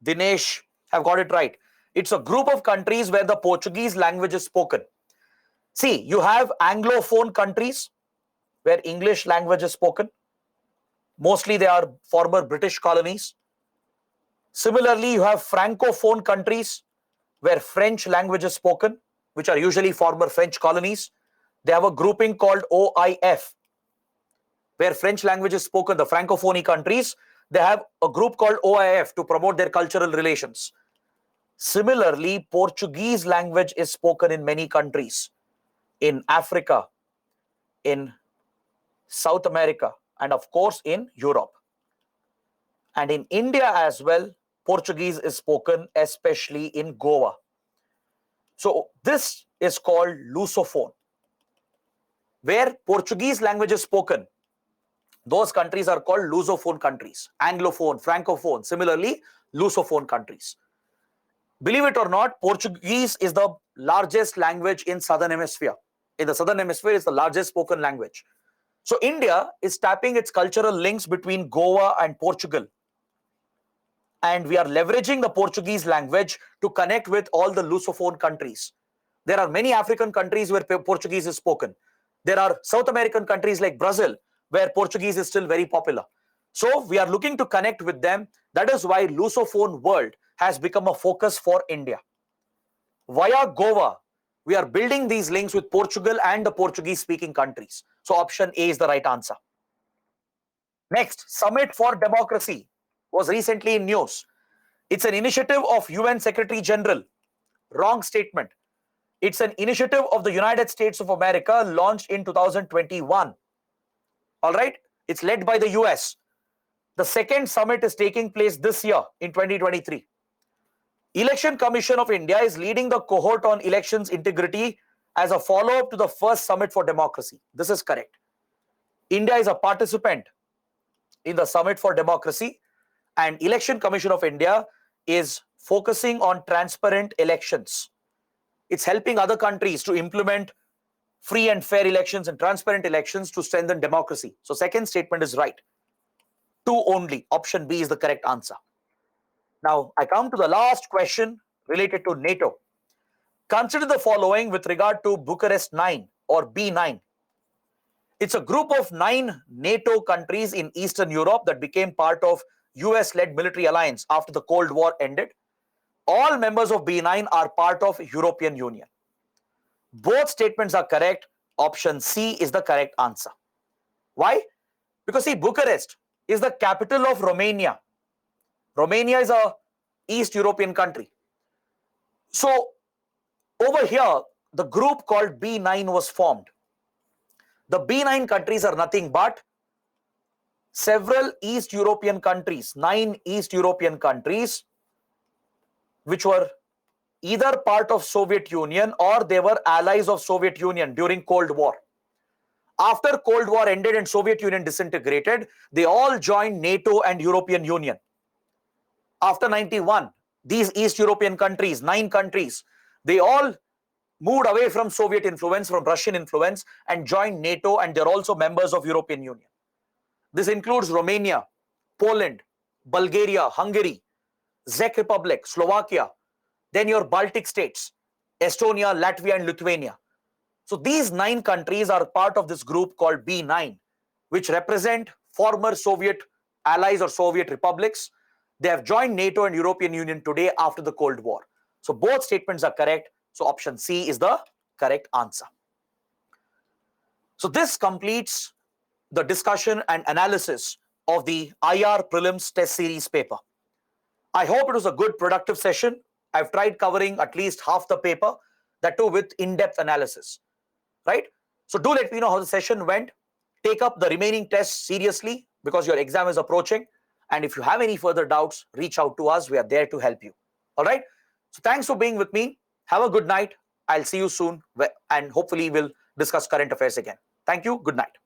[SPEAKER 1] Dinesh have got it right. It's a group of countries where the Portuguese language is spoken. See, you have Anglophone countries where English language is spoken. Mostly they are former British colonies. Similarly, you have Francophone countries where French language is spoken, which are usually former French colonies. They have a grouping called OIF, where French language is spoken, the Francophonie countries. They have a group called OIF to promote their cultural relations. Similarly, Portuguese language is spoken in many countries, in Africa, in South America, and of course in Europe. And in India as well, Portuguese is spoken, especially in Goa. So this is called Lusophone, where Portuguese language is spoken. Those countries are called Lusophone countries, Anglophone, Francophone, similarly Lusophone countries. Believe it or not, Portuguese is the largest language in Southern Hemisphere. In the Southern Hemisphere, it's the largest spoken language. So India is tapping its cultural links between Goa and Portugal. And we are leveraging the Portuguese language to connect with all the Lusophone countries. There are many African countries where Portuguese is spoken. There are South American countries like Brazil where Portuguese is still very popular. So we are looking to connect with them. That is why Lusophone world has become a focus for India. Via Goa, we are building these links with Portugal and the Portuguese speaking countries. So option A is the right answer. Next, Summit for Democracy was recently in news. It's an initiative of UN Secretary General. Wrong statement. It's an initiative of the United States of America launched in 2021. All right? It's led by the US. The second summit is taking place this year in 2023. Election Commission of India is leading the cohort on elections integrity as a follow-up to the first Summit for Democracy. This is correct. India is a participant in the Summit for Democracy, and Election Commission of India is focusing on transparent elections. It's helping other countries to implement free and fair elections and transparent elections to strengthen democracy. So second statement is right. 2 only. Option B is the correct answer. Now, I come to the last question related to NATO. Consider the following with regard to Bucharest 9 or B9. It's a group of 9 NATO countries in Eastern Europe that became part of US-led military alliance after the Cold War ended. All members of B9 are part of European Union. Both statements are correct. Option C is the correct answer. Why? Because see, Bucharest is the capital of Romania. Romania is a East European country. So over here, the group called B9 was formed. The B9 countries are nothing but several East European countries, 9 East European countries, which were either part of Soviet Union or they were allies of Soviet Union during Cold War. After Cold War ended and Soviet Union disintegrated, they all joined NATO and European Union. After 91, these East European countries, 9 countries, they all moved away from Soviet influence, from Russian influence, and joined NATO, and they're also members of European Union. This includes Romania, Poland, Bulgaria, Hungary, Czech Republic, Slovakia, then your Baltic states, Estonia, Latvia, and Lithuania. So these 9 countries are part of this group called B9, which represent former Soviet allies or Soviet republics. They have joined NATO and European Union today after the Cold War. So both statements are correct. So option C is the correct answer. So this completes the discussion and analysis of the IR Prelims Test Series paper. I hope it was a good productive session. I've tried covering at least half the paper, that too with in-depth analysis, right? So do let me know how the session went. Take up the remaining tests seriously because your exam is approaching. And if you have any further doubts, reach out to us. We are there to help you. All right. So thanks for being with me. Have a good night. I'll see you soon and hopefully we'll discuss current affairs again. Thank you. Good night.